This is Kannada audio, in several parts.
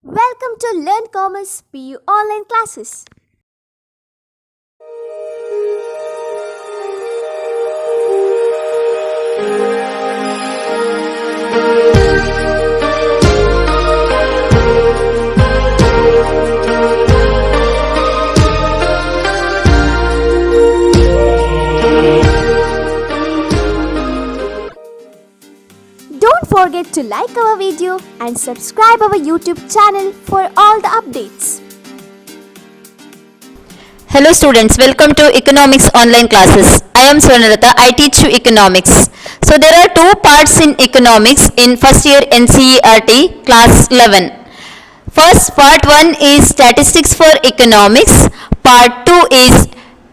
Welcome to Learn Commerce PU online classes. Don't forget to like our video and subscribe our YouTube channel for all the updates. Hello students, welcome to Economics online classes. I am Swarnalata, I teach you Economics. So there are two parts in Economics in first year NCERT class 11. First part 1 is Statistics for Economics, part 2 is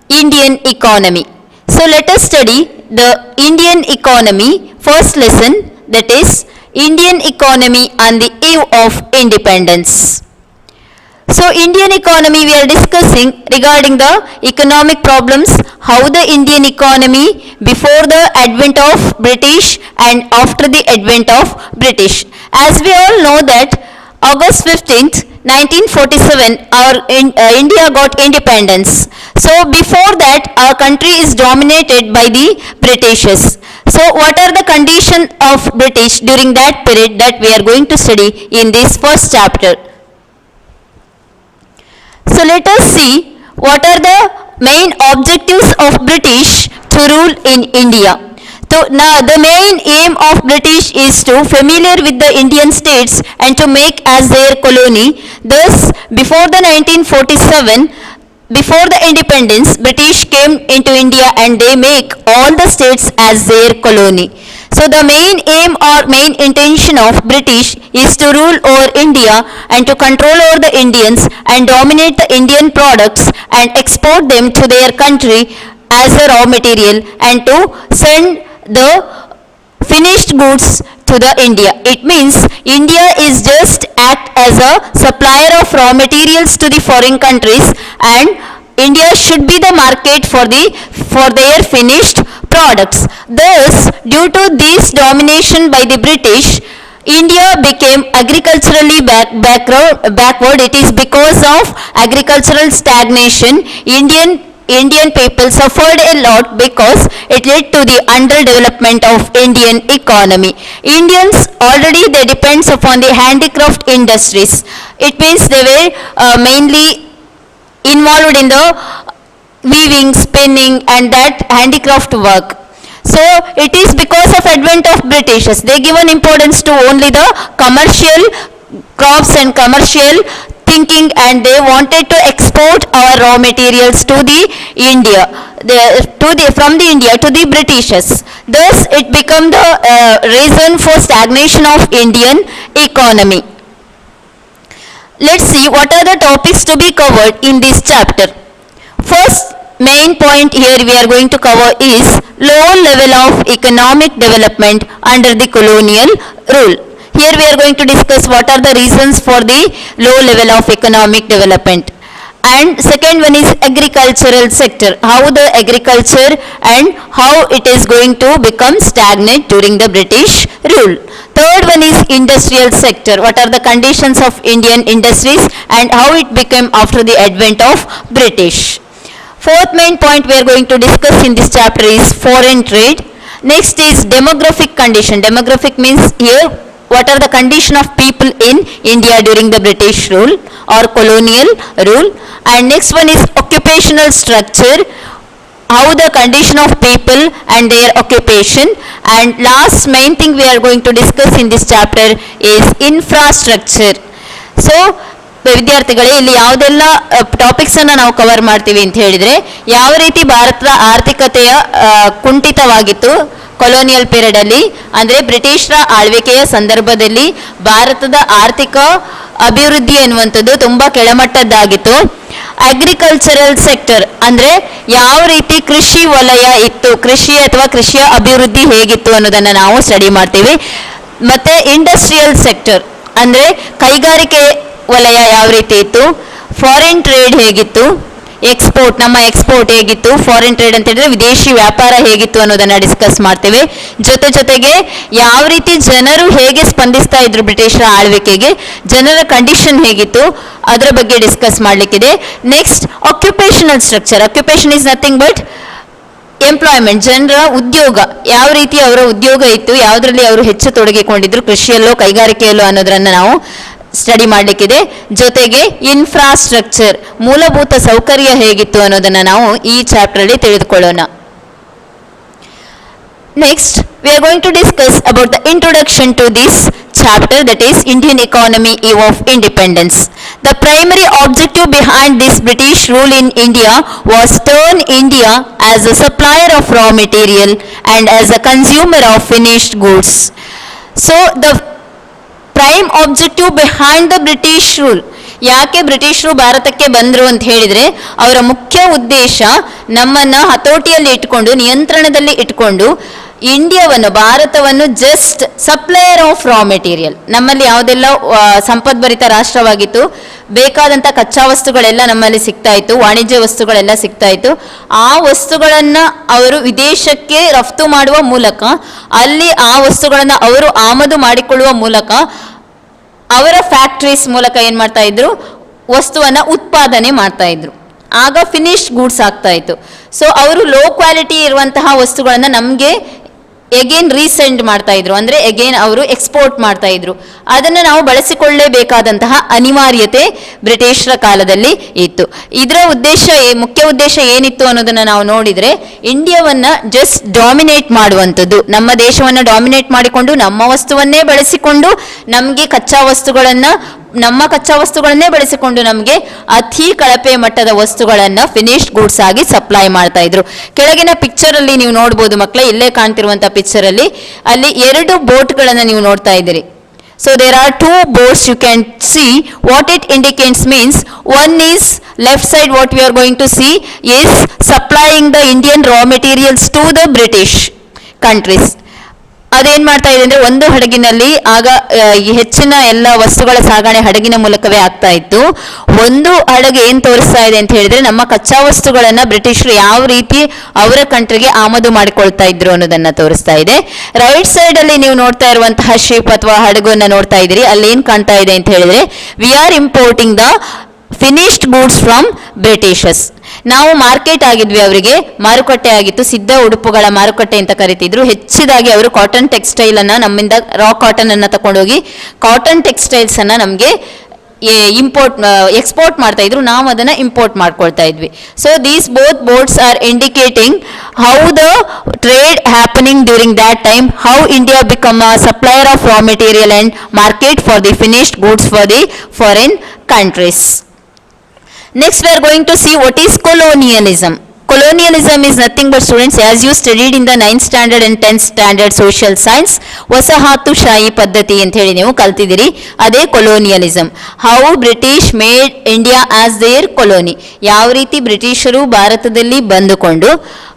Indian Economy. So let us study the Indian economy, first lesson, that is Indian economy on the eve of independence. So Indian economy we are discussing regarding the economic problems, how the Indian economy before the advent of British and after the advent of British. As we all know that August 15th, 1947 our India got independence. So before that our country is dominated by the Britishers. So what are the conditions of British during that period that we are going to study in this first chapter. So let us see what are the main objectives of British to rule in India. So now the main aim of British is to familiar with the Indian states and to make as their colony. Thus before the 1947, before the independence, British came into India and they make all the states as their colony. So the main aim or main intention of British is to rule over India and to control over the Indians and dominate the Indian products and export them to their country as a raw material and to send the finished goods to the India. It means India is just act as a supplier of raw materials to the foreign countries and India should be the market for their finished products. Thus, due to this domination by the British, India became agriculturally backward. It is because of agricultural stagnation. Indian people suffered a lot because it led to the underdevelopment of Indian economy. Indians already they depends upon the handicraft industries. It means they were mainly involved in the weaving, spinning and that handicraft work. So it is because of advent of Britishers. They given importance to only the commercial crops and commercial thinking and they wanted to export our raw materials to the India, from the India to the Britishers. Thus it became the reason for stagnation of Indian economy. Let's see what are the topics to be covered in this chapter. First main point here we are going to cover is low level of economic development under the colonial rule. Here we are going to discuss what are the reasons for the low level of economic development. And second one is agricultural sector, how the agriculture and how it is going to become stagnant during the British rule. Third one is industrial sector, what are the conditions of Indian industries and how it became after the advent of British. Fourth main point we are going to discuss in this chapter is foreign trade. Next is demographic condition. Demographic means here what are the condition of people in India during the British rule or colonial rule. And next one is occupational structure, how the condition of people and their occupation. And last main thing we are going to discuss in this chapter is infrastructure. So ವಿದ್ಯಾರ್ಥಿಗಳೇ ಇಲ್ಲಿ ಯಾವುದೆಲ್ಲ ಟಾಪಿಕ್ಸ್ ಅನ್ನು ನಾವು ಕವರ್ ಮಾಡ್ತೀವಿ ಅಂತ ಹೇಳಿದ್ರೆ ಯಾವ ರೀತಿ ಭಾರತದ ಆರ್ಥಿಕತೆಯ ಕುಂಠಿತವಾಗಿತ್ತು ಕೊಲೋನಿಯಲ್ ಪೀರಿಯಡ್ ಅಲ್ಲಿ ಅಂದ್ರೆ ಬ್ರಿಟಿಷರ ಆಳ್ವಿಕೆಯ ಸಂದರ್ಭದಲ್ಲಿ ಭಾರತದ ಆರ್ಥಿಕ ಅಭಿವೃದ್ಧಿ ಎನ್ನುವಂಥದ್ದು ತುಂಬಾ ಕೆಳಮಟ್ಟದ್ದಾಗಿತ್ತು. ಅಗ್ರಿಕಲ್ಚರಲ್ ಸೆಕ್ಟರ್ ಅಂದ್ರೆ ಯಾವ ರೀತಿ ಕೃಷಿ ವಲಯ ಇತ್ತು, ಕೃಷಿ ಅಥವಾ ಕೃಷಿಯ ಅಭಿವೃದ್ಧಿ ಹೇಗಿತ್ತು ಅನ್ನೋದನ್ನ ನಾವು ಸ್ಟಡಿ ಮಾಡ್ತೀವಿ. ಮತ್ತೆ ಇಂಡಸ್ಟ್ರಿಯಲ್ ಸೆಕ್ಟರ್ ಅಂದ್ರೆ ಕೈಗಾರಿಕೆ ವಲಯ ಯಾವ ರೀತಿ ಇತ್ತು, ಫಾರಿನ್ ಟ್ರೇಡ್ ಹೇಗಿತ್ತು, ಎಕ್ಸ್ಪೋರ್ಟ್, ನಮ್ಮ ಎಕ್ಸ್ಪೋರ್ಟ್ ಹೇಗಿತ್ತು, ಫಾರಿನ್ ಟ್ರೇಡ್ ಅಂತ ಹೇಳಿದ್ರೆ ವಿದೇಶಿ ವ್ಯಾಪಾರ ಹೇಗಿತ್ತು ಅನ್ನೋದನ್ನ ಡಿಸ್ಕಸ್ ಮಾಡ್ತೇವೆ. ಜೊತೆಗೆ ಯಾವ ರೀತಿ ಜನರು ಹೇಗೆ ಸ್ಪಂದಿಸ್ತಾ ಇದ್ರು ಬ್ರಿಟಿಷರ ಆಳ್ವಿಕೆಗೆ, ಜನರ ಕಂಡೀಷನ್ ಹೇಗಿತ್ತು ಅದರ ಬಗ್ಗೆ ಡಿಸ್ಕಸ್ ಮಾಡಲಿಕ್ಕಿದೆ. Next occupational structure. Occupation is nothing but employment, ಜನರ ಉದ್ಯೋಗ, ಯಾವ ರೀತಿ ಅವರ ಉದ್ಯೋಗ ಇತ್ತು, ಯಾವುದರಲ್ಲಿ ಅವರು ಹೆಚ್ಚು ತೊಡಗಿಕೊಂಡಿದ್ರು, ಕೃಷಿಯಲ್ಲೋ ಕೈಗಾರಿಕೆಯಲ್ಲೋ ಅನ್ನೋದನ್ನ ನಾವು ಸ್ಟಡಿ ಮಾಡಲಿಕ್ಕಿದೆ. ಜೊತೆಗೆ ಇನ್ಫ್ರಾಸ್ಟ್ರಕ್ಚರ್, ಮೂಲಭೂತ ಸೌಕರ್ಯ ಹೇಗಿತ್ತು ಅನ್ನೋದನ್ನ ನಾವು ಈ ಚಾಪ್ಟರ್ ಅಲ್ಲಿ ತಿಳಿದುಕೊಳ್ಳೋಣ. Next, we are going to discuss about the introduction to this chapter, that is Indian economy eve of independence. The primary objective behind this British rule in India was turn India as a supplier of raw material and as a consumer of finished goods. So the prime objective behind the British rule, ಯಾಕೆ ಬ್ರಿಟಿಷರು ಭಾರತಕ್ಕೆ ಬಂದರು ಅಂತ ಹೇಳಿದರೆ, ಅವರ ಮುಖ್ಯ ಉದ್ದೇಶ ನಮ್ಮನ್ನು ಹತೋಟಿಯಲ್ಲಿ ಇಟ್ಕೊಂಡು, ನಿಯಂತ್ರಣದಲ್ಲಿ ಇಟ್ಕೊಂಡು, ಇಂಡಿಯಾವನ್ನು, ಭಾರತವನ್ನು just supplier of raw material, ನಮ್ಮಲ್ಲಿ ಯಾವುದೆಲ್ಲ ಸಂಪದ್ಭರಿತ ರಾಷ್ಟ್ರವಾಗಿತ್ತು, ಬೇಕಾದಂಥ ಕಚ್ಚಾ ವಸ್ತುಗಳೆಲ್ಲ ನಮ್ಮಲ್ಲಿ ಸಿಗ್ತಾ ಇತ್ತು, ವಾಣಿಜ್ಯ ವಸ್ತುಗಳೆಲ್ಲ ಸಿಗ್ತಾ ಇತ್ತು, ಆ ವಸ್ತುಗಳನ್ನು ಅವರು ವಿದೇಶಕ್ಕೆ ರಫ್ತು ಮಾಡುವ ಮೂಲಕ, ಅಲ್ಲಿ ಆ ವಸ್ತುಗಳನ್ನು ಅವರು ಆಮದು ಮಾಡಿಕೊಳ್ಳುವ ಮೂಲಕ, ಅವರ ಫ್ಯಾಕ್ಟ್ರೀಸ್ ಮೂಲಕ ಏನು ಮಾಡ್ತಾ ಇದ್ರು, ವಸ್ತುವನ್ನು ಉತ್ಪಾದನೆ ಮಾಡ್ತಾ ಇದ್ರು. ಆಗ ಫಿನಿಶ್ಡ್ ಗೂಡ್ಸ್ ಆಗ್ತಾ ಇತ್ತು. ಸೊ ಅವರು ಲೋ ಕ್ವಾಲಿಟಿ ಇರುವಂತಹ ವಸ್ತುಗಳನ್ನು ನಮಗೆ ಎಗೇನ್ ರೀಸೆಂಡ್ ಮಾಡ್ತಾ ಇದ್ರು, ಅಂದರೆ ಎಗೇನ್ ಅವರು ಎಕ್ಸ್ಪೋರ್ಟ್ ಮಾಡ್ತಾ ಇದ್ರು. ಅದನ್ನು ನಾವು ಬಳಸಿಕೊಳ್ಳಲೇಬೇಕಾದಂತಹ ಅನಿವಾರ್ಯತೆ ಬ್ರಿಟಿಷರ ಕಾಲದಲ್ಲಿ ಇತ್ತು. ಇದರ ಉದ್ದೇಶ, ಮುಖ್ಯ ಉದ್ದೇಶ ಏನಿತ್ತು ಅನ್ನೋದನ್ನು ನಾವು ನೋಡಿದರೆ, ಇಂಡಿಯಾವನ್ನು ಜಸ್ಟ್ ಡಾಮಿನೇಟ್ ಮಾಡುವಂಥದ್ದು, ನಮ್ಮ ದೇಶವನ್ನು ಡಾಮಿನೇಟ್ ಮಾಡಿಕೊಂಡು ನಮ್ಮ ವಸ್ತುವನ್ನೇ ಬಳಸಿಕೊಂಡು ನಮಗೆ ನಮ್ಮ ಕಚ್ಚಾ ವಸ್ತುಗಳನ್ನೇ ಬಳಸಿಕೊಂಡು ನಮಗೆ ಅತಿ ಕಳಪೆ ಮಟ್ಟದ ವಸ್ತುಗಳನ್ನು ಫಿನಿಶ್ಡ್ ಗೂಡ್ಸ್ ಆಗಿ ಸಪ್ಲೈ ಮಾಡ್ತಾ ಇದ್ರು. ಕೆಳಗಿನ ಪಿಕ್ಚರ್ ಅಲ್ಲಿ ನೀವು ನೋಡ್ಬೋದು ಮಕ್ಕಳೇ, ಇಲ್ಲೇ ಕಾಣ್ತಿರುವಂತಹ ಪಿಕ್ಚರ್ ಅಲ್ಲಿ, ಅಲ್ಲಿ 2 ಬೋಟ್ಗಳನ್ನು ನೀವು ನೋಡ್ತಾ ಇದ್ದೀರಿ. So there are 2 boats, you can see what it indicates means. One is left side, what we are going to see is supplying the Indian raw materials to the British countries. ಅದೇನು ಮಾಡ್ತಾ ಇದೆ ಅಂದರೆ, ಒಂದು ಹಡಗಿನಲ್ಲಿ ಆಗ ಹೆಚ್ಚಿನ ಎಲ್ಲ ವಸ್ತುಗಳ ಸಾಗಣೆ ಹಡಗಿನ ಮೂಲಕವೇ ಆಗ್ತಾ ಇತ್ತು. ಒಂದು ಹಡಗು ಏನು ತೋರಿಸ್ತಾ ಇದೆ ಅಂತ ಹೇಳಿದ್ರೆ, ನಮ್ಮ ಕಚ್ಚಾ ವಸ್ತುಗಳನ್ನು ಬ್ರಿಟಿಷರು ಯಾವ ರೀತಿ ಅವರ ಕಂಟ್ರಿಗೆ ಆಮದು ಮಾಡಿಕೊಳ್ತಾ ಇದ್ರು ಅನ್ನೋದನ್ನ ತೋರಿಸ್ತಾ ಇದೆ. ರೈಟ್ ಸೈಡ್ ಅಲ್ಲಿ ನೀವು ನೋಡ್ತಾ ಇರುವಂತಹ ಶಿಪ್ ಅಥವಾ ಹಡಗನ್ನ ನೋಡ್ತಾ ಇದ್ದೀರಿ, ಅಲ್ಲಿ ಏನು ಕಾಣ್ತಾ ಇದೆ ಅಂತ ಹೇಳಿದ್ರೆ, we are importing the finished goods from Britishers. ನಾವು ಮಾರ್ಕೆಟ್ ಆಗಿದ್ವಿ, ಅವರಿಗೆ ಮಾರುಕಟ್ಟೆ ಆಗಿತ್ತು, ಸಿದ್ಧ ಉಡುಪುಗಳ ಮಾರುಕಟ್ಟೆ ಅಂತ ಕರಿತಿದ್ರು. ಹೆಚ್ಚಿದಾಗಿ ಅವರು ಕಾಟನ್ ಟೆಕ್ಸ್ಟೈಲ್ ಅನ್ನ ನಮ್ಮಿಂದ, ರಾ ಕಾಟನ್ ಅನ್ನ ತಗೊಂಡೋಗಿ ಕಾಟನ್ ಟೆಕ್ಸ್ಟೈಲ್ಸ್ ಅನ್ನ ನಮಗೆ ಎಕ್ಸ್ಪೋರ್ಟ್ ಮಾಡ್ತಾ ಇದ್ರು, ನಾವು ಅದನ್ನ ಇಂಪೋರ್ಟ್ ಮಾಡ್ಕೊಳ್ತಾ ಇದ್ವಿ. So these both boards are indicating how the trade happening during that time, how India become a supplier of raw material and market for the finished goods for the foreign countries. Next we are going to see what is colonialism. Colonialism is nothing but, students, as you studied in the 9th standard and 10th standard social science, ವಸಾಹತುಶಾಹಿ ಪದ್ಧತಿ ಅಂತ ಹೇಳಿ ನೀವು ಕಲ್ತಿದ್ದೀರಿ. ಅದೇ colonialism. How British made India as their colony, ಯಾವ ರೀತಿ ಬ್ರಿಟಿಷರು ಭಾರತದಲ್ಲಿ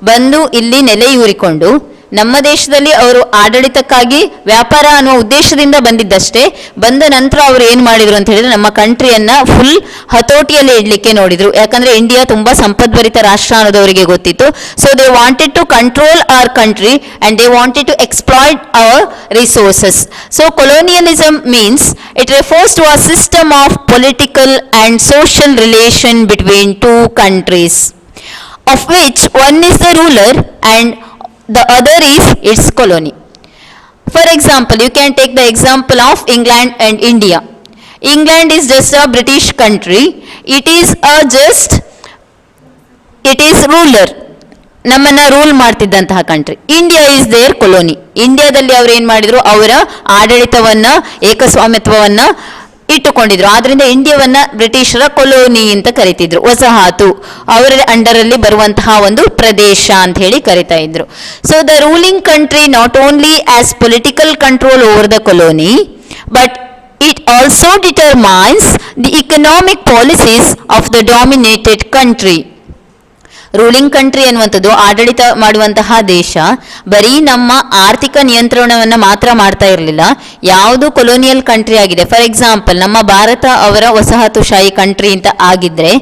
ಬಂದು ಇಲ್ಲಿ ನೆಲೆಯೂರಿಕೊಂಡು ನಮ್ಮ ದೇಶದಲ್ಲಿ ಅವರು ಆಡಳಿತಕ್ಕಾಗಿ, ವ್ಯಾಪಾರ ಅನ್ನುವ ಉದ್ದೇಶದಿಂದ ಬಂದಿದ್ದಷ್ಟೇ, ಬಂದ ನಂತರ ಅವರು ಏನು ಮಾಡಿದ್ರು ಅಂತ ಹೇಳಿದ್ರೆ, ನಮ್ಮ ಕಂಟ್ರಿಯನ್ನ ಫುಲ್ ಹತೋಟಿಯಲ್ಲಿ ಇಡ್ಲಿಕ್ಕೆ ನೋಡಿದ್ರು. ಯಾಕಂದ್ರೆ ಇಂಡಿಯಾ ತುಂಬಾ ಸಂಪದ್ಭರಿತ ರಾಷ್ಟ್ರ ಅನ್ನೋದು ಅವರಿಗೆ ಗೊತ್ತಿತ್ತು. So they wanted to control our country and they wanted to exploit our resources. So colonialism means it refers to a system of political and social relation between 2 countries, of which one is the ruler and the other is its colony. For example, you can take the example of England and India. England is just a British country. It is ruler, ನಮ್ಮನ್ನ ರೂಲ್ ಮಾಡ್ತಿದ್ದಂತಹ country. India is their colony. ಇಂಡಿಯಾದಲ್ಲಿ ಅವರು ಏನು ಮಾಡಿದ್ರು, ಅವರ ಆಡಳಿತವನ್ನ, ಏಕಸ್ವಾಮ್ಯತ್ವವನ್ನ ಇಟ್ಟುಕೊಂಡಿದ್ರು. ಆದ್ರಿಂದ ಇಂಡಿಯಾವನ್ನ ಬ್ರಿಟಿಷರ ಕೊಲೋನಿ ಅಂತ ಕರಿತಿದ್ರು. ವಸಾಹತು, ಅವರ ಅಂಡರಲ್ಲಿ ಬರುವಂತಹ ಒಂದು ಪ್ರದೇಶ ಅಂತ ಹೇಳಿ ಕರಿತಾ ಇದ್ರು. So the ruling country not only as political control over the colony, but it also determines the economic policies of the dominated country. Ruling country ಅನ್ನುವಂಥದ್ದು, ಆಡಳಿತ ಮಾಡುವಂತಹ ದೇಶ, ಬರೀ ನಮ್ಮ ಆರ್ಥಿಕ ನಿಯಂತ್ರಣವನ್ನು ಮಾತ್ರ ಮಾಡ್ತಾ ಇರಲಿಲ್ಲ. ಯಾವುದು ಕೊಲೋನಿಯಲ್ ಕಂಟ್ರಿ ಆಗಿದೆ, ಫಾರ್ ಎಕ್ಸಾಂಪಲ್ ನಮ್ಮ ಭಾರತ ಅವರ ವಸಾಹತುಶಾಹಿ ಕಂಟ್ರಿ ಅಂತ ಆಗಿದ್ರೆ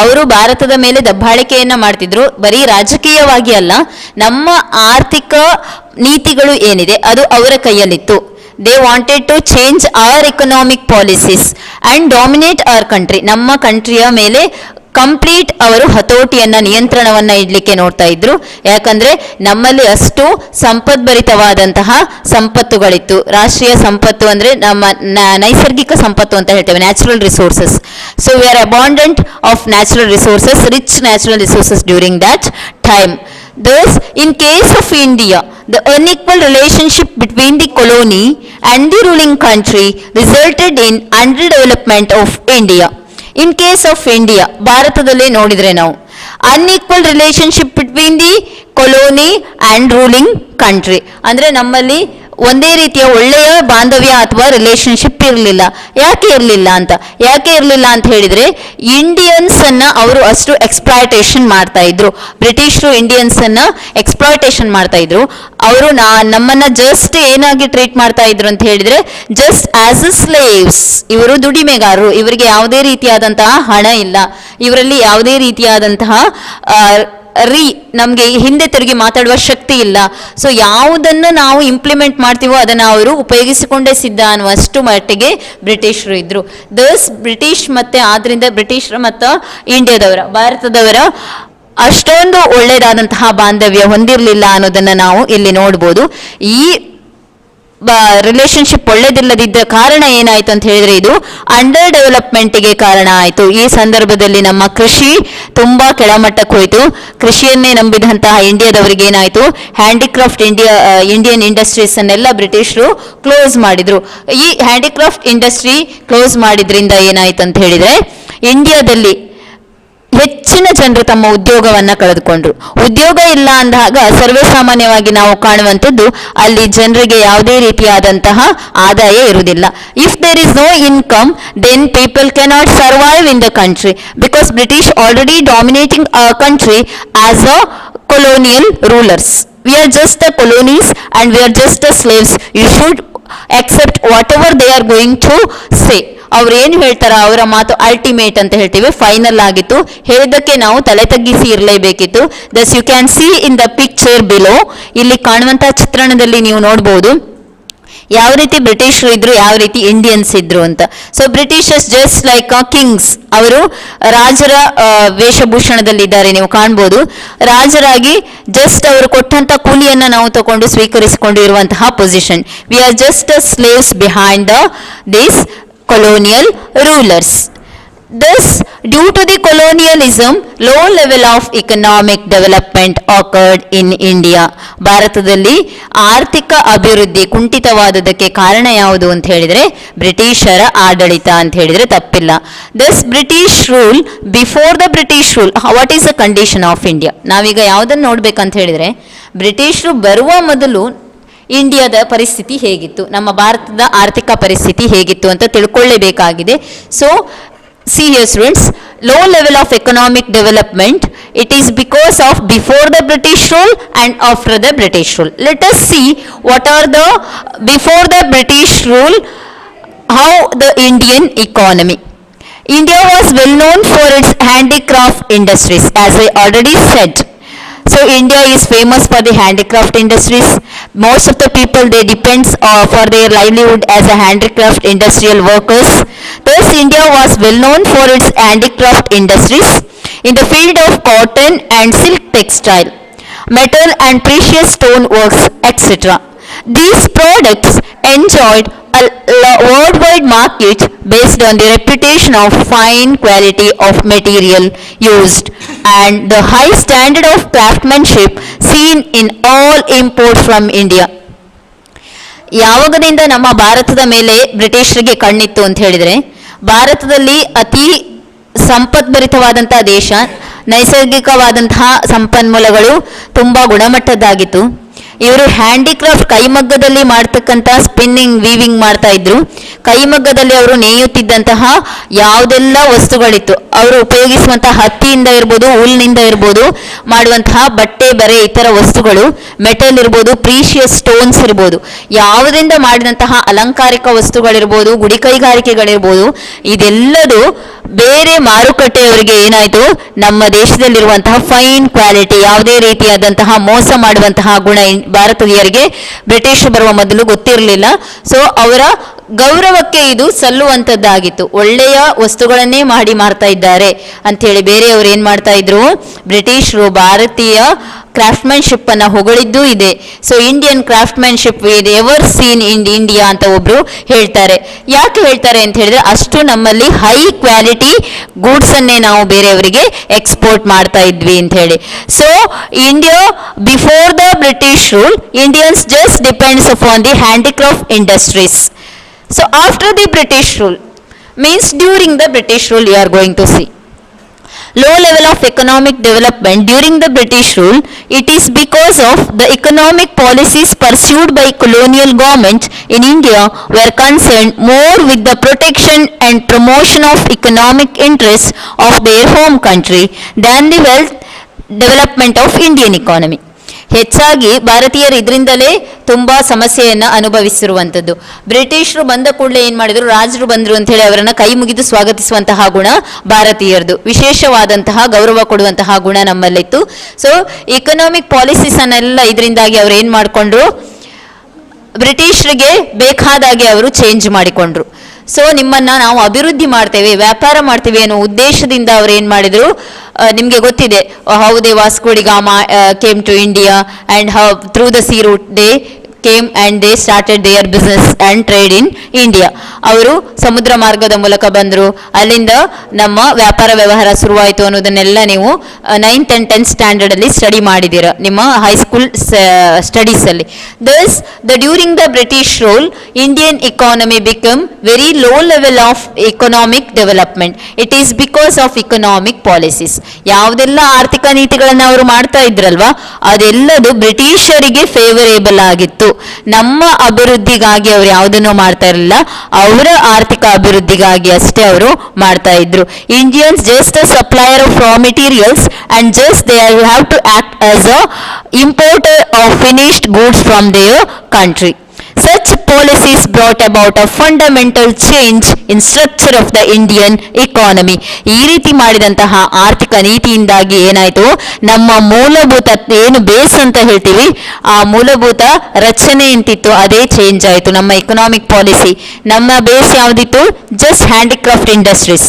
ಅವರು ಭಾರತದ ಮೇಲೆ ದಬ್ಬಾಳಿಕೆಯನ್ನ ಮಾಡ್ತಿದ್ರು. ಬರೀ ರಾಜಕೀಯವಾಗಿ ಅಲ್ಲ, ನಮ್ಮ ಆರ್ಥಿಕ ನೀತಿಗಳು ಏನಿದೆ ಅದು ಅವರ ಕೈಯಲ್ಲಿತ್ತು. They wanted to change our economic policies and dominate our country. ನಮ್ಮ ಕಂಟ್ರಿಯ ಮೇಲೆ ಕಂಪ್ಲೀಟ್ ಅವರು ಹತೋಟಿಯನ್ನ, ನಿಯಂತ್ರಣವನ್ನ ಇಡ್ಲಿಕ್ಕೆ ನೋಡ್ತಾ ಇದ್ರು. ಯಾಕಂದ್ರೆ ನಮ್ಮಲ್ಲಿ ಅಷ್ಟು ಸಂಪದ್ಭರಿತವಾದಂತಹ ಸಂಪತ್ತುಗಳಿತ್ತು. ರಾಷ್ಟ್ರೀಯ ಸಂಪತ್ತು ಅಂದ್ರೆ ನಮ್ಮ ನೈಸರ್ಗಿಕ ಸಂಪತ್ತು ಅಂತ ಹೇಳ್ತೇವೆ, natural resources. So we are abundant of natural resources, rich natural resources during that time. Thus, in case of India, the unequal relationship between the colony and the ruling country resulted in underdevelopment of India. In case of India, ಭಾರತದಲ್ಲಿ ನೋಡಿದ್ರೆ ನಾವು unequal relationship between the colony and ruling country, ಅಂದರೆ ನಮ್ಮಲ್ಲಿ ಒಂದೇ ರೀತಿಯ ಒಳ್ಳೆಯ ಬಾಂಧವ್ಯ ಅಥವಾ ರಿಲೇಶನ್ಶಿಪ್ ಇರಲಿಲ್ಲ. ಯಾಕೆ ಇರಲಿಲ್ಲ ಅಂತ ಹೇಳಿದ್ರೆ, ಇಂಡಿಯನ್ಸ್ ಅನ್ನ ಅವರು ಅಷ್ಟು ಎಕ್ಸ್ಪ್ಲಾಯ್ಟೇಷನ್ ಮಾಡ್ತಾ ಇದ್ರು. ಬ್ರಿಟಿಷರು ಇಂಡಿಯನ್ಸ್ ಅನ್ನ ಎಕ್ಸ್ಪ್ಲಾಯ್ಟೇಷನ್ ಮಾಡ್ತಾ ಇದ್ರು. ಅವರು ನಮ್ಮನ್ನ ಜಸ್ಟ್ ಏನಾಗಿ ಟ್ರೀಟ್ ಮಾಡ್ತಾ ಇದ್ರು ಅಂತ ಹೇಳಿದ್ರೆ, ಜಸ್ಟ್ ಆಸ್ ಅ ಸ್ಲೇವ್ಸ್. ಇವರು ದುಡಿಮೆಗಾರರು, ಇವರಿಗೆ ಯಾವುದೇ ರೀತಿಯಾದಂತಹ ಹಣ ಇಲ್ಲ, ಇವರಲ್ಲಿ ಯಾವುದೇ ರೀತಿಯಾದಂತಹ ನಮಗೆ ಹಿಂದೆ ತಿರುಗಿ ಮಾತಾಡುವ ಶಕ್ತಿ ಇಲ್ಲ. ಸೊ ಯಾವುದನ್ನು ನಾವು ಇಂಪ್ಲಿಮೆಂಟ್ ಮಾಡ್ತೀವೋ ಅದನ್ನು ಅವರು ಉಪಯೋಗಿಸಿಕೊಂಡೇ ಸಿದ್ಧ ಅನ್ನುವಷ್ಟು ಮಟ್ಟಿಗೆ ಬ್ರಿಟಿಷರು ಇದ್ರು. ದಸ್ ಬ್ರಿಟಿಷ್ ಮತ್ತೆ ಆದ್ರಿಂದ ಬ್ರಿಟಿಷರು ಮತ್ತು ಇಂಡಿಯಾದವರ, ಭಾರತದವರ ಅಷ್ಟೊಂದು ಒಳ್ಳೆಯದಾದಂತಹ ಬಾಂಧವ್ಯ ಹೊಂದಿರಲಿಲ್ಲ ಅನ್ನೋದನ್ನು ನಾವು ಇಲ್ಲಿ ನೋಡ್ಬೋದು. ಈ ರಿಲೇಶನ್ಶಿಪ್ ಒಳ್ಳೇದಿಲ್ಲದಿದ್ದ ಕಾರಣ ಏನಾಯ್ತು ಅಂತ ಹೇಳಿದ್ರೆ, ಇದು ಅಂಡರ್ ಡೆವಲಪ್ಮೆಂಟ್ಗೆ ಕಾರಣ ಆಯಿತು. ಈ ಸಂದರ್ಭದಲ್ಲಿ ನಮ್ಮ ಕೃಷಿ ತುಂಬಾ ಕೆಳಮಟ್ಟಕ್ಕೆ ಹೋಯಿತು. ಕೃಷಿಯನ್ನೇ ನಂಬಿದಂತಹ ಇಂಡಿಯಾದವರಿಗೆ ಏನಾಯಿತು, ಹ್ಯಾಂಡಿಕ್ರಾಫ್ಟ್ ಇಂಡಿಯನ್ ಇಂಡಸ್ಟ್ರೀಸ್ ಅನ್ನೆಲ್ಲ ಬ್ರಿಟಿಷರು ಕ್ಲೋಸ್ ಮಾಡಿದ್ರು. ಈ ಹ್ಯಾಂಡಿಕ್ರಾಫ್ಟ್ ಇಂಡಸ್ಟ್ರಿ ಕ್ಲೋಸ್ ಮಾಡಿದ್ರಿಂದ ಏನಾಯ್ತು ಅಂತ ಹೇಳಿದ್ರೆ, ಇಂಡಿಯಾದಲ್ಲಿ ಹೆಚ್ಚಿನ ಜನರು ತಮ್ಮ ಉದ್ಯೋಗವನ್ನ ಕಳೆದುಕೊಂಡ್ರು. ಉದ್ಯೋಗ ಇಲ್ಲ ಅಂದಾಗ ಸರ್ವೇ ಸಾಮಾನ್ಯವಾಗಿ ನಾವು ಕಾಣುವಂಥದ್ದು, ಅಲ್ಲಿ ಜನರಿಗೆ ಯಾವುದೇ ರೀತಿಯಾದಂತಹ ಆದಾಯ ಇರುವುದಿಲ್ಲ. If there is no income, then people cannot survive in the country, because British already dominating country as a colonial rulers. We are just the colonies and we are just the slaves. You should accept whatever they are going to say. ಅವ್ರು ಏನು ಹೇಳ್ತಾರ ಅವರ ಮಾತು ಅಲ್ಟಿಮೇಟ್ ಅಂತ ಹೇಳ್ತೀವಿ, ಫೈನಲ್ ಆಗಿತ್ತು. ಹೇಳಿದ್ದಕ್ಕೆ ನಾವು ತಲೆ ತಗ್ಗಿಸಿ ಇರಲೇಬೇಕಿತ್ತು. Thus you can see in the picture below. ಇಲ್ಲಿ ಕಾಣುವಂತಹ ಚಿತ್ರಣದಲ್ಲಿ ನೀವು ನೋಡ್ಬೋದು ಯಾವ ರೀತಿ ಬ್ರಿಟಿಷರು ಇದ್ರು, ಯಾವ ರೀತಿ ಇಂಡಿಯನ್ಸ್ ಇದ್ರು ಅಂತ. So Britishers just like Kings, ಅವರು ರಾಜರ ವೇಷಭೂಷಣದಲ್ಲಿದ್ದಾರೆ, ನೀವು ಕಾಣ್ಬೋದು. ರಾಜರಾಗಿ ಜಸ್ಟ್ ಅವರು ಕೊಟ್ಟಂತ ಕೂಲಿಯನ್ನ ನಾವು ತಗೊಂಡು ಸ್ವೀಕರಿಸಿಕೊಂಡು ಇರುವಂತಹ position. V are just slaves behind this colonial rulers. Thus, due to the colonialism, low level of economic development occurred in India. ಭಾರತದಲ್ಲಿ ಆರ್ಥಿಕ ಅಭಿವೃದ್ಧಿ ಕುಂಠಿತವಾದದಕ್ಕೆ ಕಾರಣ ಯಾವುದು ಅಂತ ಹೇಳಿದ್ರೆ, ಬ್ರಿಟಿಷರ ಆಡಳಿತ ಅಂತ ಹೇಳಿದ್ರೆ ತಪ್ಪಿಲ್ಲ. Thus, British rule, before the British rule, what is the condition of India? ನಾವೀಗ ಯಾವುದನ್ನು ನೋಡ್ಬೇಕಂತ ಹೇಳಿದ್ರೆ, ಬ್ರಿಟಿಷರು ಬರುವ ಮೊದಲು ಇಂಡಿಯಾದ ಪರಿಸ್ಥಿತಿ ಹೇಗಿತ್ತು, ನಮ್ಮ ಭಾರತದ ಆರ್ಥಿಕ ಪರಿಸ್ಥಿತಿ ಹೇಗಿತ್ತು ಅಂತ ತಿಳ್ಕೊಳ್ಳೇಬೇಕಾಗಿದೆ. So see here students, low level of economic development, it is because of before the British rule and after the British rule. Let us see what are the before the British rule, how the Indian economy. India was well known for its handicraft industries, as I already said. So India is famous for the handicraft industries. Most of the people, they depends for their livelihood as a handicraft industrial workers. Thus India was well known for its handicraft industries in the field of cotton and silk textile, metal and precious stone works, etc. These products enjoyed a worldwide market based on the reputation of fine quality of material used and the high standard of craftsmanship seen in all imports from India. ಯಾವಾಗದಿಂದ ನಮ್ಮ ಭಾರತದ ಮೇಲೆ ಬ್ರಿಟಿಷರಿಗೆ ಕಣ್ಣಿತ್ತು ಅಂತ ಹೇಳಿದ್ರೆ, ಭಾರತದಲ್ಲಿ ಅತಿ ಸಂಪದ್ಭರಿತವಾದಂತಹ ದೇಶ, ನೈಸರ್ಗಿಕವಾದಂತಹ ಸಂಪನ್ಮೂಲಗಳು ತುಂಬ ಗುಣಮಟ್ಟದ್ದಾಗಿತ್ತು. ಇವರು ಹ್ಯಾಂಡಿಕ್ರಾಫ್ಟ್ ಕೈಮಗ್ಗದಲ್ಲಿ ಮಾಡ್ತಕ್ಕಂಥ ಸ್ಪಿನ್ನಿಂಗ್ ವೀವಿಂಗ್ ಮಾಡ್ತಾ ಇದ್ರು. ಕೈಮಗ್ಗದಲ್ಲಿ ಅವರು ನೇಯುತ್ತಿದ್ದಂತಹ ಯಾವುದೆಲ್ಲ ವಸ್ತುಗಳಿತ್ತು, ಅವರು ಉಪಯೋಗಿಸುವಂತಹ ಹತ್ತಿಯಿಂದ ಇರ್ಬೋದು, ಉಲ್ನಿಂದ ಇರ್ಬೋದು ಮಾಡುವಂತಹ ಬಟ್ಟೆ ಬರೆ ಇತರ ವಸ್ತುಗಳು, ಮೆಟಲ್ ಇರ್ಬೋದು, ಪ್ರೀಶಿಯಸ್ ಸ್ಟೋನ್ಸ್ ಇರ್ಬೋದು, ಯಾವುದರಿಂದ ಮಾಡಿದಂತಹ ಅಲಂಕಾರಿಕ ವಸ್ತುಗಳಿರ್ಬೋದು, ಗುಡಿ ಕೈಗಾರಿಕೆಗಳಿರ್ಬೋದು, ಇದೆಲ್ಲದು ಬೇರೆ ಮಾರುಕಟ್ಟೆಯವರಿಗೆ ಏನಾಯಿತು, ನಮ್ಮ ದೇಶದಲ್ಲಿರುವಂತಹ ಫೈನ್ ಕ್ವಾಲಿಟಿ, ಯಾವುದೇ ರೀತಿಯಾದಂತಹ ಮೋಸ ಮಾಡುವಂತಹ ಗುಣ ಭಾರತೀಯರಿಗೆ ಬ್ರಿಟಿಷ್ ಬರುವ ಮೊದಲು ಗೊತ್ತಿರಲಿಲ್ಲ. ಸೊ ಅವರ ಗೌರವಕ್ಕೆ ಇದು ಸಲ್ಲುವಂಥದ್ದಾಗಿತ್ತು. ಒಳ್ಳೆಯ ವಸ್ತುಗಳನ್ನೇ ಮಾಡಿ ಮಾರ್ತಾ ಇದ್ದಾರೆ ಅಂಥೇಳಿ ಬೇರೆಯವರು ಏನು ಮಾಡ್ತಾ ಇದ್ರು, ಬ್ರಿಟಿಷರು ಭಾರತೀಯ ಕ್ರಾಫ್ಟ್ಮನ್ಶಿಪ್ ಅನ್ನು ಹೊಗಳಿದ್ದೂ ಇದೆ. ಸೊ ಇಂಡಿಯನ್ ಕ್ರಾಫ್ಟ್ಮನ್ಶಿಪ್ ಇದೆ ಎವರ್ ಸೀನ್ ಇನ್ ಇಂಡಿಯಾ ಅಂತ ಒಬ್ರು ಹೇಳ್ತಾರೆ. ಯಾಕೆ ಹೇಳ್ತಾರೆ ಅಂತ ಹೇಳಿದ್ರೆ, ಅಷ್ಟು ನಮ್ಮಲ್ಲಿ ಹೈ ಕ್ವಾಲಿಟಿ ಗೂಡ್ಸ್ ಅನ್ನೇ ನಾವು ಬೇರೆಯವರಿಗೆ ಎಕ್ಸ್ಪೋರ್ಟ್ ಮಾಡ್ತಾ ಇದ್ವಿ ಅಂತ ಹೇಳಿ. So India before the British rule, Indians just depends upon the handicraft industries. So after the British rule, means during the British rule you are going to see. Low level of economic development during the British rule, it is because of the economic policies pursued by colonial government in India were concerned more with the protection and promotion of economic interests of their home country than the wealth development of Indian economy. ಹೆಚ್ಚಾಗಿ ಭಾರತೀಯರು ಇದರಿಂದಲೇ ತುಂಬ ಸಮಸ್ಯೆಯನ್ನು ಅನುಭವಿಸಿರುವಂಥದ್ದು. ಬ್ರಿಟಿಷರು ಬಂದ ಕೂಡಲೇ ಏನು ಮಾಡಿದ್ರು, ರಾಜರು ಬಂದರು ಅಂಥೇಳಿ ಅವರನ್ನು ಕೈ ಮುಗಿದು ಸ್ವಾಗತಿಸುವಂತಹ ಗುಣ ಭಾರತೀಯರದು, ವಿಶೇಷವಾದಂತಹ ಗೌರವ ಕೊಡುವಂತಹ ಗುಣ ನಮ್ಮಲ್ಲಿತ್ತು. ಸೊ ಇಕನಾಮಿಕ್ ಪಾಲಿಸೀಸನ್ನೆಲ್ಲ ಇದರಿಂದಾಗಿ ಅವ್ರು ಏನು ಮಾಡಿಕೊಂಡ್ರು, ಬ್ರಿಟಿಷರಿಗೆ ಬೇಕಾದಾಗೆ ಅವರು ಚೇಂಜ್ ಮಾಡಿಕೊಂಡ್ರು. ಸೊ ನಿಮ್ಮನ್ನು ನಾವು ಅಭಿವೃದ್ಧಿ ಮಾಡ್ತೇವೆ, ವ್ಯಾಪಾರ ಮಾಡ್ತೀವಿ ಅನ್ನೋ ಉದ್ದೇಶದಿಂದ ಅವ್ರು ಏನು ಮಾಡಿದರು, ನಿಮಗೆ ಗೊತ್ತಿದೆ how they Vasco da Gama came to India and how through the sea route they came and they started their business and trade in India. ಅವರು ಸಮುದ್ರ ಮಾರ್ಗದ ಮೂಲಕ ಬಂದರು, ಅಲ್ಲಿಂದ ನಮ್ಮ ವ್ಯಾಪಾರ ವ್ಯವಹಾರ ಶುರುವಾಯಿತು ಅನ್ನೋದನ್ನೆಲ್ಲ ನೀವು 9th and 10th ಸ್ಟ್ಯಾಂಡರ್ಡಲ್ಲಿ ಸ್ಟಡಿ ಮಾಡಿದ್ದೀರ ನಿಮ್ಮ ಹೈಸ್ಕೂಲ್ ಸ್ಟಡೀಸಲ್ಲಿ. Thus during the British rule Indian economy become very low level of economic development. It is because of economic policies. ಯಾವುದೆಲ್ಲ ಆರ್ಥಿಕ ನೀತಿಗಳನ್ನು ಅವರು ಮಾಡ್ತಾ ಇದ್ರಲ್ವಾ, ಅದೆಲ್ಲದು ಬ್ರಿಟಿಷರಿಗೆ ಫೇವರೇಬಲ್ ಆಗಿತ್ತು. ನಮ್ಮ ಅಭಿವೃದ್ಧಿಗಾಗಿ ಅವರು ಯಾವುದನ್ನು ಮಾಡ್ತಾ ಇರಲಿಲ್ಲ, ಅವರ ಆರ್ಥಿಕ ಅಭಿವೃದ್ಧಿಗಾಗಿ ಅಷ್ಟೇ ಅವರು ಮಾಡ್ತಾ ಇದ್ರು. Indians just a supplier of raw materials and just they have to act as a importer of finished goods from their country. Such policies brought about a fundamental change in structure of the Indian economy. ಈ ರೀತಿ ಮಾಡಿದಂತಹ ಆರ್ಥಿಕ ನೀತಿಯಿಂದಾಗಿ ಏನಾಯಿತು, ನಮ್ಮ ಮೂಲಭೂತ ಏನು ಬೇಸ್ ಅಂತ ಹೇಳ್ತೀವಿ, ಆ ಮೂಲಭೂತ ರಚನೆ ಎಂತಿತ್ತು ಅದೇ ಚೇಂಜ್ ಆಯಿತು. ನಮ್ಮ ಎಕನಾಮಿಕ್ ಪಾಲಿಸಿ, ನಮ್ಮ ಬೇಸ್ ಯಾವುದಿತ್ತು, ಜಸ್ಟ್ ಹ್ಯಾಂಡಿಕ್ರಾಫ್ಟ್ ಇಂಡಸ್ಟ್ರೀಸ್.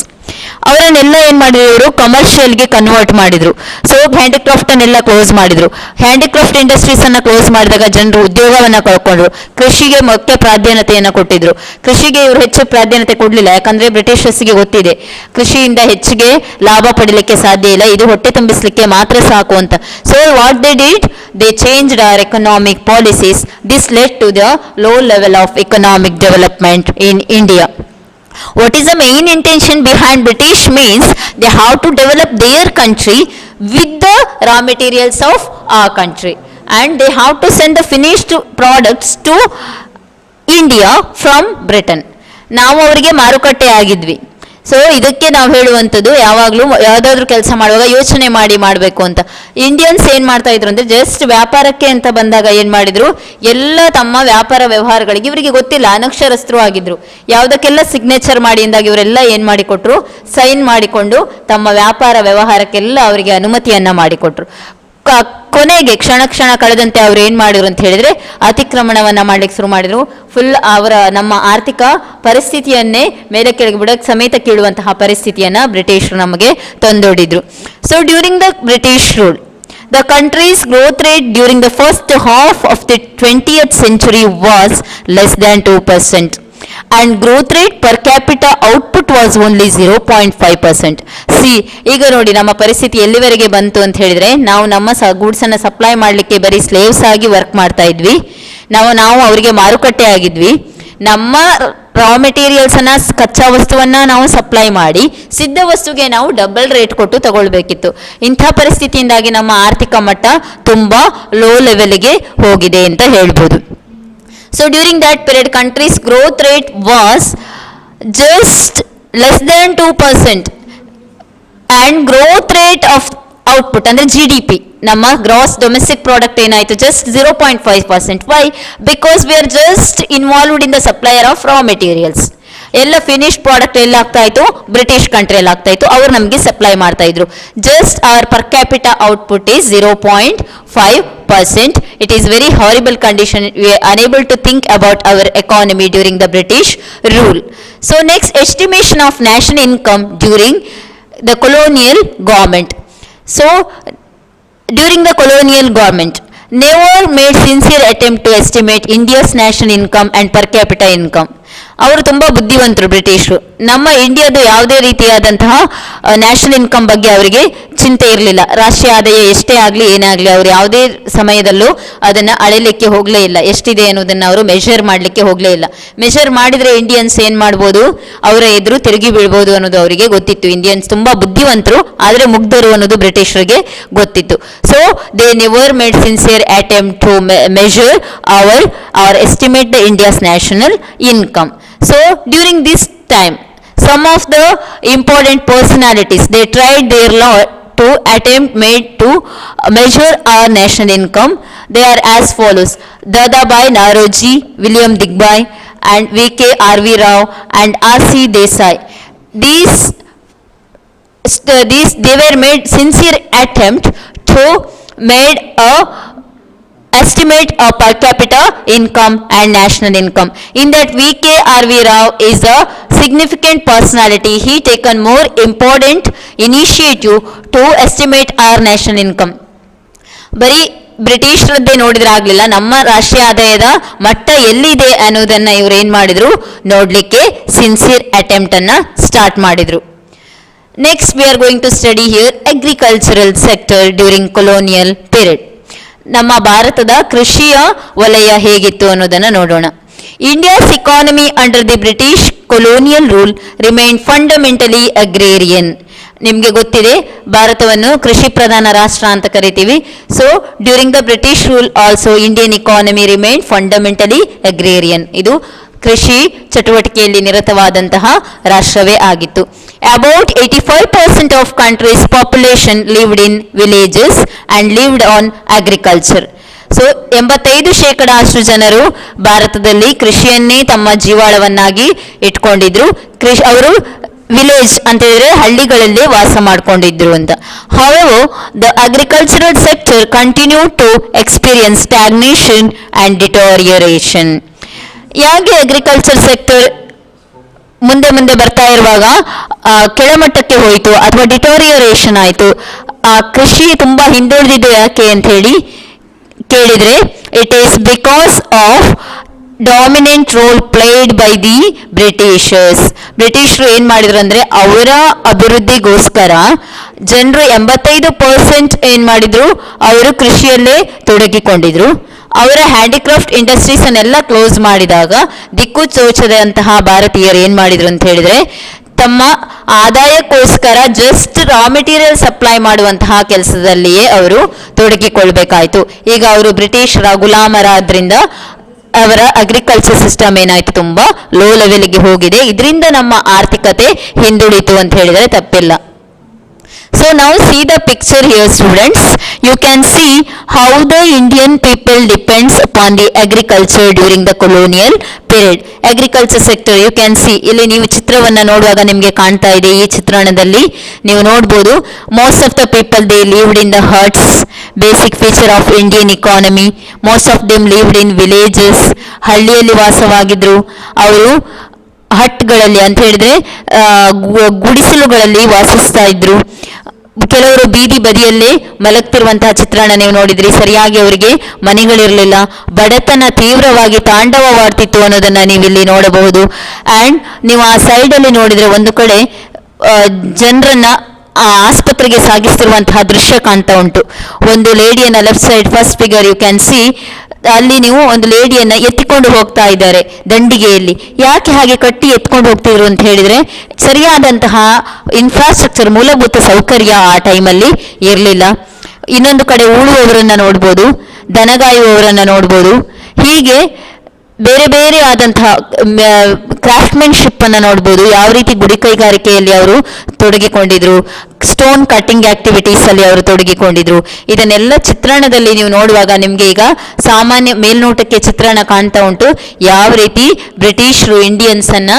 ಅವರನ್ನೆಲ್ಲ ಏನು ಮಾಡಿದ್ರು, ಇವರು ಕಮರ್ಷಿಯಲ್ಗೆ ಕನ್ವರ್ಟ್ ಮಾಡಿದ್ರು. ಸೊ ಹ್ಯಾಂಡಿಕ್ರಾಫ್ಟನ್ನೆಲ್ಲ ಕ್ಲೋಸ್ ಮಾಡಿದ್ರು. ಹ್ಯಾಂಡಿಕ್ರಾಫ್ಟ್ ಇಂಡಸ್ಟ್ರೀಸನ್ನು ಕ್ಲೋಸ್ ಮಾಡಿದಾಗ ಜನರು ಉದ್ಯೋಗವನ್ನು ಕಳ್ಕೊಂಡ್ರು. ಕೃಷಿಗೆ ಮುಖ್ಯ ಪ್ರಾಧಾನ್ಯತೆಯನ್ನು ಕೊಟ್ಟಿದ್ರು. ಕೃಷಿಗೆ ಇವರು ಹೆಚ್ಚು ಪ್ರಾಧಾನ್ಯತೆ ಕೊಡಲಿಲ್ಲ, ಯಾಕಂದರೆ ಬ್ರಿಟಿಷರ್ಸ್ಗೆ ಗೊತ್ತಿದೆ ಕೃಷಿಯಿಂದ ಹೆಚ್ಚಿಗೆ ಲಾಭ ಪಡೀಲಿಕ್ಕೆ ಸಾಧ್ಯ ಇಲ್ಲ, ಇದು ಹೊಟ್ಟೆ ತುಂಬಿಸಲಿಕ್ಕೆ ಮಾತ್ರ ಸಾಕು ಅಂತ. So what they did, they changed our economic policies. This led to the low level of economic development in India. What is the main intention behind British means they have to develop their country with the raw materials of our country and they have to send the finished products to India from Britain. ನಾವು ಅವರಿಗೆ ಮಾರುಕಟ್ಟೆ ಆಗಿದ್ವಿ. ಸೊ ಇದಕ್ಕೆ ನಾವು ಹೇಳುವಂಥದ್ದು ಯಾವಾಗಲೂ ಯಾವುದಾದ್ರೂ ಕೆಲಸ ಮಾಡುವಾಗ ಯೋಚನೆ ಮಾಡಿ ಮಾಡಬೇಕು ಅಂತ. ಇಂಡಿಯನ್ಸ್ ಏನು ಮಾಡ್ತಾ ಇದ್ರು ಅಂದರೆ, ಜಸ್ಟ್ ವ್ಯಾಪಾರಕ್ಕೆ ಅಂತ ಬಂದಾಗ ಏನು ಮಾಡಿದ್ರು, ಎಲ್ಲ ತಮ್ಮ ವ್ಯಾಪಾರ ವ್ಯವಹಾರಗಳಿಗೆ ಇವರಿಗೆ ಗೊತ್ತಿಲ್ಲ, ಅನಕ್ಷರಸ್ಥರು ಆಗಿದ್ರು. ಯಾವುದಕ್ಕೆಲ್ಲ ಸಿಗ್ನೇಚರ್ ಮಾಡಿ ಅಂದಾಗ ಇವರೆಲ್ಲ ಏನು ಮಾಡಿಕೊಟ್ರು, ಸೈನ್ ಮಾಡಿಕೊಂಡು ತಮ್ಮ ವ್ಯಾಪಾರ ವ್ಯವಹಾರಕ್ಕೆಲ್ಲ ಅವರಿಗೆ ಅನುಮತಿಯನ್ನು ಮಾಡಿಕೊಟ್ರು. ಕೊನೆಗೆ ಕ್ಷಣ ಕಳೆದಂತೆ ಅವ್ರು ಏನು ಮಾಡಿದ್ರು ಅಂತ ಹೇಳಿದ್ರೆ, ಅತಿಕ್ರಮಣವನ್ನು ಮಾಡ್ಲಿಕ್ಕೆ ಶುರು ಮಾಡಿದ್ರು. ಫುಲ್ ಅವರ ನಮ್ಮ ಆರ್ಥಿಕ ಪರಿಸ್ಥಿತಿಯನ್ನೇ ಮೇಲೆ ಕೆಳಗೆ ಬಿಡಕ್ಕೆ ಸಮೇತ ಕೀಳುವಂತಹ ಪರಿಸ್ಥಿತಿಯನ್ನು ಬ್ರಿಟಿಷರು ನಮಗೆ ತಂದೊಡ್ಡಿದ್ರು. So during the British rule, the country's growth rate during the first half of the 20th century was less than 2%. And growth rate per capita output was only 0.5%. ಈಗ ನೋಡಿ ನಮ್ಮ ಪರಿಸ್ಥಿತಿ ಎಲ್ಲಿವರೆಗೆ ಬಂತು ಅಂತ ಹೇಳಿದ್ರೆ, ನಾವು ನಮ್ಮ ಗೂಡ್ಸನ್ನು ಸಪ್ಲೈ ಮಾಡಲಿಕ್ಕೆ ಬರೀ ಸ್ಲೇವ್ಸ್ ಆಗಿ ವರ್ಕ್ ಮಾಡ್ತಾ ಇದ್ವಿ. ನಾವು ಅವರಿಗೆ ಮಾರುಕಟ್ಟೆ ಆಗಿದ್ವಿ. ನಮ್ಮ ರಾ ಮೆಟೀರಿಯಲ್ಸನ್ನು ಕಚ್ಚಾ ವಸ್ತುವನ್ನು ನಾವು ಸಪ್ಲೈ ಮಾಡಿ ಸಿದ್ಧ ವಸ್ತುಗೆ ನಾವು ಡಬಲ್ ರೇಟ್ ಕೊಟ್ಟು ತಗೊಳ್ಬೇಕಿತ್ತು. ಇಂಥ ಪರಿಸ್ಥಿತಿಯಿಂದಾಗಿ ನಮ್ಮ ಆರ್ಥಿಕ ಮಟ್ಟ ತುಂಬ ಲೋ ಲೆವೆಲ್ಗೆ ಹೋಗಿದೆ ಅಂತ ಹೇಳ್ಬೋದು. So during that period countries growth rate was just less than 2%. And growth rate of output ಅಂದರೆ GDP, ನಮ್ಮ ಗ್ರಾಸ್ ಡೊಮೆಸ್ಟಿಕ್ ಪ್ರಾಡಕ್ಟ್ ಏನಾಯಿತು, just 0.5%. Why? Because we are just involved in the supplier of raw materials. ಎಲ್ಲ ಫಿನಿಶ್ಡ್ ಪ್ರಾಡಕ್ಟ್ ಎಲ್ಲ ಆಗ್ತಾ ಇತ್ತು, ಬ್ರಿಟಿಷ್ ಕಂಟ್ರಿಯಲ್ಲಿ ಆಗ್ತಾ ಇತ್ತು, ಅವ್ರು ನಮಗೆ ಸಪ್ಲೈ ಮಾಡ್ತಾ ಇದ್ರು. Just our per capita output is 0.5%. It is very horrible condition. We are unable to think about our economy during the British rule. So next, estimation of national income during the colonial government. So during the colonial government never made sincere attempt to estimate India's national income and per capita income. ಅವರು ತುಂಬ ಬುದ್ಧಿವಂತರು ಬ್ರಿಟಿಷರು. ನಮ್ಮ ಇಂಡಿಯಾದ ಯಾವುದೇ ರೀತಿಯಾದಂತಹ ನ್ಯಾಷನಲ್ ಇನ್ಕಮ್ ಬಗ್ಗೆ ಅವರಿಗೆ ಚಿಂತೆ ಇರಲಿಲ್ಲ. ರಾಷ್ಟ್ರೀಯ ಆದಾಯ ಎಷ್ಟೇ ಆಗಲಿ ಏನಾಗಲಿ ಅವರು ಯಾವುದೇ ಸಮಯದಲ್ಲೂ ಅದನ್ನು ಅಳೆಯಲಿಕ್ಕೆ ಹೋಗಲೇ ಇಲ್ಲ. ಎಷ್ಟಿದೆ ಅನ್ನೋದನ್ನು ಅವರು ಮೆಷರ್ ಮಾಡಲಿಕ್ಕೆ ಹೋಗಲೇ ಇಲ್ಲ. ಮೆಷರ್ ಮಾಡಿದರೆ ಇಂಡಿಯನ್ಸ್ ಏನು ಮಾಡ್ಬೋದು, ಅವರ ಎದುರು ತಿರುಗಿ ಬೀಳ್ಬೋದು ಅನ್ನೋದು ಅವರಿಗೆ ಗೊತ್ತಿತ್ತು. ಇಂಡಿಯನ್ಸ್ ತುಂಬ ಬುದ್ಧಿವಂತರು ಆದರೆ ಮುಗ್ಧರು ಅನ್ನೋದು ಬ್ರಿಟಿಷರಿಗೆ ಗೊತ್ತಿತ್ತು. So they never made sincere attempt to measure or estimate the India's national income. So during this time some of the important personalities they tried their law to attempt made to measure our national income. They are as follows: Dadabhai Naoroji, William Digby and VK RV Rao and RC Desai. These they were made sincere attempt to made a estimate of per capita income and national income. In that VK RV Rao is a significant personality. He taken more important initiative to estimate our national income. ಬರೀ ಬ್ರಿಟಿಷರದ್ದೇ ನೋಡಿದ್ರೆ ಆಗಲಿಲ್ಲ, ನಮ್ಮ ರಾಷ್ಟ್ರೀಯ ಆದಾಯದ ಮಟ್ಟ ಎಲ್ಲಿದೆ ಅನ್ನೋದನ್ನು ಇವರು ಏನು ಮಾಡಿದರು ನೋಡಲಿಕ್ಕೆ ಸಿನ್ಸಿಯರ್ ಅಟೆಂಪ್ಟನ್ನು ಸ್ಟಾರ್ಟ್ ಮಾಡಿದರು. Next we are going to study here agricultural sector during colonial period. ನಮ್ಮ ಭಾರತದ ಕೃಷಿಯ ವಲಯ ಹೇಗಿತ್ತು ಅನ್ನೋದನ್ನು ನೋಡೋಣ. India's economy under the British colonial rule remain fundamentally agrarian. ನಿಮಗೆ ಗೊತ್ತಿದೆ ಭಾರತವನ್ನು ಕೃಷಿ ಪ್ರಧಾನ ರಾಷ್ಟ್ರ ಅಂತ ಕರಿತೀವಿ. So during the British rule also Indian economy remain fundamentally agrarian. ಇದು ಕೃಷಿ ಚಟುವಟಿಕೆಯಲ್ಲಿ ನಿರತವಾದಂತಹ ರಾಷ್ಟ್ರವೇ ಆಗಿತ್ತು. About 85% of country's population lived in villages and lived on agriculture. So 85% ಅಷ್ಟು ಜನರು ಭಾರತದಲ್ಲಿ ಕೃಷಿಯನ್ನೇ ತಮ್ಮ ಜೀವಾಳವನ್ನಾಗಿ ಇಟ್ಕೊಂಡಿದ್ರು. ಅವರು ವಿಲೇಜ್ ಅಂತ ಹೇಳಿದ್ರೆ ಹಳ್ಳಿಗಳಲ್ಲಿ ವಾಸ ಮಾಡ್ಕೊಂಡಿದ್ರು ಅಂತ. However, the agricultural sector continued to experience stagnation and deterioration. ಯಾಕೆ ಅಗ್ರಿಕಲ್ಚರ್ ಸೆಕ್ಟರ್ ಮುಂದೆ ಮುಂದೆ ಬರ್ತಾ ಇರುವಾಗ ಕೆಳಮಟ್ಟಕ್ಕೆ ಹೋಯಿತು ಅಥವಾ ಡಿಟೋರಿಯರೇಷನ್ ಆಯಿತು, ಕೃಷಿ ತುಂಬ ಹಿಂದುಳಿದಿದೆ ಯಾಕೆ ಅಂತ ಹೇಳಿ ಕೇಳಿದರೆ it is because of dominant role played by the Britishers. ಬ್ರಿಟಿಷರು ಏನು ಮಾಡಿದ್ರು ಅಂದರೆ ಅವರ ಅಭಿವೃದ್ಧಿಗೋಸ್ಕರ ಜನರು 85% ಏನು ಮಾಡಿದ್ರು, ಅವರು ಕೃಷಿಯಲ್ಲೇ ತೊಡಗಿಕೊಂಡಿದ್ರು. ಅವರ ಹ್ಯಾಂಡಿಕ್ರಾಫ್ಟ್ ಇಂಡಸ್ಟ್ರೀಸನ್ನೆಲ್ಲ ಕ್ಲೋಸ್ ಮಾಡಿದಾಗ ದಿಕ್ಕು ತೋಚದಂತಹ ಭಾರತೀಯರು ಏನು ಮಾಡಿದ್ರು ಅಂತ ಹೇಳಿದರೆ ತಮ್ಮ ಆದಾಯಕ್ಕೋಸ್ಕರ ಜಸ್ಟ್ ರಾ ಮೆಟೀರಿಯಲ್ ಸಪ್ಲೈ ಮಾಡುವಂತಹ ಕೆಲಸದಲ್ಲಿಯೇ ಅವರು ತೊಡಗಿಕೊಳ್ಬೇಕಾಯಿತು. ಈಗ ಅವರು ಬ್ರಿಟಿಷರ ಗುಲಾಮರಾದ್ರಿಂದ ಅವರ ಅಗ್ರಿಕಲ್ಚರ್ ಸಿಸ್ಟಮ್ ಏನಾಯಿತು, ತುಂಬ ಲೋ ಲೆವೆಲ್ಗೆ ಹೋಗಿದೆ. ಇದರಿಂದ ನಮ್ಮ ಆರ್ಥಿಕತೆ ಹಿಂದುಳಿತು ಅಂತ ಹೇಳಿದರೆ ತಪ್ಪಿಲ್ಲ. So now see the picture here students. You can see how the Indian people depends upon the agriculture during the colonial period. Agriculture sector you can see. ಇಲ್ಲಿ ನೀವು ಚಿತ್ರವನ್ನು ನೋಡುವಾಗ ನಿಮಗೆ ಕಾಣ್ತಾ ಇದೆ, ಈ ಚಿತ್ರಣದಲ್ಲಿ ನೀವು ನೋಡ್ಬೋದು. Most of the people they lived in the huts. Basic feature of Indian economy. Most of them lived in villages. ಹಳ್ಳಿಯಲ್ಲಿ ವಾಸವಾಗಿದ್ರು. ಅವರು ಹಟ್ಗಳಲ್ಲಿ ಅಂತ ಹೇಳಿದ್ರೆ ಗುಡಿಸಲುಗಳಲ್ಲಿ ವಾಸಿಸ್ತಾ ಇದ್ರು. ಕೆಲವರು ಬೀದಿ ಬದಿಯಲ್ಲೇ ಮಲಗ್ತಿರುವಂತಹ ಚಿತ್ರಣ ನೀವು ನೋಡಿದ್ರಿ. ಸರಿಯಾಗಿ ಅವರಿಗೆ ಮನೆಗಳಿರಲಿಲ್ಲ. ಬಡತನ ತೀವ್ರವಾಗಿ ತಾಂಡವವಾಡ್ತಿತ್ತು ಅನ್ನೋದನ್ನ ನೀವಿಲ್ಲಿ ನೋಡಬಹುದು. ಆ್ಯಂಡ್ ನೀವು ಆ ಸೈಡಲ್ಲಿ ನೋಡಿದರೆ ಒಂದು ಕಡೆ ಜನರನ್ನ ಆಸ್ಪತ್ರೆಗೆ ಸಾಗಿಸ್ತಿರುವಂತಹ ದೃಶ್ಯ ಕಾಣ್ತಾ ಉಂಟು. ಒಂದು ಲೇಡಿಯನ್ನ left side first figure you can see ಅಲ್ಲಿ ನೀವು ಒಂದು ಲೇಡಿಯನ್ನ ಎತ್ತಿಕೊಂಡು ಹೋಗ್ತಾ ಇದ್ದಾರೆ ದಂಡಿಗೆಯಲ್ಲಿ. ಯಾಕೆ ಹಾಗೆ ಕಟ್ಟಿ ಎತ್ಕೊಂಡು ಹೋಗ್ತಿದ್ರು ಅಂತ ಹೇಳಿದ್ರೆ, ಸರಿಯಾದಂತಹ ಇನ್ಫ್ರಾಸ್ಟ್ರಕ್ಚರ್, ಮೂಲಭೂತ ಸೌಕರ್ಯ ಆ ಟೈಮಲ್ಲಿ ಇರಲಿಲ್ಲ. ಇನ್ನೊಂದು ಕಡೆ ಉಳುವವರನ್ನ ನೋಡ್ಬೋದು, ದನಗಾಯುವವರನ್ನ ನೋಡ್ಬೋದು. ಹೀಗೆ ಬೇರೆ ಬೇರೆ ಆದಂತಹ ಕ್ರಾಫ್ಟ್ಮೆನ್ಶಿಪ್ ಅನ್ನು ನೋಡ್ಬೋದು, ಯಾವ ರೀತಿ ಗುಡಿ ಕೈಗಾರಿಕೆಯಲ್ಲಿ ಅವರು ತೊಡಗಿಕೊಂಡಿದ್ರು, ಸ್ಟೋನ್ ಕಟ್ಟಿಂಗ್ ಆಕ್ಟಿವಿಟೀಸ್ ಅಲ್ಲಿ ಅವರು ತೊಡಗಿಕೊಂಡಿದ್ರು. ಇದನ್ನೆಲ್ಲ ಚಿತ್ರಣದಲ್ಲಿ ನೀವು ನೋಡುವಾಗ ನಿಮಗೆ ಈಗ ಸಾಮಾನ್ಯ ಮೇಲ್ನೋಟಕ್ಕೆ ಚಿತ್ರಣ ಕಾಣ್ತಾ ಉಂಟು, ಯಾವ ರೀತಿ ಬ್ರಿಟಿಷರು ಇಂಡಿಯನ್ಸ್ ಅನ್ನ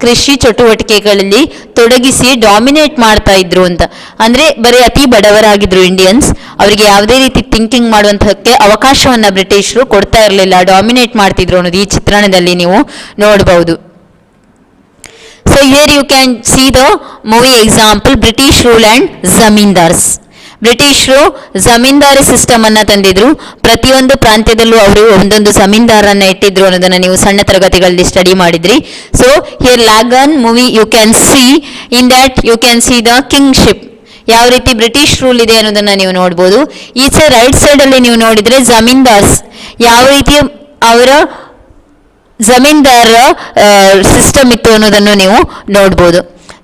ಕೃಷಿ ಚಟುವಟಿಕೆಗಳಲ್ಲಿ ತೊಡಗಿಸಿ ಡಾಮಿನೇಟ್ ಮಾಡ್ತಾ ಇದ್ರು ಅಂತ. ಅಂದ್ರೆ ಬರೀ ಅತಿ ಬಡವರಾಗಿದ್ರು ಇಂಡಿಯನ್ಸ್, ಅವರಿಗೆ ಯಾವುದೇ ರೀತಿ ಥಿಂಕಿಂಗ್ ಮಾಡುವಂತಹಕ್ಕೆ ಅವಕಾಶವನ್ನ ಬ್ರಿಟಿಷರು ಕೊಡ್ತಾ ಇರಲಿಲ್ಲ, ಡಾಮಿನೇಟ್ ಮಾಡ್ತಿದ್ರು ಅನ್ನೋದು ಈ ಚಿತ್ರಣದಲ್ಲಿ ನೀವು ನೋಡಬಹುದು. So here you can see the movie example, British rule and zamindars. ಬ್ರಿಟಿಷರು ಜಮೀನ್ದಾರಿ ಸಿಸ್ಟಮ್ ಅನ್ನ ತಂದಿದ್ರು. ಪ್ರತಿಯೊಂದು ಪ್ರಾಂತ್ಯದಲ್ಲೂ ಅವರು ಒಂದೊಂದು ಜಮೀನ್ದಾರನ್ನ ಇಟ್ಟಿದ್ರು ಅನ್ನೋದನ್ನ ನೀವು ಸಣ್ಣ ತರಗತಿಗಳಲ್ಲಿ ಸ್ಟಡಿ ಮಾಡಿದ್ರಿ. So here Lagaan movie you can see, in that you can see the kingship, ಯಾವ ರೀತಿ ಬ್ರಿಟಿಷ್ ರೂಲ್ ಇದೆ ಅನ್ನೋದನ್ನ ನೀವು ನೋಡ್ಬೋದು. ಈಚೆ ರೈಟ್ ಸೈಡ್ ಅಲ್ಲಿ ನೀವು ನೋಡಿದ್ರೆ ಜಮೀನ್ದಾರ್ಸ್ ಯಾವ ರೀತಿ ಅವರ ಜಮೀನ್ದಾರ ಸಿಸ್ಟಮ್ ಇತ್ತು ಅನ್ನೋದನ್ನು ನೀವು ನೋಡ್ಬೋದು.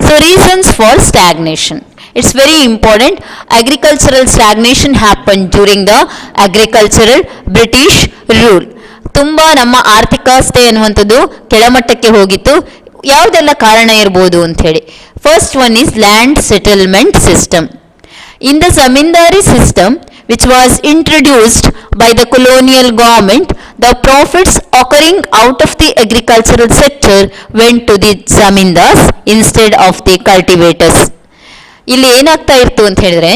So reasons for stagnation, it's very important. Agricultural stagnation happen during the agricultural British rule. ತುಂಬಾ ನಮ್ಮ ಆರ್ಥಿಕಾವಸ್ಥೆ ಅನ್ನುವಂಥದ್ದು ಕೆಳಮಟ್ಟಕ್ಕೆ ಹೋಗಿತ್ತು. ಯಾವುದೆಲ್ಲ ಕಾರಣ ಇರ್ಬೋದು ಅಂತ ಹೇಳಿ. First one is land settlement system. In the zamindari system which was introduced by the colonial government, the profits occurring out of the agricultural sector went to the zamindars instead of the cultivators. ಇಲ್ಲಿ ಏನಾಗ್ತಾ ಇತ್ತು ಅಂತ ಹೇಳಿದ್ರೆ,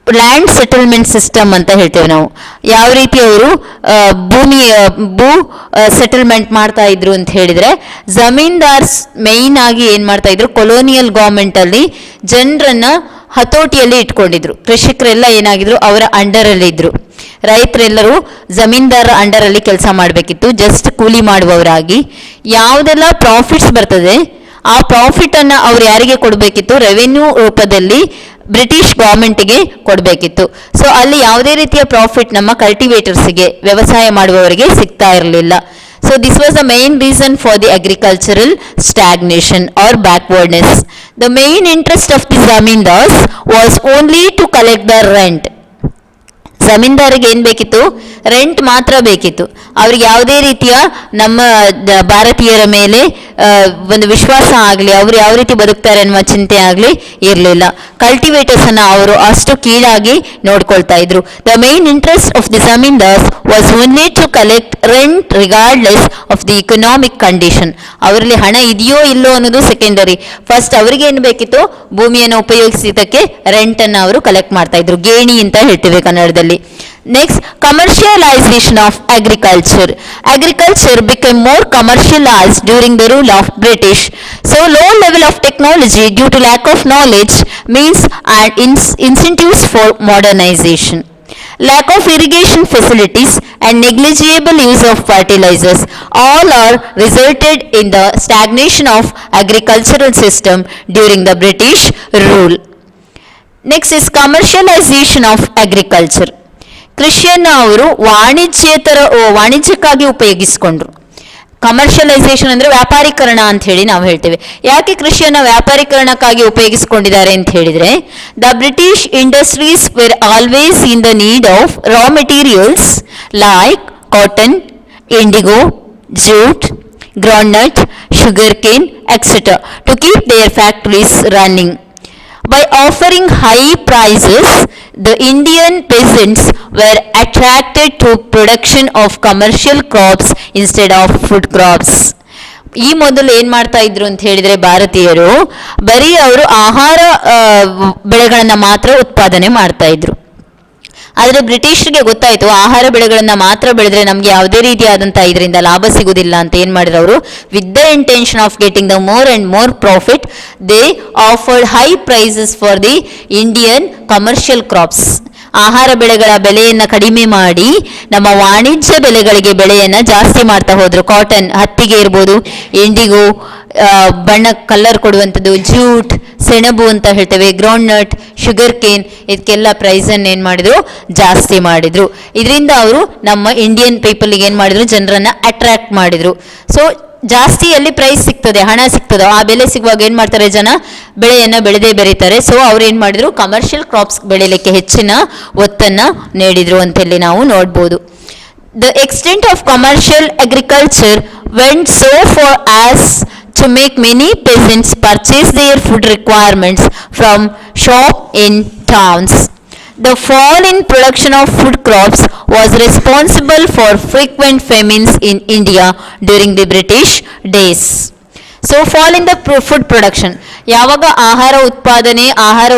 ಲ್ಯಾಂಡ್ ಸೆಟಲ್ಮೆಂಟ್ ಸಿಸ್ಟಮ್ ಅಂತ ಹೇಳ್ತೇವೆ ನಾವು. ಯಾವ ರೀತಿ ಅವರು ಭೂ ಸೆಟಲ್ಮೆಂಟ್ ಮಾಡ್ತಾ ಇದ್ರು ಅಂತ ಹೇಳಿದ್ರೆ, ಜಮೀನ್ದಾರ್ಸ್ ಮೇಯ್ನ್ ಆಗಿ ಏನ್ ಮಾಡ್ತಾ ಇದ್ರು, ಕೊಲೋನಿಯಲ್ ಗವರ್ಮೆಂಟ್ ಅಲ್ಲಿ ಜನರನ್ನ ಹತೋಟಿಯಲ್ಲಿ ಇಟ್ಕೊಂಡಿದ್ರು. ಕೃಷಿಕರೆಲ್ಲ ಏನಾಗಿದ್ರು, ಅವರ ಅಂಡರ್ ಅಲ್ಲಿ ಇದ್ರು. ರೈತರೆಲ್ಲರೂ ಜಮೀನ್ದಾರ ಅಂಡರ್ ಅಲ್ಲಿ ಕೆಲಸ ಮಾಡಬೇಕಿತ್ತು, ಜಸ್ಟ್ ಕೂಲಿ ಮಾಡುವವರಾಗಿ. ಯಾವುದೆಲ್ಲ ಪ್ರಾಫಿಟ್ಸ್ ಬರ್ತದೆ ಆ ಪ್ರಾಫಿಟ್ ಅನ್ನ ಅವ್ರು ಯಾರಿಗೆ ಕೊಡಬೇಕಿತ್ತು, ರೆವೆನ್ಯೂ ರೂಪದಲ್ಲಿ ಬ್ರಿಟಿಷ್ ಗವರ್ಮೆಂಟ್ಗೆ ಕೊಡಬೇಕಿತ್ತು. ಸೊ ಅಲ್ಲಿ ಯಾವುದೇ ರೀತಿಯ ಪ್ರಾಫಿಟ್ ನಮ್ಮ ಕಲ್ಟಿವೇಟರ್ಸ್ಗೆ, ವ್ಯವಸಾಯ ಮಾಡುವವರಿಗೆ ಸಿಗ್ತಾ ಇರಲಿಲ್ಲ. So this was the main reason for the agricultural stagnation or backwardness. The main interest of the zamindars was only to collect the rent. ಜಮೀನ್ದಾರಿಗೆ ಏನ್ ಬೇಕಿತ್ತು, ರೆಂಟ್ ಮಾತ್ರ ಬೇಕಿತ್ತು. ಅವ್ರಿಗೆ ಯಾವುದೇ ರೀತಿಯ ನಮ್ಮ ಭಾರತೀಯರ ಮೇಲೆ ಒಂದು ವಿಶ್ವಾಸ ಆಗಲಿ, ಅವರು ಯಾವ ರೀತಿ ಬದುಕ್ತಾರೆ ಅನ್ನುವ ಚಿಂತೆ ಆಗಲಿ ಇರಲಿಲ್ಲ. ಕಲ್ಟಿವೇಟರ್ಸ್ ಅನ್ನ ಅವರು ಅಷ್ಟು ಕೀಳಾಗಿ ನೋಡ್ಕೊಳ್ತಾ ಇದ್ರು. The main interest of the zamindars was only to collect rent regardless of the economic condition. ಅವರಲ್ಲಿ ಹಣ ಇದೆಯೋ ಇಲ್ಲೋ ಅನ್ನೋದು ಸೆಕೆಂಡರಿ. ಫಸ್ಟ್ ಅವರಿಗೆ ಏನು ಬೇಕಿತ್ತು, ಭೂಮಿಯನ್ನು ಉಪಯೋಗಿಸಿದ್ದಕ್ಕೆ ರೆಂಟ್ ಅನ್ನು ಅವರು ಕಲೆಕ್ಟ್ ಮಾಡ್ತಾ ಇದ್ರು, ಗೇಣಿ ಅಂತ ಹೇಳ್ತೇವೆ ಕನ್ನಡದಲ್ಲಿ. Next, commercialization of agriculture. Agriculture became more commercialized during the rule of British. So low level of technology due to lack of knowledge means and incentives for modernization. Lack of irrigation facilities and negligible use of fertilizers all are resulted in the stagnation of agricultural system during the British rule. Next is commercialization of agriculture. ಕೃಷಿಯನ್ನು ಅವರು ವಾಣಿಜ್ಯಕ್ಕಾಗಿ ಉಪಯೋಗಿಸಿಕೊಂಡ್ರು. ಕಮರ್ಷಿಯಲೈಸೇಷನ್ ಅಂದ್ರೆ ವ್ಯಾಪಾರೀಕರಣ ಅಂತ ಹೇಳಿ ನಾವು ಹೇಳ್ತೇವೆ. ಯಾಕೆ ಕೃಷಿಯನ್ನು ವ್ಯಾಪಾರೀಕರಣಕ್ಕಾಗಿ ಉಪಯೋಗಿಸಿಕೊಂಡಿದ್ದಾರೆ ಅಂತ ಹೇಳಿದ್ರೆ, the British industries were always in the need of raw materials like cotton, indigo, jute, groundnut, sugarcane, etc. to keep their factories running. By offering high prices, the Indian peasants were attracted to production of commercial crops instead of food crops. ಈ ಮೊದಲು ಏನ್ ಮಾಡ್ತಾ ಇದ್ರು ಅಂತ ಹೇಳಿದ್ರೆ, ಭಾರತೀಯರು ಬರೀ ಅವರು ಆಹಾರ ಬೆಳೆಗಳನ್ನ ಮಾತ್ರ ಉತ್ಪಾದನೆ ಮಾಡ್ತಾ ಇದ್ರು. ಆದ್ರೆ ಬ್ರಿಟಿಷರಿಗೆ ಗೊತ್ತಾಯ್ತು, ಆಹಾರ ಬೆಳೆಗಳನ್ನ ಮಾತ್ರ ಬೆಳೆದ್ರೆ ನಮ್ಗೆ ಯಾವುದೇ ರೀತಿಯಾದಂತಹ ಇದರಿಂದ ಲಾಭ ಸಿಗುದಿಲ್ಲ ಅಂತ ಏನ್ ಮಾಡಿದ್ರು ಅವರು, with the intention of getting the more and more profit, they offered high prices for the Indian commercial crops. ಆಹಾರ ಬೆಳೆಗಳ ಬೆಲೆಯನ್ನು ಕಡಿಮೆ ಮಾಡಿ ನಮ್ಮ ವಾಣಿಜ್ಯ ಬೆಳೆಗಳಿಗೆ ಬೆಳೆಯನ್ನು ಜಾಸ್ತಿ ಮಾಡ್ತಾ ಹೋದರು. ಕಾಟನ್, ಹತ್ತಿಗೆ ಇರ್ಬೋದು, ಇಂಡಿಗೋ, ಬಣ್ಣ ಕಲರ್ ಕೊಡುವಂಥದ್ದು, ಜೂಟ್, ಸೆಣಬು ಅಂತ ಹೇಳ್ತೇವೆ, ಗ್ರೌಂಡ್ ನಟ್, ಶುಗರ್ ಕೇನ್, ಇದಕ್ಕೆಲ್ಲ ಪ್ರೈಸನ್ನು ಏನು ಮಾಡಿದ್ರು, ಜಾಸ್ತಿ ಮಾಡಿದ್ರು. ಇದರಿಂದ ಅವರು ನಮ್ಮ ಇಂಡಿಯನ್ ಪೀಪಲ್ಗೆ ಏನು ಮಾಡಿದ್ರು, ಜನರನ್ನು ಅಟ್ರಾಕ್ಟ್ ಮಾಡಿದ್ರು. ಸೊ ಜಾಸ್ತಿ ಎಲ್ಲಿ ಪ್ರೈಸ್ ಸಿಗ್ತದೆ, ಹಣ ಸಿಗ್ತದೋ ಆ ಬೆಲೆ ಸಿಗುವಾಗ ಏನು ಮಾಡ್ತಾರೆ, ಜನ ಬೆಳೆಯನ್ನು ಬೆಳೆದೇ ಬೆರೀತಾರೆ. ಸೊ ಅವ್ರು ಏನು ಮಾಡಿದ್ರು, ಕಮರ್ಷಿಯಲ್ ಕ್ರಾಪ್ಸ್ ಬೆಳಿಲಿಕ್ಕೆ ಹೆಚ್ಚಿನ ಒತ್ತನ್ನು ನೀಡಿದ್ರು ಅಂತೇಳಿ ನಾವು ನೋಡ್ಬೋದು. The extent of commercial agriculture went so far as to make many peasants purchase their food requirements from shops in towns. The fall in production of food crops was responsible for frequent famines in India during the British days. So fall in the food production, ಯಾವಾಗ ಆಹಾರ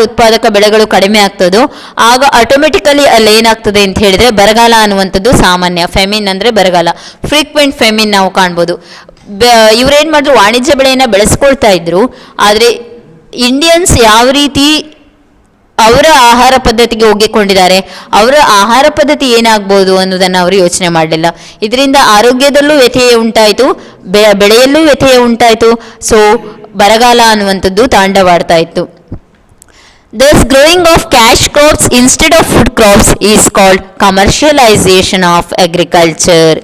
ಉತ್ಪಾದಕ ಬೆಳೆಗಳು ಕಡಿಮೆ ಆಗ್ತದೋ ಆಗ ಆಟೋಮೆಟಿಕಲಿ ಅಲ್ಲಿ ಏನಾಗ್ತದೆ ಅಂತ ಹೇಳಿದ್ರೆ ಬರಗಾಲ ಅನ್ನುವಂಥದ್ದು ಸಾಮಾನ್ಯ. ಫೆಮಿನ್ ಅಂದರೆ ಬರಗಾಲ, ಫ್ರೀಕ್ವೆಂಟ್ ಫೆಮಿನ್ ನಾವು ಕಾಣ್ಬೋದು. ಇವ್ರೇನು ಮಾಡಿದ್ರು, ವಾಣಿಜ್ಯ ಬೆಳೆಯನ್ನು ಬೆಳೆಸ್ಕೊಳ್ತಾ ಇದ್ರು. ಆದರೆ ಇಂಡಿಯನ್ಸ್ ಯಾವ ರೀತಿ ಅವರ ಆಹಾರ ಪದ್ಧತಿಗೆ ಒಗ್ಗಿಕೊಂಡಿದ್ದಾರೆ, ಅವರ ಆಹಾರ ಪದ್ಧತಿ ಏನಾಗ್ಬೋದು ಅನ್ನೋದನ್ನು ಅವರು ಯೋಚನೆ ಮಾಡಲಿಲ್ಲ. ಇದರಿಂದ ಆರೋಗ್ಯದಲ್ಲೂ ವ್ಯತ್ಯಯ ಉಂಟಾಯಿತು, ಬೆಳೆಯಲ್ಲೂ ವ್ಯತ್ಯಯ ಉಂಟಾಯಿತು. ಸೊ ಬರಗಾಲ ಅನ್ನುವಂಥದ್ದು ತಾಂಡವಾಡ್ತಾ ಇತ್ತು. Thus growing of cash crops instead of food crops is called commercialization of agriculture.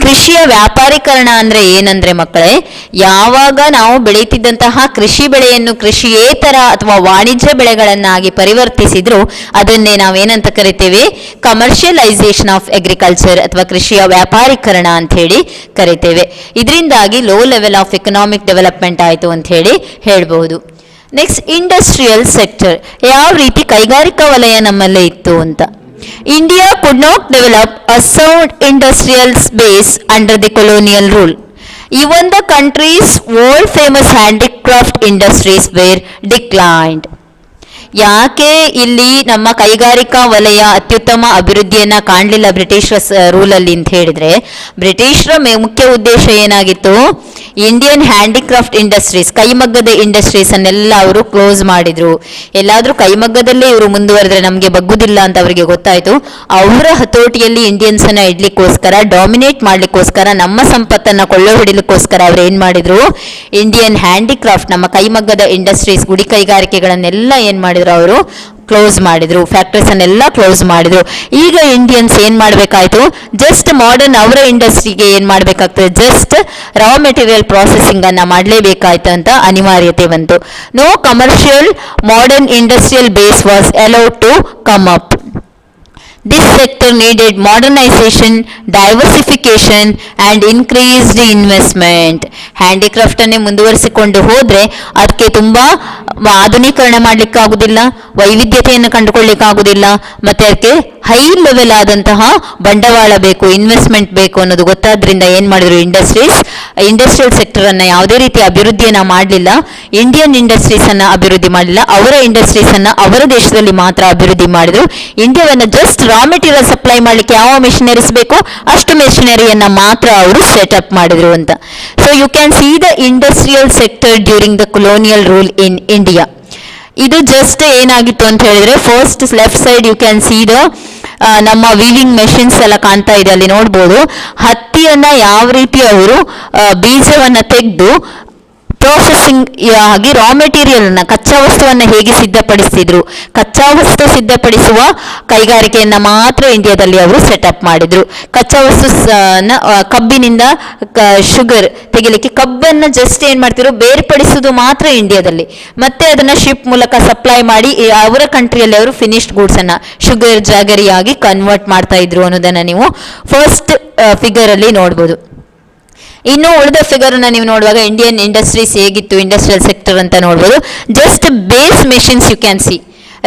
ಕೃಷಿಯ ವ್ಯಾಪಾರೀಕರಣ ಅಂದರೆ ಏನಂದರೆ ಮಕ್ಕಳೇ, ಯಾವಾಗ ನಾವು ಬೆಳೀತಿದ್ದಂತಹ ಕೃಷಿ ಬೆಳೆಯನ್ನು ಕೃಷಿಯೇತರ ಅಥವಾ ವಾಣಿಜ್ಯ ಬೆಳೆಗಳನ್ನಾಗಿ ಪರಿವರ್ತಿಸಿದ್ರು ಅದನ್ನೇ ನಾವೇನಂತ ಕರಿತೇವೆ, ಕಮರ್ಷಿಯಲೈಸೇಷನ್ ಆಫ್ ಅಗ್ರಿಕಲ್ಚರ್ ಅಥವಾ ಕೃಷಿಯ ವ್ಯಾಪಾರೀಕರಣ ಅಂತ ಹೇಳಿ ಕರಿತೇವೆ. ಇದರಿಂದಾಗಿ low level of economic development ಆಯಿತು ಅಂತ ಹೇಳಿ ಹೇಳ್ಬಹುದು. ನೆಕ್ಸ್ಟ್ ಇಂಡಸ್ಟ್ರಿಯಲ್ ಸೆಕ್ಟರ್, ಯಾವ ರೀತಿ ಕೈಗಾರಿಕಾ ವಲಯ ನಮ್ಮಲ್ಲೇ ಇತ್ತು ಅಂತ. India could not develop a sound industrial base under the colonial rule. Even the country's world famous handicraft industries were declined. ಯಾಕೆ ಇಲ್ಲಿ ನಮ್ಮ ಕೈಗಾರಿಕಾ ವಲಯ ಅತ್ಯುತ್ತಮ ಅಭಿವೃದ್ಧಿಯನ್ನು ಕಾಣಲಿಲ್ಲ ಬ್ರಿಟಿಷರ ರೂಲಲ್ಲಿ ಅಂತ ಹೇಳಿದರೆ, ಬ್ರಿಟಿಷರ ಮುಖ್ಯ ಉದ್ದೇಶ ಏನಾಗಿತ್ತು, ಇಂಡಿಯನ್ ಹ್ಯಾಂಡಿಕ್ರಾಫ್ಟ್ ಇಂಡಸ್ಟ್ರೀಸ್, ಕೈಮಗ್ಗದ ಇಂಡಸ್ಟ್ರೀಸ್ ಅನ್ನೆಲ್ಲ ಅವರು ಕ್ಲೋಸ್ ಮಾಡಿದ್ರು. ಎಲ್ಲಾದರೂ ಕೈಮಗ್ಗದಲ್ಲೇ ಇವರು ಮುಂದುವರೆದ್ರೆ ನಮಗೆ ಬಗ್ಗುದಿಲ್ಲ ಅಂತ ಅವರಿಗೆ ಗೊತ್ತಾಯಿತು. ಅವರ ಹತೋಟಿಯಲ್ಲಿ ಇಂಡಿಯನ್ಸನ್ನು ಇಡ್ಲಿಕ್ಕೋಸ್ಕರ, ಡಾಮಿನೇಟ್ ಮಾಡಲಿಕ್ಕೋಸ್ಕರ, ನಮ್ಮ ಸಂಪತ್ತನ್ನು ಕೊಳ್ಳೆ ಹೊಡಿಲಿಕ್ಕೋಸ್ಕರ ಅವ್ರು ಏನು ಮಾಡಿದ್ರು, ಇಂಡಿಯನ್ ಹ್ಯಾಂಡಿಕ್ರಾಫ್ಟ್, ನಮ್ಮ ಕೈಮಗ್ಗದ ಇಂಡಸ್ಟ್ರೀಸ್, ಗುಡಿ ಕೈಗಾರಿಕೆಗಳನ್ನೆಲ್ಲ ಏನು ಮಾಡಿದ್ರು, ಅವರು ಕ್ಲೋಸ್ ಮಾಡಿದ್ರು, ಫ್ಯಾಕ್ಟ್ರೀಸ್ ಅನ್ನೆಲ್ಲ ಕ್ಲೋಸ್ ಮಾಡಿದ್ರು. ಈಗ ಇಂಡಿಯನ್ಸ್ ಏನ್ ಮಾಡಬೇಕಾಯ್ತು, ಜಸ್ಟ್ ಮಾಡರ್ನ್ ಅವರ ಇಂಡಸ್ಟ್ರಿಗೆ ಏನ್ ಮಾಡಬೇಕಾಗ್ತದೆ, ಜಸ್ಟ್ ರಾ ಮೆಟೀರಿಯಲ್ ಪ್ರಾಸೆಸಿಂಗ್ ಅನ್ನ ಮಾಡಲೇಬೇಕಾಯ್ತು ಅಂತ ಅನಿವಾರ್ಯತೆ ಬಂತು. No commercial modern industrial base was allowed to come up. This sector needed modernization, diversification and increased investment. Handicraft ಅನ್ನೇ ಮುಂದುವರಿಸಿಕೊಂಡು ಹೋದರೆ ಅದಕ್ಕೆ ತುಂಬ ಆಧುನೀಕರಣ ಮಾಡಲಿಕ್ಕಾಗೋದಿಲ್ಲ, ವೈವಿಧ್ಯತೆಯನ್ನು ಕಂಡುಕೊಳ್ಳಿಕ್ಕಾಗೋದಿಲ್ಲ, ಮತ್ತು ಅದಕ್ಕೆ ಹೈ ಲೆವೆಲ್ ಆದಂತಹ ಬಂಡವಾಳ ಬೇಕು, ಇನ್ವೆಸ್ಟ್ಮೆಂಟ್ ಬೇಕು ಅನ್ನೋದು ಗೊತ್ತಾದ್ರಿಂದ ಏನು ಮಾಡಿದ್ರು, ಇಂಡಸ್ಟ್ರಿಯಲ್ ಸೆಕ್ಟರನ್ನು ಯಾವುದೇ ರೀತಿ ಅಭಿವೃದ್ಧಿಯನ್ನು ಮಾಡಲಿಲ್ಲ. ಇಂಡಿಯನ್ ಇಂಡಸ್ಟ್ರೀಸನ್ನು ಅಭಿವೃದ್ಧಿ ಮಾಡಲಿಲ್ಲ, ಅವರ ಇಂಡಸ್ಟ್ರೀಸನ್ನು ಅವರ ದೇಶದಲ್ಲಿ ಮಾತ್ರ ಅಭಿವೃದ್ಧಿ ಮಾಡಿದ್ರು. ಇಂಡಿಯಾವನ್ನು ಜಸ್ಟ್ ರಾ ಮೆಟೀರಿಯಲ್ ಸಪ್ಲೈ ಮಾಡಲಿಕ್ಕೆ ಯಾವ ಮೆಷಿನರೀಸ್ ಬೇಕು ಅಷ್ಟು ಮೆಷಿನರಿಯನ್ನು ಮಾತ್ರ ಅವರು ಸೆಟಪ್ ಮಾಡಿದ್ರು ಅಂತ. So you can see the industrial sector during the colonial rule in India. ಇದು ಜಸ್ಟ್ ಏನಾಗಿತ್ತು ಅಂತ ಹೇಳಿದ್ರೆ, first left side you can see the ನಮ್ಮ ವೀವಿಂಗ್ ಮೆಷಿನ್ಸ್ ಎಲ್ಲ ಕಾಣ್ತಾ ಇದೆ, ಅಲ್ಲಿ ನೋಡ್ಬೋದು. ಹತ್ತಿಯನ್ನ ಯಾವ ರೀತಿ ಅವರು ಬೀಜವನ್ನ ತೆಗೆದು ಪ್ರೋಸೆಸಿಂಗ್ ಆಗಿ ರಾ ಮೆಟೀರಿಯಲ್ನ, ಕಚ್ಚಾ ವಸ್ತುವನ್ನು ಹೇಗೆ ಸಿದ್ಧಪಡಿಸಿದ್ರು, ಕಚ್ಚಾ ವಸ್ತು ಸಿದ್ಧಪಡಿಸುವ ಕೈಗಾರಿಕೆಯನ್ನು ಮಾತ್ರ ಇಂಡಿಯಾದಲ್ಲಿ ಅವರು ಸೆಟಪ್ ಮಾಡಿದ್ರು. ಕಚ್ಚಾ ವಸ್ತು ಕಬ್ಬಿನಿಂದ ಶುಗರ್ ತೆಗಿಲಿಕ್ಕೆ ಕಬ್ಬನ್ನು ಜಸ್ಟ್ ಏನು ಮಾಡ್ತಿದ್ರು, ಬೇರ್ಪಡಿಸೋದು ಮಾತ್ರ ಇಂಡಿಯಾದಲ್ಲಿ, ಮತ್ತೆ ಅದನ್ನು ಶಿಪ್ ಮೂಲಕ ಸಪ್ಲೈ ಮಾಡಿ ಅವರ ಕಂಟ್ರಿಯಲ್ಲಿ ಅವರು ಫಿನಿಶ್ಡ್ ಗೂಡ್ಸನ್ನು ಶುಗರ್ ಜಾಗರಿಯಾಗಿ ಕನ್ವರ್ಟ್ ಮಾಡ್ತಾ ಇದ್ರು ಅನ್ನೋದನ್ನು ನೀವು ಫಸ್ಟ್ ಫಿಗರಲ್ಲಿ ನೋಡ್ಬೋದು. ಇನ್ನು ಉಳಿದ ಫಿಗರ್ನ ನೀವು ನೋಡುವಾಗ ಇಂಡಿಯನ್ ಇಂಡಸ್ಟ್ರೀಸ್ ಹೇಗಿತ್ತು, ಇಂಡಸ್ಟ್ರಿಯಲ್ ಸೆಕ್ಟರ್ ಅಂತ ನೋಡ್ಬೋದು. Just base machines you can see,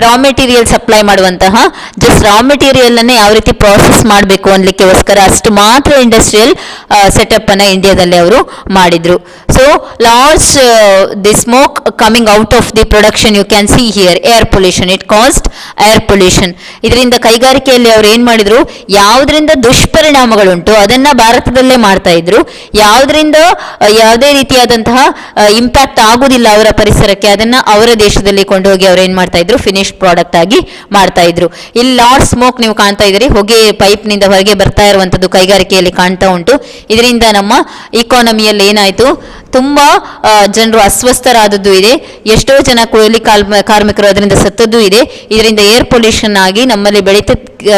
raw material supply ಮಾಡುವಂತಹ ಜಸ್ಟ್ ರಾ ಮೆಟೀರಿಯಲನ್ನೇ ಯಾವ ರೀತಿ ಪ್ರಾಸೆಸ್ ಮಾಡಬೇಕು ಅನ್ನಲಿಕ್ಕೋಸ್ಕರ ಅಷ್ಟು ಮಾತ್ರ ಇಂಡಸ್ಟ್ರಿಯಲ್ ಸೆಟಪ್ ಅನ್ನು ಇಂಡಿಯಾದಲ್ಲಿ ಅವರು ಮಾಡಿದ್ರು. So large the smoke coming out of the production you can see here, air pollution, it caused air pollution. ಇದರಿಂದ ಕೈಗಾರಿಕೆಯಲ್ಲಿ ಅವರು ಏನು ಮಾಡಿದ್ರು, ಯಾವುದರಿಂದ ದುಷ್ಪರಿಣಾಮಗಳುಂಟು ಅದನ್ನು ಭಾರತದಲ್ಲೇ ಮಾಡ್ತಾ ಇದ್ರು, ಯಾವುದರಿಂದ ಯಾವುದೇ ರೀತಿಯಾದಂತಹ ಇಂಪ್ಯಾಕ್ಟ್ ಆಗುವುದಿಲ್ಲ ಅವರ ಪರಿಸರಕ್ಕೆ ಅದನ್ನು ಅವರ ದೇಶದಲ್ಲಿ ಕೊಂಡೋಗಿ ಅವ್ರು ಏನು ಮಾಡ್ತಾ ಇದ್ರು, ಫಿನಿಶ್ ಫಿನಿಶ್ಡ್ ಪ್ರಾಡಕ್ಟ್ ಆಗಿ ಮಾಡ್ತಾ ಇದ್ರು. ಇಲ್ಲಿ ಲಾಟ್ ಸ್ಮೋಕ್ ನೀವು ಕಾಣ್ತಾ ಇದ್ದೀರಿ, ಹೊಗೆ ಪೈಪ್ನಿಂದ ಹೊರಗೆ ಬರ್ತಾ ಇರುವಂಥದ್ದು ಕೈಗಾರಿಕೆಯಲ್ಲಿ ಕಾಣ್ತಾ ಉಂಟು. ಇದರಿಂದ ನಮ್ಮ ಇಕಾನಮಿಯಲ್ಲಿ ಏನಾಯಿತು, ತುಂಬ ಜನರು ಅಸ್ವಸ್ಥರಾದದ್ದು ಇದೆ, ಎಷ್ಟೋ ಜನ ಕೂಲಿ ಕಾರ್ಮಿಕರು ಅದರಿಂದ ಸತ್ತದ್ದು ಇದೆ. ಇದರಿಂದ ಏರ್ ಪೊಲ್ಯೂಷನ್ ಆಗಿ ನಮ್ಮಲ್ಲಿ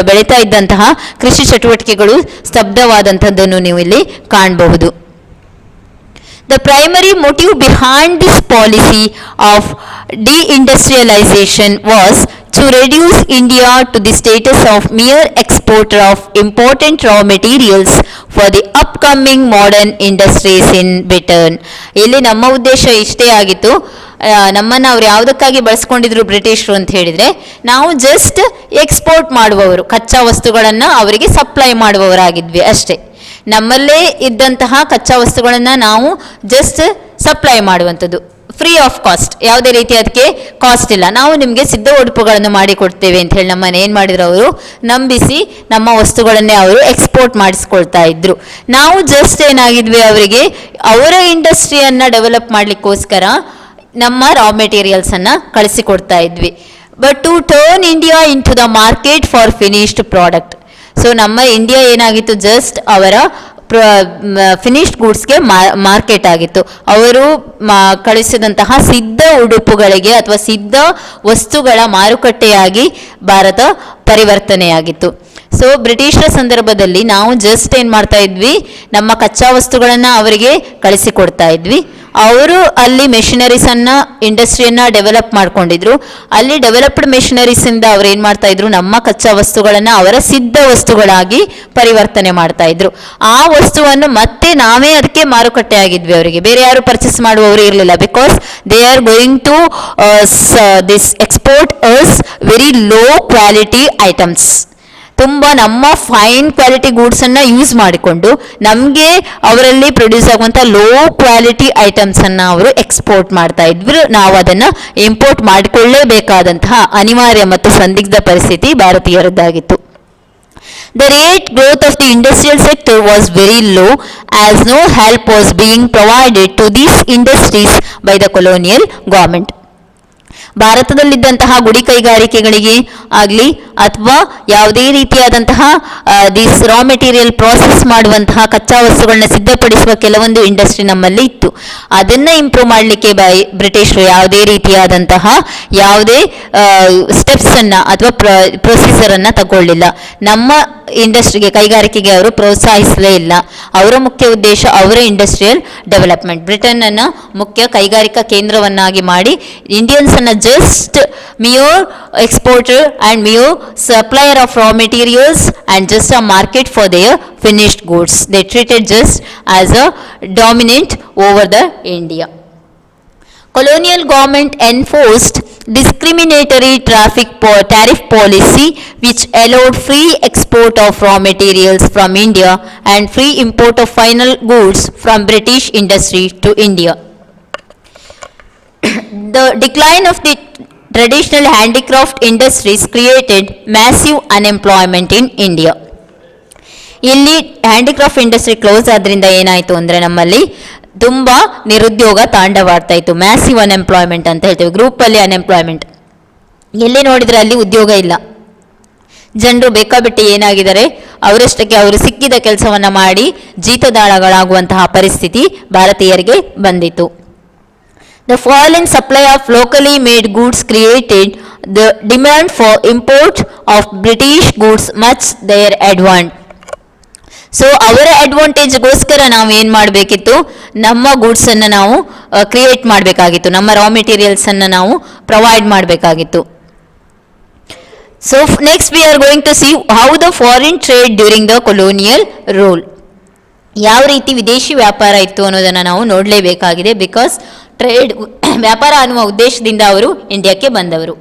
ಬೆಳೀತಾ ಇದ್ದಂತಹ ಕೃಷಿ ಚಟುವಟಿಕೆಗಳು ಸ್ತಬ್ಧವಾದಂಥದ್ದನ್ನು ನೀವು ಇಲ್ಲಿ ಕಾಣಬಹುದು. The primary motive behind this policy of deindustrialization was to reduce India to the status of mere exporter of important raw materials for the upcoming modern industries in Britain. ಇಲ್ಲಿ ನಮ್ಮ ಉದ್ದೇಶ ಇಷ್ಟೇ ಆಗಿತ್ತು. ನಮ್ಮನ್ನು ಅವ್ರು ಯಾವುದಕ್ಕಾಗಿ ಬಳಸ್ಕೊಂಡಿದ್ರು ಬ್ರಿಟಿಷರು ಅಂತ ಹೇಳಿದರೆ, ನಾವು ಜಸ್ಟ್ ಎಕ್ಸ್ಪೋರ್ಟ್ ಮಾಡುವವರು, ಕಚ್ಚಾ ವಸ್ತುಗಳನ್ನು ಅವರಿಗೆ ಸಪ್ಲೈ ಮಾಡುವವರಾಗಿದ್ವಿ ಅಷ್ಟೇ. ನಮ್ಮಲ್ಲೇ ಇದ್ದಂತಹ ಕಚ್ಚಾ ವಸ್ತುಗಳನ್ನು ನಾವು ಜಸ್ಟ್ ಸಪ್ಲೈ ಮಾಡುವಂಥದ್ದು, ಫ್ರೀ ಆಫ್ ಕಾಸ್ಟ್, ಯಾವುದೇ ರೀತಿ ಅದಕ್ಕೆ ಕಾಸ್ಟ್ ಇಲ್ಲ, ನಾವು ನಿಮಗೆ ಸಿದ್ಧ ಉಡುಪುಗಳನ್ನು ಮಾಡಿಕೊಡ್ತೇವೆ ಅಂತ ಹೇಳಿ ನಮ್ಮನ್ನು ಏನು ಮಾಡಿದ್ರು ಅವರು ನಂಬಿಸಿ ನಮ್ಮ ವಸ್ತುಗಳನ್ನೇ ಅವರು ಎಕ್ಸ್ಪೋರ್ಟ್ ಮಾಡಿಸ್ಕೊಳ್ತಾ ಇದ್ರು. ನಾವು ಜಸ್ಟ್ ಏನಾಗಿದ್ವಿ, ಅವರಿಗೆ ಅವರ ಇಂಡಸ್ಟ್ರಿಯನ್ನು ಡೆವಲಪ್ ಮಾಡಲಿಕ್ಕೋಸ್ಕರ ನಮ್ಮ ರಾ ಮೆಟೀರಿಯಲ್ಸನ್ನು ಕಳಿಸಿಕೊಡ್ತಾ ಇದ್ವಿ. But to turn India into the market for finished product. So ನಮ್ಮ ಇಂಡಿಯಾ ಏನಾಗಿತ್ತು, ಜಸ್ಟ್ ಅವರ ಫಿನಿಶ್ಡ್ ಗೂಡ್ಸ್ಗೆ ಮಾರ್ಕೆಟ್ ಆಗಿತ್ತು. ಅವರು ಕಳಿಸಿದಂತಹ ಸಿದ್ಧ ಉಡುಪುಗಳಿಗೆ ಅಥವಾ ಸಿದ್ಧ ವಸ್ತುಗಳ ಮಾರುಕಟ್ಟೆಯಾಗಿ ಭಾರತ ಪರಿವರ್ತನೆಯಾಗಿತ್ತು. ಸೊ ಬ್ರಿಟಿಷರ ಸಂದರ್ಭದಲ್ಲಿ ನಾವು ಜಸ್ಟ್ ಏನು ಮಾಡ್ತಾ ಇದ್ವಿ, ನಮ್ಮ ಕಚ್ಚಾ ವಸ್ತುಗಳನ್ನು ಅವರಿಗೆ ಕಳಿಸಿಕೊಡ್ತಾ ಇದ್ವಿ. ಅವರು ಅಲ್ಲಿ ಮೆಷಿನರೀಸನ್ನು, ಇಂಡಸ್ಟ್ರಿಯನ್ನು ಡೆವಲಪ್ ಮಾಡ್ಕೊಂಡಿದ್ರು. ಅಲ್ಲಿ ಡೆವಲಪ್ಡ್ ಮೆಷಿನರೀಸಿಂದ ಅವ್ರು ಏನು ಮಾಡ್ತಾ ಇದ್ರು, ನಮ್ಮ ಕಚ್ಚಾ ವಸ್ತುಗಳನ್ನು ಅವರ ಸಿದ್ಧ ವಸ್ತುಗಳಾಗಿ ಪರಿವರ್ತನೆ ಮಾಡ್ತಾ ಇದ್ರು. ಆ ವಸ್ತುವನ್ನು ಮತ್ತೆ ನಾವೇ ಅದಕ್ಕೆ ಮಾರುಕಟ್ಟೆ ಆಗಿದ್ವಿ, ಅವರಿಗೆ ಬೇರೆ ಯಾರು ಪರ್ಚೇಸ್ ಮಾಡುವವರು ಇರಲಿಲ್ಲ. Because they are going to this export us very low quality items. ತುಂಬ ನಮ್ಮ ಫೈನ್ ಕ್ವಾಲಿಟಿ ಗೂಡ್ಸನ್ನು ಯೂಸ್ ಮಾಡಿಕೊಂಡು ನಮಗೆ ಅವರಲ್ಲಿ ಪ್ರೊಡ್ಯೂಸ್ ಆಗುವಂಥ ಲೋ ಕ್ವಾಲಿಟಿ ಐಟಮ್ಸನ್ನು ಅವರು ಎಕ್ಸ್ಪೋರ್ಟ್ ಮಾಡ್ತಾ ಇದ್ರು. ನಾವು ಅದನ್ನು ಇಂಪೋರ್ಟ್ ಮಾಡಿಕೊಳ್ಳಲೇಬೇಕಾದಂತಹ ಅನಿವಾರ್ಯ ಮತ್ತು ಸಂದಿಗ್ಧ ಪರಿಸ್ಥಿತಿ ಭಾರತೀಯರದ್ದಾಗಿತ್ತು. The rate growth of the industrial sector was very low as no help was being provided to these industries by the colonial government. ಭಾರತದಲ್ಲಿದ್ದಂತಹ ಗುಡಿ ಕೈಗಾರಿಕೆಗಳಿಗೆ ಆಗಲಿ ಅಥವಾ ಯಾವುದೇ ರೀತಿಯಾದಂತಹ ದಿಸ್ ರಾ ಮೆಟೀರಿಯಲ್ ಪ್ರಾಸೆಸ್ ಮಾಡುವಂತಹ ಕಚ್ಚಾ ವಸ್ತುಗಳನ್ನ ಸಿದ್ಧಪಡಿಸುವ ಕೆಲವೊಂದು ಇಂಡಸ್ಟ್ರಿ ನಮ್ಮಲ್ಲಿ ಇತ್ತು. ಅದನ್ನು ಇಂಪ್ರೂವ್ ಮಾಡಲಿಕ್ಕೆ ಬ್ರಿಟಿಷರು ಯಾವುದೇ ರೀತಿಯಾದಂತಹ ಯಾವುದೇ ಸ್ಟೆಪ್ಸನ್ನು ಅಥವಾ ಪ್ರೊಸೀಜರನ್ನು ತಗೊಳ್ಳಿಲ್ಲ. ನಮ್ಮ ಇಂಡಸ್ಟ್ರಿಗೆ, ಕೈಗಾರಿಕೆಗೆ ಅವರು ಪ್ರೋತ್ಸಾಹಿಸಲೇ ಇಲ್ಲ. ಅವರ ಮುಖ್ಯ ಉದ್ದೇಶ ಅವರ ಇಂಡಸ್ಟ್ರಿಯಲ್ ಡೆವಲಪ್ಮೆಂಟ್, ಬ್ರಿಟನ್ನನ್ನು ಮುಖ್ಯ ಕೈಗಾರಿಕಾ ಕೇಂದ್ರವನ್ನಾಗಿ ಮಾಡಿ ಇಂಡಿಯನ್ಸನ್ನು just mere exporter and mere supplier of raw materials and just a market for their finished goods. They treated just as a dominant over the India. Colonial government enforced discriminatory tariff policy which allowed free export of raw materials from India and free import of final goods from British industry to India. The decline of the traditional handicraft industries created massive unemployment in India. ಇಲ್ಲಿ ಹ್ಯಾಂಡಿಕ್ರಾಫ್ಟ್ ಇಂಡಸ್ಟ್ರಿ ಕ್ಲೋಸ್ ಆದ್ರಿಂದ ಏನಾಯಿತು ಅಂದರೆ ನಮ್ಮಲ್ಲಿ ತುಂಬ ನಿರುದ್ಯೋಗ ತಾಂಡವಾಡ್ತಾ ಇತ್ತು. ಮ್ಯಾಸಿವ್ ಅನ್ಎಂಪ್ಲಾಯ್ಮೆಂಟ್ ಅಂತ ಹೇಳ್ತೇವೆ, ಗ್ರೂಪಲ್ಲಿ ಅನ್ಎಂಪ್ಲಾಯ್ಮೆಂಟ್. ಎಲ್ಲಿ ನೋಡಿದರೆ ಅಲ್ಲಿ ಉದ್ಯೋಗ ಇಲ್ಲ. ಜನರು ಬೇಕಾಬಿಟ್ಟು ಏನಾಗಿದ್ದಾರೆ, ಅವರಷ್ಟಕ್ಕೆ ಅವರು ಸಿಕ್ಕಿದ ಕೆಲಸವನ್ನು ಮಾಡಿ ಜೀತದಾಳಗಳಾಗುವಂತಹ ಪರಿಸ್ಥಿತಿ ಭಾರತೀಯರಿಗೆ ಬಂದಿತು. The fall in supply of locally made goods created the demand for import of British goods much their advantage. So ಅವರ ಅಡ್ವಾಂಟೇಜ್ಗೋಸ್ಕರ ನಾವು ಏನು ಮಾಡಬೇಕಿತ್ತು, ನಮ್ಮ ಗೂಡ್ಸನ್ನು ನಾವು ಕ್ರಿಯೇಟ್ ಮಾಡಬೇಕಾಗಿತ್ತು, ನಮ್ಮ ರಾ ಮೆಟೀರಿಯಲ್ಸನ್ನು ನಾವು ಪ್ರೊವೈಡ್ ಮಾಡಬೇಕಾಗಿತ್ತು. So next we are going to see how the foreign trade during the colonial rule. ಯಾವ ರೀತಿ ವಿದೇಶಿ ವ್ಯಾಪಾರ ಇತ್ತು ಅನ್ನೋದನ್ನು ನಾವು ನೋಡಲೇಬೇಕಾಗಿದೆ. ಬಿಕಾಸ್ ಟ್ರೇಡ್, ವ್ಯಾಪಾರ ಅನ್ನುವ ಉದ್ದೇಶದಿಂದ ಅವರು ಇಂಡಿಯಾಕ್ಕೆ ಬಂದವರು.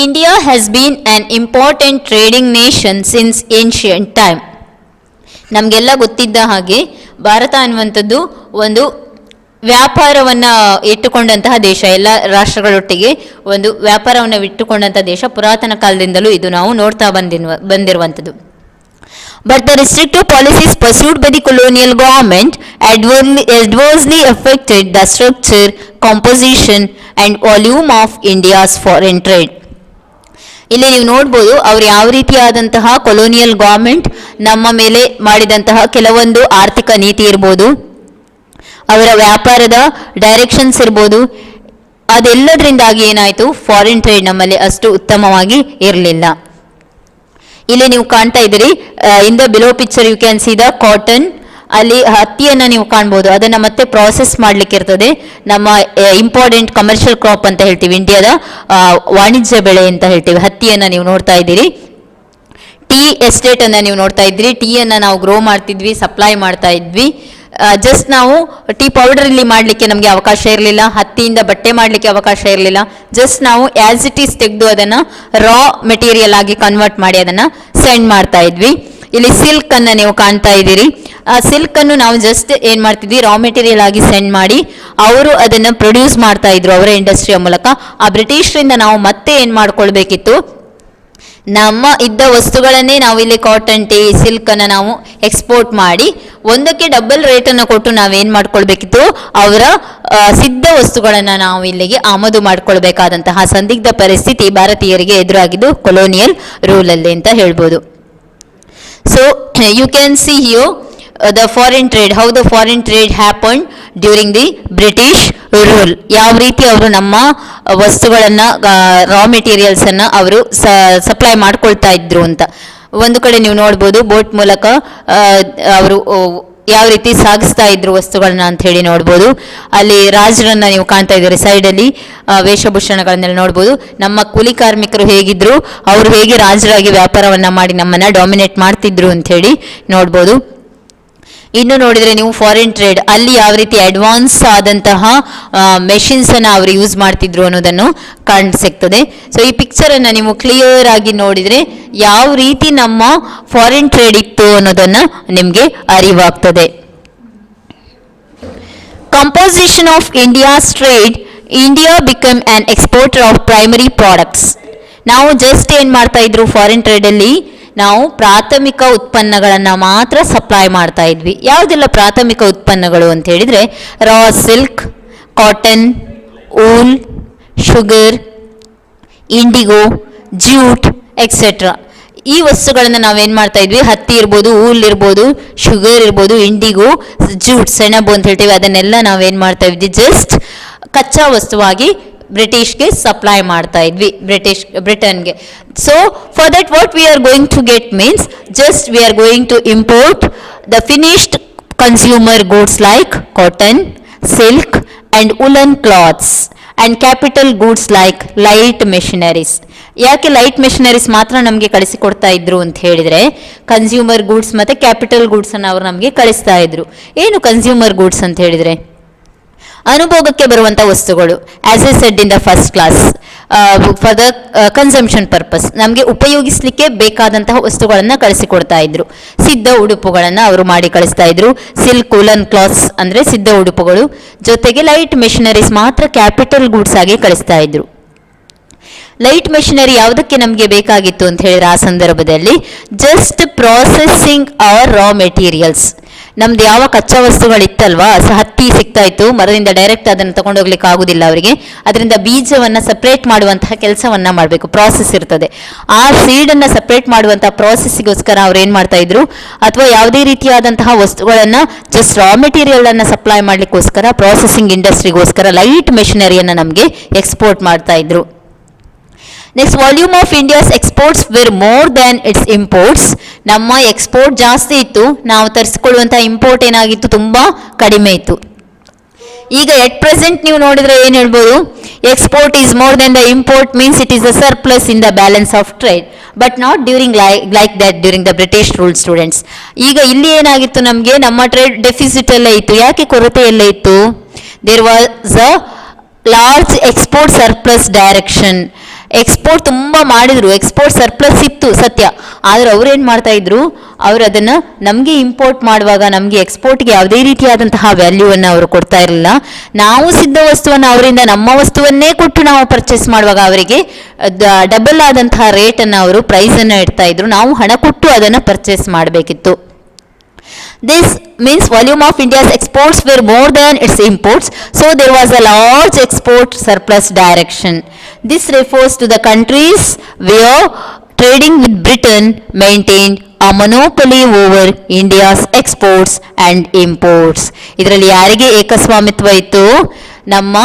India has been an important trading nation since ancient time. ನಮಗೆಲ್ಲ ಗೊತ್ತಿದ್ದ ಹಾಗೆ ಭಾರತ ಅನ್ನುವಂಥದ್ದು ಒಂದು ವ್ಯಾಪಾರವನ್ನು ಇಟ್ಟುಕೊಂಡಂತಹ ದೇಶ, ಎಲ್ಲ ರಾಷ್ಟ್ರಗಳೊಟ್ಟಿಗೆ ಒಂದು ವ್ಯಾಪಾರವನ್ನು ಇಟ್ಟುಕೊಂಡಂಥ ದೇಶ ಪುರಾತನ ಕಾಲದಿಂದಲೂ ಇದು ನಾವು ನೋಡ್ತಾ ಬಂದಿರುವಂಥದ್ದು. But the restrictive policies pursued by the colonial government adversely affected the structure, composition and volume of India's foreign trade. ಇಲ್ಲಿ ನೀವು ನೋಡ್ಬೋದು ಅವ್ರು ಯಾವ ರೀತಿಯಾದಂತಹ ಕೊಲೋನಿಯಲ್ ಗೌರ್ಮೆಂಟ್ ನಮ್ಮ ಮೇಲೆ ಮಾಡಿದಂತಹ ಕೆಲವೊಂದು ಆರ್ಥಿಕ ನೀತಿ ಇರ್ಬೋದು, ಅವರ ವ್ಯಾಪಾರದ ಡೈರೆಕ್ಷನ್ಸ್ ಇರ್ಬೋದು, ಅದೆಲ್ಲದರಿಂದಾಗಿ ಏನಾಯಿತು, ಫಾರಿನ್ ಟ್ರೇಡ್ ನಮ್ಮಲ್ಲಿ ಅಷ್ಟು ಉತ್ತಮವಾಗಿ ಇರಲಿಲ್ಲ. ಇಲ್ಲಿ ನೀವು ಕಾಣ್ತಾ ಇದ್ದೀರಿ, in the below picture you can see the cotton, ಅಲ್ಲಿ ಹತ್ತಿಯನ್ನು ನೀವು ಕಾಣ್ಬೋದು, ಅದನ್ನು ಮತ್ತೆ ಪ್ರಾಸೆಸ್ ಮಾಡ್ಲಿಕ್ಕೆ ಇರ್ತದೆ. ನಮ್ಮ ಇಂಪಾರ್ಟೆಂಟ್ ಕಮರ್ಷಿಯಲ್ ಕ್ರಾಪ್ ಅಂತ ಹೇಳ್ತೀವಿ, ಇಂಡಿಯಾದ ವಾಣಿಜ್ಯ ಬೆಳೆ ಅಂತ ಹೇಳ್ತೀವಿ. ಹತ್ತಿಯನ್ನು ನೀವು ನೋಡ್ತಾ ಇದ್ದೀರಿ. ಟೀ ಎಸ್ಟೇಟ್ ಅನ್ನು ನೀವು ನೋಡ್ತಾ ಇದ್ದೀರಿ. ಟೀಯನ್ನು ನಾವು ಗ್ರೋ ಮಾಡ್ತಿದ್ವಿ, ಸಪ್ಲೈ ಮಾಡ್ತಾ ಇದ್ವಿ. ಜಸ್ಟ್ ನಾವು ಟೀ ಪೌಡರ್ ಇಲ್ಲಿ ಮಾಡಲಿಕ್ಕೆ ನಮಗೆ ಅವಕಾಶ ಇರಲಿಲ್ಲ, ಹತ್ತಿಯಿಂದ ಬಟ್ಟೆ ಮಾಡಲಿಕ್ಕೆ ಅವಕಾಶ ಇರಲಿಲ್ಲ. ಜಸ್ಟ್ ನಾವು ಆಸ್ ಇಟ್ ಈಸ್ ತೆಗೆದು ಅದನ್ನು ರಾ ಮೆಟೀರಿಯಲ್ ಆಗಿ ಕನ್ವರ್ಟ್ ಮಾಡಿ ಅದನ್ನು ಸೆಂಡ್ ಮಾಡ್ತಾ ಇದ್ವಿ. ಇಲ್ಲಿ ಸಿಲ್ಕ್ ಅನ್ನು ನೀವು ಕಾಣ್ತಾ ಇದ್ದೀರಿ. ಆ ಸಿಲ್ಕ್ ಅನ್ನು ನಾವು ಜಸ್ಟ್ ಏನ್ ಮಾಡ್ತಿದ್ವಿ, ರಾ ಮೆಟೀರಿಯಲ್ ಆಗಿ ಸೆಂಡ್ ಮಾಡಿ ಅವರು ಅದನ್ನು ಪ್ರೊಡ್ಯೂಸ್ ಮಾಡ್ತಾ ಇದ್ರು ಅವರ ಇಂಡಸ್ಟ್ರಿಯ ಮೂಲಕ. ಆ ಬ್ರಿಟಿಷರಿಂದ ನಾವು ಮತ್ತೆ ಏನ್ ಮಾಡ್ಕೊಳ್ಬೇಕಿತ್ತು, ನಮ್ಮ ಇದ್ದ ವಸ್ತುಗಳನ್ನೇ ನಾವು ಇಲ್ಲಿ ಕಾಟನ್, ಟೀ, ಸಿಲ್ಕ್ ಅನ್ನು ನಾವು ಎಕ್ಸ್ಪೋರ್ಟ್ ಮಾಡಿ ಒಂದಕ್ಕೆ ಡಬಲ್ ರೇಟನ್ನು ಕೊಟ್ಟು ನಾವೇನ್ ಮಾಡ್ಕೊಳ್ಬೇಕಿತ್ತು, ಅವರ ಸಿದ್ಧ ವಸ್ತುಗಳನ್ನು ನಾವು ಇಲ್ಲಿಗೆ ಆಮದು ಮಾಡ್ಕೊಳ್ಬೇಕಾದಂತಹ ಸಂದಿಗ್ಧ ಪರಿಸ್ಥಿತಿ ಭಾರತೀಯರಿಗೆ ಎದುರಾಗಿದ್ದು ಕೊಲೋನಿಯಲ್ ರೂಲಲ್ಲಿ ಅಂತ ಹೇಳ್ಬೋದು. So you can see here the foreign trade, how the foreign trade happened during the British rule. ಯಾವ ರೀತಿ ಅವರು ನಮ್ಮ ವಸ್ತುಗಳನ್ನು, ರಾ ಮೆಟೀರಿಯಲ್ಸ್ ಅನ್ನು ಅವರು ಸಪ್ಲೈ ಮಾಡ್ಕೊಳ್ತಾ ಇದ್ರು ಅಂತ. ಒಂದು ಕಡೆ ನೀವು ನೋಡ್ಬೋದು ಬೋಟ್ ಮೂಲಕ ಅವರು ಯಾವ ರೀತಿ ಸಾಗಿಸ್ತಾ ಇದ್ರು ವಸ್ತುಗಳನ್ನ ಅಂತ ಹೇಳಿ ನೋಡ್ಬೋದು. ಅಲ್ಲಿ ರಾಜರನ್ನ ನೀವು ಕಾಣ್ತಾ ಇದ್ದೀರಿ, ಸೈಡಲ್ಲಿ ವೇಷಭೂಷಣಗಳನ್ನೆಲ್ಲ ನೋಡ್ಬೋದು. ನಮ್ಮ ಕೂಲಿ ಕಾರ್ಮಿಕರು ಹೇಗಿದ್ರು, ಅವರು ಹೇಗೆ ರಾಜರಾಗಿ ವ್ಯಾಪಾರವನ್ನ ಮಾಡಿ ನಮ್ಮನ್ನ ಡಾಮಿನೇಟ್ ಮಾಡ್ತಿದ್ರು ಅಂತ ಹೇಳಿ ನೋಡ್ಬೋದು. ಇನ್ನು ನೋಡಿದರೆ ನೀವು ಫಾರಿನ್ ಟ್ರೇಡ್, ಅಲ್ಲಿ ಯಾವ ರೀತಿ ಅಡ್ವಾನ್ಸ್ ಆದಂತಹ ಮೆಷಿನ್ಸ್ ಅನ್ನು ಅವರು ಯೂಸ್ ಮಾಡ್ತಿದ್ರು ಅನ್ನೋದನ್ನು ಕಾಣಿಸಿಗ್ತದೆ. ಸೊ ಈ ಪಿಕ್ಚರ್ ಅನ್ನ ನೀವು ಕ್ಲಿಯರ್ ಆಗಿ ನೋಡಿದ್ರೆ ಯಾವ ರೀತಿ ನಮ್ಮ ಫಾರಿನ್ ಟ್ರೇಡ್ ಇತ್ತು ಅನ್ನೋದನ್ನ ನಿಮಗೆ ಅರಿವಾಗ್ತದೆ. Composition of India's trade, India become an exporter of primary products. ನಾವು ಜಸ್ಟ್ ಏನ್ ಮಾಡ್ತಾ ಇದ್ರು, ಫಾರಿನ್ ಟ್ರೇಡ್ ಅಲ್ಲಿ ನಾವು ಪ್ರಾಥಮಿಕ ಉತ್ಪನ್ನಗಳನ್ನು ಮಾತ್ರ ಸಪ್ಲೈ ಮಾಡ್ತಾ ಇದ್ವಿ. ಯಾವುದೆಲ್ಲ ಪ್ರಾಥಮಿಕ ಉತ್ಪನ್ನಗಳು ಅಂತ ಹೇಳಿದ್ರೆ, raw silk, cotton, wool, sugar, IndiGo, jute etcetera. ಈ ವಸ್ತುಗಳನ್ನು ನಾವೇನು ಮಾಡ್ತಾ ಇದ್ವಿ, ಹತ್ತಿ ಇರ್ಬೋದು, ಊಲ್ ಇರ್ಬೋದು, ಶುಗರ್ ಇರ್ಬೋದು, ಇಂಡಿಗೋ, ಜ್ಯೂಟ್, ಸೆಣಬು ಅಂತ ಹೇಳ್ತೀವಿ, ಅದನ್ನೆಲ್ಲ ನಾವೇನು ಮಾಡ್ತಾ ಇದ್ವಿ, ಜಸ್ಟ್ ಕಚ್ಚಾ ವಸ್ತುವಾಗಿ ಬ್ರಿಟಿಷ್ಗೆ ಸಪ್ಲೈ ಮಾಡ್ತಾ ಇದ್ವಿ, ಬ್ರಿಟನ್ಗೆ. So for that what we are going to get means, just we are going to import the finished consumer goods like cotton, silk and woolen clothes and capital goods like light machineries. ಯಾಕೆ ಲೈಟ್ ಮೆಷಿನರೀಸ್ ಮಾತ್ರ ನಮಗೆ ಕಳಿಸಿಕೊಡ್ತಾ ಇದ್ರು ಅಂತ ಹೇಳಿದ್ರೆ, ಕನ್ಸ್ಯೂಮರ್ ಗೂಡ್ಸ್ ಮತ್ತೆ ಕ್ಯಾಪಿಟಲ್ ಗೂಡ್ಸ್ ಅನ್ನು ಅವರು ನಮಗೆ ಕಳಿಸ್ತಾ ಇದ್ರು. ಏನು ಕನ್ಸ್ಯೂಮರ್ ಗೂಡ್ಸ್ ಅಂತ ಹೇಳಿದ್ರೆ, ಅನುಭೋಗಕ್ಕೆ ಬರುವಂಥ ವಸ್ತುಗಳು, as A said in the first class, for the consumption purpose, ನಮಗೆ ಉಪಯೋಗಿಸಲಿಕ್ಕೆ ಬೇಕಾದಂತಹ ವಸ್ತುಗಳನ್ನು ಕಳಿಸಿಕೊಡ್ತಾ ಇದ್ರು. ಸಿದ್ಧ ಉಡುಪುಗಳನ್ನು ಅವರು ಮಾಡಿ ಕಳಿಸ್ತಾ ಇದ್ರು. ಸಿಲ್ಕ್, ಉಲನ್ ಕ್ಲಾತ್ಸ್ ಅಂದರೆ ಸಿದ್ಧ ಉಡುಪುಗಳು, ಜೊತೆಗೆ ಲೈಟ್ ಮೆಷಿನರೀಸ್ ಮಾತ್ರ ಕ್ಯಾಪಿಟಲ್ ಗೂಡ್ಸ್ ಆಗಿ ಕಳಿಸ್ತಾ ಇದ್ರು. ಲೈಟ್ ಮೆಷಿನರಿ ಯಾವುದಕ್ಕೆ ನಮಗೆ ಬೇಕಾಗಿತ್ತು ಅಂತ ಹೇಳಿದ್ರೆ, ಆ ಸಂದರ್ಭದಲ್ಲಿ just processing our raw materials. ನಮ್ದು ಯಾವ ಕಚ್ಚಾ ವಸ್ತುಗಳಿತ್ತಲ್ವಾ, ಹತ್ತಿ ಸಿಗ್ತಾ ಇತ್ತು, ಮರದಿಂದ ಡೈರೆಕ್ಟ್ ಅದನ್ನು ತಗೊಂಡೋಗ್ಲಿಕ್ಕೆ ಆಗುದಿಲ್ಲ ಅವರಿಗೆ, ಅದರಿಂದ ಬೀಜವನ್ನು ಸಪ್ರೇಟ್ ಮಾಡುವಂತಹ ಕೆಲಸವನ್ನ ಮಾಡಬೇಕು, ಪ್ರಾಸೆಸ್ ಇರ್ತದೆ. ಆ ಸೀಡನ್ನು ಸಪ್ರೇಟ್ ಮಾಡುವಂತಹ ಪ್ರಾಸೆಸ್ಗೋಸ್ಕರ ಅವ್ರು ಏನು ಮಾಡ್ತಾ ಇದ್ರು, ಅಥವಾ ಯಾವುದೇ ರೀತಿಯಾದಂತಹ ವಸ್ತುಗಳನ್ನು ಜಸ್ಟ್ ರಾ ಮೆಟೀರಿಯಲ್ ಅನ್ನು ಸಪ್ಲೈ ಮಾಡ್ಲಿಕ್ಕೋಸ್ಕರ, ಪ್ರಾಸೆಸಿಂಗ್ ಇಂಡಸ್ಟ್ರಿಗೋಸ್ಕರ ಲೈಟ್ ಮೆಷಿನರಿಯನ್ನು ನಮಗೆ ಎಕ್ಸ್ಪೋರ್ಟ್ ಮಾಡ್ತಾ ಇದ್ರು. Next, volume of India's exports were more than its imports. ನಮ್ಮ ಎಕ್ಸ್ಪೋರ್ಟ್ ಜಾಸ್ತಿ ಇತ್ತು, ನಾವು ತರಿಸಿಕೊಳ್ಳುವಂಥ ಇಂಪೋರ್ಟ್ ಏನಾಗಿತ್ತು, ತುಂಬ ಕಡಿಮೆ ಇತ್ತು. ಈಗ ಎಟ್ ಪ್ರೆಸೆಂಟ್ ನೀವು ನೋಡಿದ್ರೆ ಏನು ಹೇಳ್ಬೋದು, export is more than the import means it is a surplus in the balance of trade, but not during like that during the British rule students. ಈಗ ಇಲ್ಲಿ ಏನಾಗಿತ್ತು, ನಮಗೆ ನಮ್ಮ ಟ್ರೇಡ್ ಡೆಫಿಸಿಟ್ ಎಲ್ಲ ಇತ್ತು. ಯಾಕೆ ಕೊರತೆ ಎಲ್ಲ ಇತ್ತು? There was a large export surplus direction. Export ತುಂಬ ಮಾಡಿದ್ರು, ಎಕ್ಸ್ಪೋರ್ಟ್ ಸರ್ಪ್ಲಸ್ ಇತ್ತು ಸತ್ಯ, ಆದ್ರೆ ಅವ್ರು ಏನು ಮಾಡ್ತಾ ಇದ್ರು, ಅವರು ಅದನ್ನು ನಮಗೆ ಇಂಪೋರ್ಟ್ ಮಾಡುವಾಗ ನಮಗೆ ಎಕ್ಸ್ಪೋರ್ಟ್ಗೆ ಯಾವುದೇ ರೀತಿಯಾದಂತಹ ವ್ಯಾಲ್ಯೂವನ್ನು ಅವರು ಕೊಡ್ತಾ ಇರಲಿಲ್ಲ. ನಾವು ಸಿದ್ಧ ವಸ್ತುವನ್ನು ಅವರಿಂದ ನಮ್ಮ ವಸ್ತುವನ್ನೇ ಕೊಟ್ಟು ನಾವು ಪರ್ಚೇಸ್ ಮಾಡುವಾಗ ಅವರಿಗೆ ಡಬಲ್ ಆದಂತಹ ರೇಟನ್ನು ಅವರು ಪ್ರೈಸನ್ನು ಇಡ್ತಾ ಇದ್ರು, ನಾವು ಹಣ ಕೊಟ್ಟು ಅದನ್ನು ಪರ್ಚೇಸ್ ಮಾಡಬೇಕಿತ್ತು. This means volume of India's exports were more than its imports, so there was a large export surplus direction. This refers to the countries where trading with Britain maintained a monopoly over India's exports and imports. ಇದರಲ್ಲಿ ಯಾರಿಗೆ ಏಕಸ್ವಾಮಿತ್ವ ಇತ್ತು? ನಮ್ಮ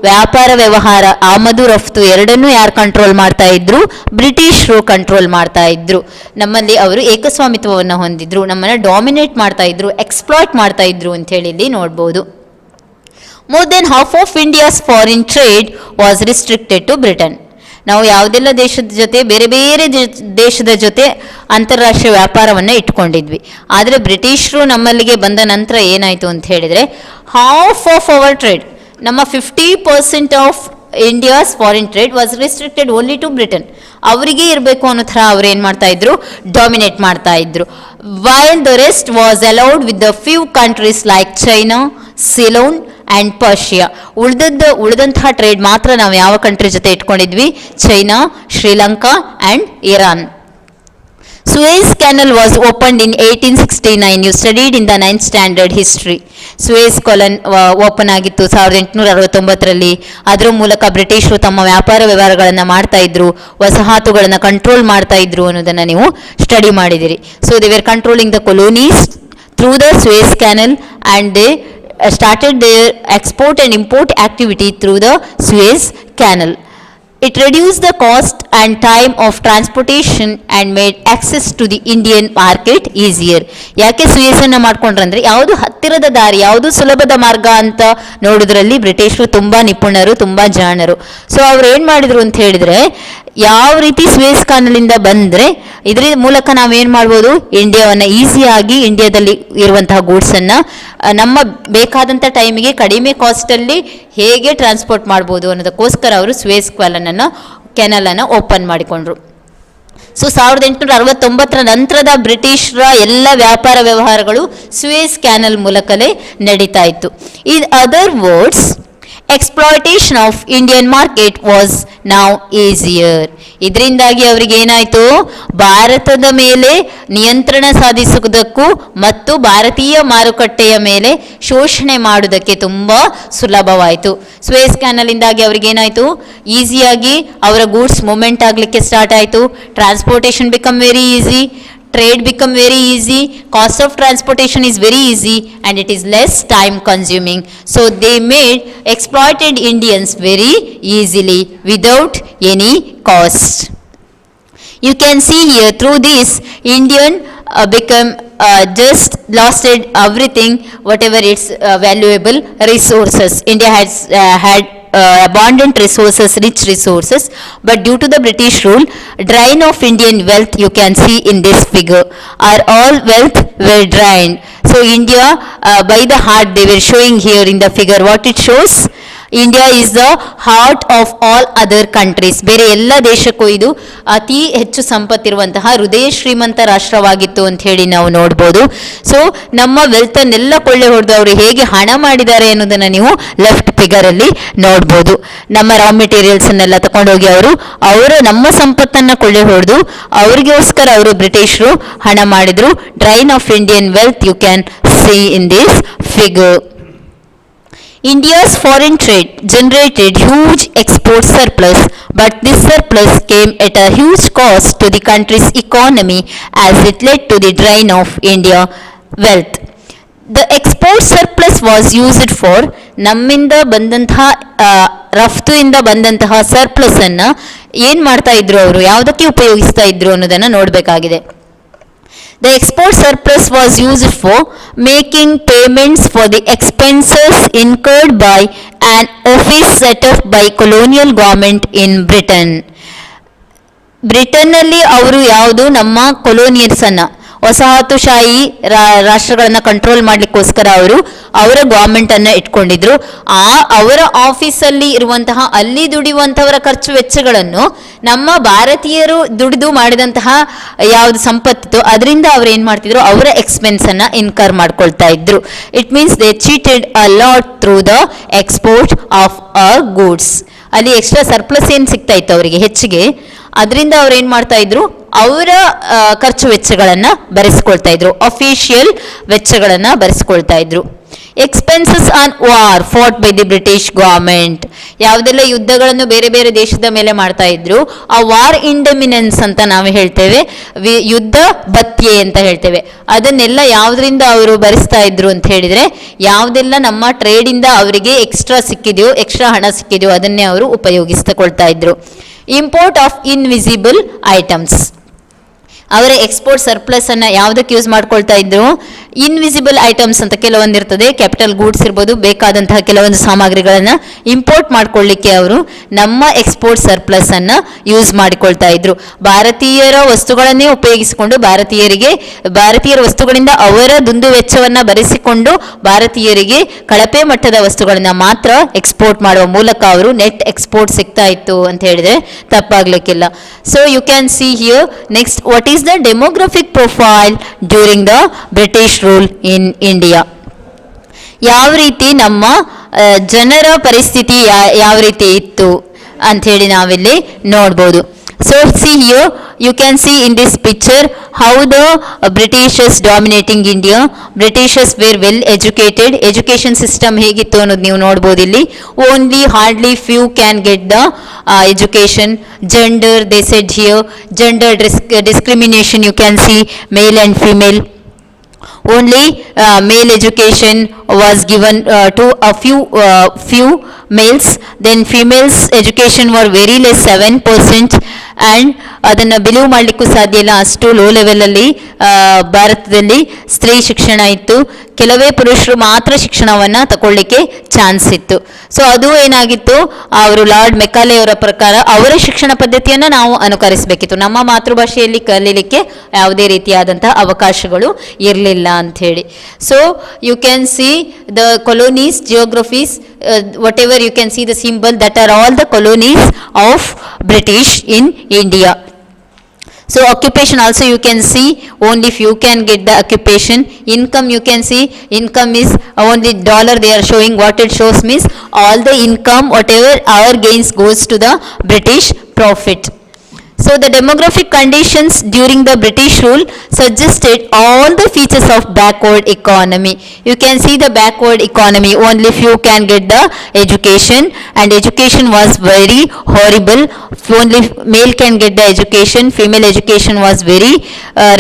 ವ್ಯಾಪಾರ ವ್ಯವಹಾರ ಆಮದು ರಫ್ತು ಎರಡನ್ನೂ ಯಾರು ಕಂಟ್ರೋಲ್ ಮಾಡ್ತಾ ಇದ್ರು? ಬ್ರಿಟಿಷರು ಕಂಟ್ರೋಲ್ ಮಾಡ್ತಾ ಇದ್ರು. ನಮ್ಮಲ್ಲಿ ಅವರು ಏಕಸ್ವಾಮಿತ್ವವನ್ನು ಹೊಂದಿದ್ರು, ನಮ್ಮನ್ನು ಡಾಮಿನೇಟ್ ಮಾಡ್ತಾ ಇದ್ರು, ಎಕ್ಸ್ಪ್ಲಾಯ್ಟ್ ಮಾಡ್ತಾ ಇದ್ರು ಅಂತ ಹೇಳಿ ಇಲ್ಲಿ ನೋಡ್ಬೋದು. More than half of India's foreign trade was restricted to Britain. ನಾವು ಯಾವುದೆಲ್ಲ ದೇಶದ ಜೊತೆ ಬೇರೆ ಬೇರೆ ದೇಶದ ಜೊತೆ ಅಂತಾರಾಷ್ಟ್ರೀಯ ವ್ಯಾಪಾರವನ್ನು ಇಟ್ಕೊಂಡಿದ್ವಿ, ಆದರೆ ಬ್ರಿಟಿಷರು ನಮ್ಮಲ್ಲಿಗೆ ಬಂದ ನಂತರ ಏನಾಯಿತು ಅಂತ ಹೇಳಿದರೆ, ಹಾಫ್ ಆಫ್ ಅವರ್ ಟ್ರೇಡ್, ನಮ್ಮ 50% of India's foreign trade was restricted only to Britain. ಅವರಿಗೆ ಇರಬೇಕು ಅನ್ನೋ ಥರ ಅವ್ರು ಏನು ಮಾಡ್ತಾ ಇದ್ರು, ಡಾಮಿನೇಟ್ ಮಾಡ್ತಾ ಇದ್ರು. While the rest was allowed with the few countries like China, Ceylon and Persia. ಉಳಿದಂತಹ ಟ್ರೇಡ್ ಮಾತ್ರ ನಾವು ಯಾವ ಕಂಟ್ರಿ ಜೊತೆ ಇಟ್ಕೊಂಡಿದ್ವಿ? China, Sri Lanka and Iran. Suez Canal was opened in 1869. You studied in the 9th standard history. Suez Canal open ಆಗಿತ್ತು 1869ರಲ್ಲಿ. ಅದರ ಮೂಲಕ ಬ್ರಿಟಿಷರು ತಮ್ಮ ವ್ಯಾಪಾರ ವ್ಯವಹಾರಗಳನ್ನು ಮಾಡ್ತಾ ಇದ್ರು, ವಸಾಹತುಗಳನ್ನು ಕಂಟ್ರೋಲ್ ಮಾಡ್ತಾ ಇದ್ರು ಅನ್ನೋದನ್ನು ನೀವು ಸ್ಟಡಿ ಮಾಡಿದಿರಿ. So they were controlling the colonies through the Suez Canal and they started their export and import activity through the Suez Canal. It reduced the cost and time of transportation and made access to the Indian market easier. ಯಾಕೆ ಸುಯೇಸನ್ನು ಮಾಡ್ಕೊಂಡ್ರಂದ್ರೆ, ಯಾವುದು ಹತ್ತಿರದ ದಾರಿ, ಯಾವುದು ಸುಲಭದ ಮಾರ್ಗ ಅಂತ ನೋಡೋದ್ರಲ್ಲಿ ಬ್ರಿಟಿಷರು ತುಂಬ ನಿಪುಣರು, ತುಂಬ ಜಾಣರು. ಸೊ ಅವ್ರು ಏನು ಮಾಡಿದ್ರು ಅಂತ ಹೇಳಿದರೆ, ಯಾವ ರೀತಿ ಸುಯೇಸ್ ಕಾನಲಿಂದ ಬಂದರೆ ಇದರ ಮೂಲಕ ನಾವೇನು ಮಾಡ್ಬೋದು, ಇಂಡಿಯಾವನ್ನು ಈಸಿಯಾಗಿ ಇಂಡಿಯಾದಲ್ಲಿ ಇರುವಂತಹ ಗೂಡ್ಸನ್ನು ನಮ್ಮ ಬೇಕಾದಂಥ ಟೈಮಿಗೆ ಕಡಿಮೆ ಕಾಸ್ಟಲ್ಲಿ ಹೇಗೆ ಟ್ರಾನ್ಸ್ಪೋರ್ಟ್ ಮಾಡ್ಬೋದು ಅನ್ನೋದಕ್ಕೋಸ್ಕರ ಅವರು ಸುಯೇಸ್ ಕೆನಲನ್ನು ಓಪನ್ ಮಾಡಿಕೊಂಡ್ರು. ಸೊ 1869 ನಂತರದ ಬ್ರಿಟಿಷರ ಎಲ್ಲ ವ್ಯಾಪಾರ ವ್ಯವಹಾರಗಳು ಸುಯೇಸ್ ಕ್ಯಾನಲ್ ಮೂಲಕಲೇ ನಡೀತಾ ಇತ್ತು. In other words, exploitation of Indian market was now easier. ಇದರಿಂದಾಗಿ ಅವರಿಗೆ ಏನಾಯಿತು, ಭಾರತದ ಮೇಲೆ ನಿಯಂತ್ರಣ ಸಾಧಿಸುವುದಕ್ಕೂ ಮತ್ತು ಭಾರತೀಯ ಮಾರುಕಟ್ಟೆಯ ಮೇಲೆ ಶೋಷಣೆ ಮಾಡುವುದಕ್ಕೆ ತುಂಬ ಸುಲಭವಾಯಿತು. ಸುಯೇಸ್ ಕ್ಯಾನಲಿಂದಾಗಿ ಅವರಿಗೇನಾಯಿತು, ಈಸಿಯಾಗಿ ಅವರ ಗೂಡ್ಸ್ ಮೂವ್ಮೆಂಟ್ ಆಗಲಿಕ್ಕೆ ಸ್ಟಾರ್ಟ್ ಆಯಿತು. Transportation become very easy, trade become very easy, cost of transportation is very easy and it is less time consuming. So they made exploited Indians very easily without any cost. You can see here through this Indian become just lost everything, whatever its valuable resources. India has had abundant resources, rich resources, but due to the British rule, drain of Indian wealth you can see in this figure, are all wealth were drained. So India by the heart they were showing here in the figure. What it shows, India is the heart of all other countries. ಬೇರೆ ಎಲ್ಲ ದೇಶಕ್ಕೂ ಇದು ಅತಿ ಹೆಚ್ಚು ಸಂಪತ್ತಿರುವಂತಹ ಹೃದಯ ಶ್ರೀಮಂತ ರಾಷ್ಟ್ರವಾಗಿತ್ತು ಅಂತ ಹೇಳಿ ನಾವು ನೋಡ್ಬೋದು. ಸೊ ನಮ್ಮ ವೆಲ್ತನ್ನೆಲ್ಲ ಕೊಳ್ಳೆ ಹೊಡೆದು ಅವರು ಹೇಗೆ ಹಣ ಮಾಡಿದ್ದಾರೆ ಅನ್ನೋದನ್ನು ನೀವು ಲೆಫ್ಟ್ ಫಿಗರಲ್ಲಿ ನೋಡ್ಬೋದು. ನಮ್ಮ ರಾ ಮೆಟೀರಿಯಲ್ಸನ್ನೆಲ್ಲ ತಗೊಂಡೋಗಿ ಅವರು ನಮ್ಮ ಸಂಪತ್ತನ್ನು ಕೊಳ್ಳೆ ಹೊಡೆದು ಅವರಿಗೋಸ್ಕರ ಅವರು ಬ್ರಿಟಿಷರು ಹಣ ಮಾಡಿದರು. Drain of Indian wealth you can see in this figure. India's foreign trade generated huge export surplus, but this surplus came at a huge cost to the country's economy as it led to the drain of India wealth. The export surplus was used for ನಮ್ಮಿಂದ ಬಂದಂತಹ ರಫ್ತುಯಿಂದ ಬಂದಂತಹ ಸರ್ಪ್ಲಸನ್ನು ಏನು ಮಾಡ್ತಾ ಇದ್ರು, ಅವರು ಯಾವುದಕ್ಕೆ ಉಪಯೋಗಿಸ್ತಾ ಇದ್ರು ಅನ್ನೋದನ್ನು ನೋಡಬೇಕಾಗಿದೆ. The export surplus was used for making payments for the expenses incurred by an office set up by colonial government in Britain. ಬ್ರಿಟನ್ನಲ್ಲಿ ಅವರು ಯಾವುದು ನಮ್ಮ ಕೊಲೋನಿಯಲ್ಸನ್ನು ವಸಾಹತುಶಾಹಿ ರಾಷ್ಟ್ರಗಳನ್ನ ಕಂಟ್ರೋಲ್ ಮಾಡ್ಲಿಕ್ಕೋಸ್ಕರ ಅವರು ಅವರ ಗೌರ್ಮೆಂಟ್ ಅನ್ನ ಇಟ್ಕೊಂಡಿದ್ರು. ಅವರ ಆಫೀಸಲ್ಲಿ ಇರುವಂತಹ ಅಲ್ಲಿ ದುಡಿಯುವಂತವರ ಖರ್ಚು ವೆಚ್ಚಗಳನ್ನು ನಮ್ಮ ಭಾರತೀಯರು ದುಡಿದು ಮಾಡಿದಂತಹ ಯಾವ್ದು ಸಂಪತ್ತು ಅದರಿಂದ ಅವ್ರು ಏನ್ ಮಾಡ್ತಿದ್ರು, ಅವರ ಎಕ್ಸ್ಪೆನ್ಸ್ ಅನ್ನ ಇನ್ಕರ್ ಮಾಡ್ಕೊಳ್ತಾ ಇದ್ರು. It means they cheated a lot through the export of a goods. ಅಲ್ಲಿ ಎಕ್ಸ್ಟ್ರಾ ಸರ್ಪ್ಲಸ್ ಏನ್ ಸಿಗ್ತಾ ಇತ್ತು ಅವರಿಗೆ ಹೆಚ್ಚಿಗೆ, ಅದರಿಂದ ಅವ್ರು ಏನ್ ಮಾಡ್ತಾ ಇದ್ರು, ಅವರ ಖರ್ಚು ವೆಚ್ಚಗಳನ್ನ ಭರಿಸ್ಕೊಳ್ತಾ ಇದ್ರು, ಅಫಿಷಿಯಲ್ ವೆಚ್ಚಗಳನ್ನ ಭರಿಸ್ಕೊಳ್ತಾ ಇದ್ರು. Expenses on war Ghat by the British government. ಯಾವುದೆಲ್ಲ ಯುದ್ಧಗಳನ್ನು ಬೇರೆ ಬೇರೆ ದೇಶದ ಮೇಲೆ ಮಾಡ್ತಾ ಇದ್ರು, ಆ ವಾರ್ ಇಂಡೆಮಿನೆನ್ಸ್ ಅಂತ ನಾವು ಹೇಳ್ತೇವೆ, ಯುದ್ಧ ಭತ್ಯೆ ಅಂತ ಹೇಳ್ತೇವೆ. ಅದನ್ನೆಲ್ಲ ಯಾವುದರಿಂದ ಅವರು ಭರಿಸ್ತಾ ಇದ್ರು ಅಂತ ಹೇಳಿದ್ರೆ, ಯಾವುದೆಲ್ಲ ನಮ್ಮ ಟ್ರೇಡಿಂದ ಅವರಿಗೆ ಎಕ್ಸ್ಟ್ರಾ ಸಿಕ್ಕಿದೆಯೋ, ಎಕ್ಸ್ಟ್ರಾ ಹಣ ಸಿಕ್ಕಿದೆಯೋ ಅದನ್ನೇ ಅವರು ಉಪಯೋಗಿಸಿಕೊಳ್ತಾ ಇದ್ರು. Import of invisible items. ಅವರ ಎಕ್ಸ್ಪೋರ್ಟ್ ಸರ್ಪ್ಲಸ್ ಅನ್ನ ಯಾವುದಕ್ಕೆ ಯೂಸ್ ಮಾಡ್ಕೊಳ್ತಾ ಇದ್ರು, ಇನ್ವಿಸಿಬಲ್ ಐಟಮ್ಸ್ ಅಂತ ಕೆಲವೊಂದು ಇರ್ತದೆ, ಕ್ಯಾಪಿಟಲ್ ಗೂಡ್ಸ್ ಇರ್ಬೋದು, ಬೇಕಾದಂತಹ ಕೆಲವೊಂದು ಸಾಮಗ್ರಿಗಳನ್ನ ಇಂಪೋರ್ಟ್ ಮಾಡ್ಕೊಳ್ಳಿಕ್ಕೆ ಅವರು ನಮ್ಮ ಎಕ್ಸ್ಪೋರ್ಟ್ ಸರ್ಪ್ಲಸ್ ಅನ್ನ ಯೂಸ್ ಮಾಡಿಕೊಳ್ತಾ ಇದ್ರು. ಭಾರತೀಯರ ವಸ್ತುಗಳನ್ನೇ ಉಪಯೋಗಿಸಿಕೊಂಡು ಭಾರತೀಯರ ವಸ್ತುಗಳಿಂದ ಅವರ ದುಂದು ವೆಚ್ಚವನ್ನ ಭರಿಸಿಕೊಂಡು ಭಾರತೀಯರಿಗೆ ಕಳಪೆ ಮಟ್ಟದ ವಸ್ತುಗಳನ್ನ ಮಾತ್ರ ಎಕ್ಸ್ಪೋರ್ಟ್ ಮಾಡುವ ಮೂಲಕ ಅವರು ನೆಟ್ ಎಕ್ಸ್ಪೋರ್ಟ್ ಸಿಗ್ತಾ ಇತ್ತು ಅಂತ ಹೇಳಿದ್ರೆ ತಪ್ಪಾಗ್ಲಿಕ್ಕಿಲ್ಲ. So you can see here next, what is the demographic profile during the British rule in India. ಯಾವ ರೀತಿ ನಮ್ಮ ಜನರ ಪರಿಸ್ಥಿತಿ ಯಾವ ರೀತಿ ಇತ್ತು ಅಂಥೇಳಿ ನಾವಿಲ್ಲಿ ನೋಡ್ಬೋದು. So see here you can see in this picture how the Britishers dominating India. Britishers were well educated. Education system ಹೇಗಿತ್ತು ಅನ್ನೋದು ನೀವು ನೋಡ್ಬೋದು ಇಲ್ಲಿ. Only hardly few can get the education. Gender, they said here, gender discrimination you can see, male and female. Only male education was given to a few males. Then females education were very less, 7%. And ಅದನ್ನು ಬಿಲೀವ್ ಮಾಡಲಿಕ್ಕೂ ಸಾಧ್ಯ ಇಲ್ಲ, ಅಷ್ಟು ಲೋ ಲೆವೆಲಲ್ಲಿ ಭಾರತದಲ್ಲಿ ಸ್ತ್ರೀ ಶಿಕ್ಷಣ ಇತ್ತು. ಕೆಲವೇ ಪುರುಷರು ಮಾತ್ರ ಶಿಕ್ಷಣವನ್ನು ತಗೊಳ್ಳಿಕ್ಕೆ ಚಾನ್ಸ್ ಇತ್ತು. ಸೊ ಅದು ಏನಾಗಿತ್ತು, ಅವರು ಲಾರ್ಡ್ ಮೆಕಾಲೆ ಅವರ ಪ್ರಕಾರ ಅವರ ಶಿಕ್ಷಣ ಪದ್ಧತಿಯನ್ನು ನಾವು ಅನುಕರಿಸಬೇಕಿತ್ತು. ನಮ್ಮ ಮಾತೃಭಾಷೆಯಲ್ಲಿ ಕಲೀಲಿಕ್ಕೆ ಯಾವುದೇ ರೀತಿಯಾದಂತಹ ಅವಕಾಶಗಳು ಇರಲಿಲ್ಲ ಅಂಥೇಳಿ. So you can see the colonies, geographies, whatever you can see the symbol, that are all the colonies of British in India. So occupation also you can see, only few can get the occupation. Income you can see, income is only dollar they are showing. What it shows means all the income, whatever our gains goes to the British profit. So the demographic conditions during the British rule suggested all the features of backward economy. You can see the backward economy, only few can get the education, and education was very horrible. Only male can get the education, female education was very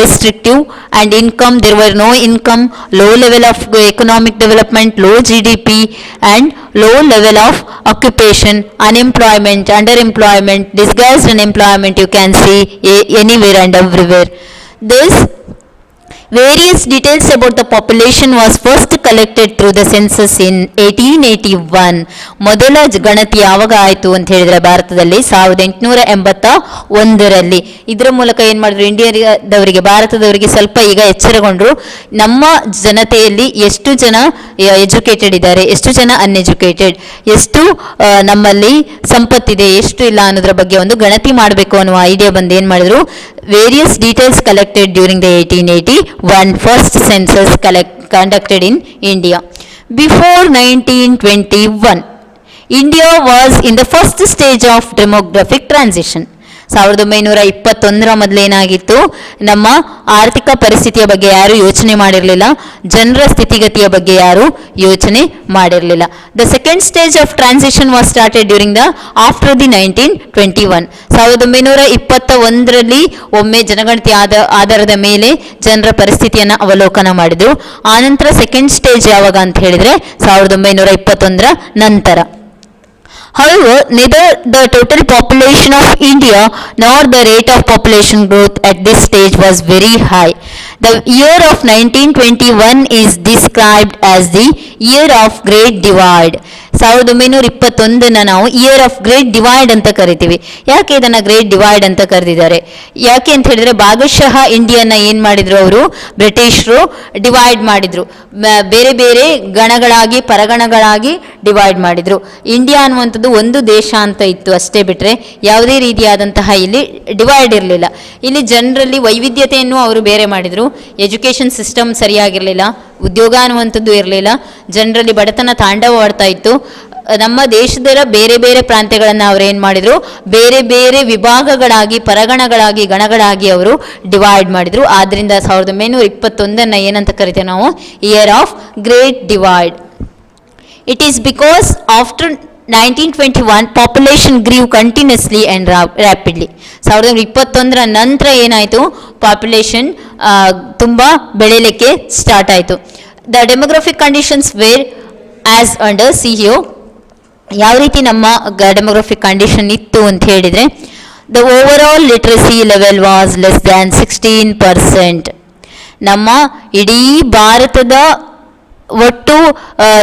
restrictive, and income, there were no income, low level of economic development, low GDP, and low level of occupation, unemployment, underemployment, disguised unemployment you can see anywhere and everywhere. This various details about the population was first collected through the census in 1881. ಮೊದಲ ಗಣತಿ ಯಾವಾಗ ಆಯಿತು ಅಂತ ಹೇಳಿದ್ರೆ ಭಾರತದಲ್ಲಿ 1881ರಲ್ಲಿ. ಇದರ ಮೂಲಕ ಏನು ಮಾಡಿದ್ರು, ಇಂಡಿಯಾದವರಿಗೆ, ಭಾರತದವರಿಗೆ ಸ್ವಲ್ಪ ಈಗ ಎಚ್ಚರಗೊಂಡ್ರು, ನಮ್ಮ ಜನತೆಯಲ್ಲಿ ಎಷ್ಟು ಜನ ಎಜುಕೇಟೆಡ್ ಇದ್ದಾರೆ, ಎಷ್ಟು ಜನ ಅನ್ಎಜುಕೇಟೆಡ್, ಎಷ್ಟು ನಮ್ಮಲ್ಲಿ ಸಂಪತ್ತಿದೆ, ಎಷ್ಟು ಇಲ್ಲ ಅನ್ನೋದ್ರ ಬಗ್ಗೆ ಒಂದು ಗಣತಿ ಮಾಡಬೇಕು ಅನ್ನುವ ಐಡಿಯಾ ಬಂದು ಏನು ಮಾಡಿದ್ರು, various details collected during the 1881 first census conducted in India. Before 1921, India was in the first stage of demographic transition. 1921 ಮೊದಲೇನಾಗಿತ್ತು, ನಮ್ಮ ಆರ್ಥಿಕ ಪರಿಸ್ಥಿತಿಯ ಬಗ್ಗೆ ಯಾರು ಯೋಚನೆ ಮಾಡಿರಲಿಲ್ಲ, ಜನರ ಸ್ಥಿತಿಗತಿಯ ಬಗ್ಗೆ ಯಾರು ಯೋಚನೆ ಮಾಡಿರಲಿಲ್ಲ. The second stage of transition was started during the after the 1921. 1921ರಲ್ಲಿ ಒಮ್ಮೆ ಜನಗಣತಿ ಆಧಾರದ ಮೇಲೆ ಜನರ ಪರಿಸ್ಥಿತಿಯನ್ನು ಅವಲೋಕನ ಮಾಡಿದ್ರು. ಆನಂತರ ಸೆಕೆಂಡ್ ಸ್ಟೇಜ್ ಯಾವಾಗ ಅಂತ ಹೇಳಿದ್ರೆ 1921 ನಂತರ. However, neither the total population of India nor the rate of population growth at this stage was very high. The year of 1921 is described as the year of Great Divide. 1921 ನಾವು ಇಯರ್ ಆಫ್ ಗ್ರೇಟ್ ಡಿವೈಡ್ ಅಂತ ಕರಿತೀವಿ. ಯಾಕೆ ಇದನ್ನು ಗ್ರೇಟ್ ಡಿವೈಡ್ ಅಂತ ಕರೆದಿದ್ದಾರೆ? ಯಾಕೆ ಅಂತ ಹೇಳಿದ್ರೆ ಭಾಗಶಃ ಇಂಡಿಯಾನ ಏನು ಮಾಡಿದ್ರು ಅವರು ಬ್ರಿಟಿಷರು ಡಿವೈಡ್ ಮಾಡಿದ್ರು, ಬೇರೆ ಬೇರೆ ಗಣಗಳಾಗಿ ಪರಗಣಗಳಾಗಿ ಡಿವೈಡ್ ಮಾಡಿದ್ರು. ಇಂಡಿಯಾ ಅನ್ನುವಂಥದ್ದು ಒಂದು ದೇಶ ಅಂತ ಇತ್ತು ಅಷ್ಟೇ, ಬಿಟ್ಟರೆ ಯಾವುದೇ ರೀತಿಯಾದಂತಹ ಇಲ್ಲಿ ಡಿವೈಡ್ ಇರಲಿಲ್ಲ. ಇಲ್ಲಿ ಜನರಲ್ಲಿ ವೈವಿಧ್ಯತೆಯನ್ನು ಅವರು ಬೇರೆ ಮಾಡಿದರು. ಎಜುಕೇಷನ್ ಸಿಸ್ಟಮ್ ಸರಿಯಾಗಿರಲಿಲ್ಲ, ಉದ್ಯೋಗ ಅನ್ನುವಂಥದ್ದು ಇರಲಿಲ್ಲ, ಜನರಲ್ಲಿ ಬಡತನ ತಾಂಡವವಾಡ್ತಾ ಇತ್ತು. ನಮ್ಮ ದೇಶದ ಬೇರೆ ಬೇರೆ ಪ್ರಾಂತ್ಯಗಳನ್ನು ಅವರು ಏನು ಮಾಡಿದರು, ಬೇರೆ ಬೇರೆ ವಿಭಾಗಗಳಾಗಿ ಪರಗಣಗಳಾಗಿ ಗಣಗಳಾಗಿ ಅವರು ಡಿವೈಡ್ ಮಾಡಿದರು. ಆದ್ದರಿಂದ 1921 ಏನಂತ ಕರಿತೇವೆ ನಾವು, year of great divide. It is because after 1921 population grew continuously and rapidly. 1921 ನಂತರ ಏನಾಯಿತು, ಪಾಪ್ಯುಲೇಷನ್ ತುಂಬ ಬೆಳೀಲಿಕ್ಕೆ ಸ್ಟಾರ್ಟ್ ಆಯಿತು. The demographic conditions were as under CEO. ಯಾವ ರೀತಿ ನಮ್ಮ ಡೆಮೋಗ್ರಫಿಕ್ ಕಂಡೀಷನ್ ಇತ್ತು ಅಂತ ಹೇಳಿದರೆ, the overall literacy level was less than 16%. ನಮ್ಮ ಇಡೀ ಭಾರತದ ಒಟ್ಟು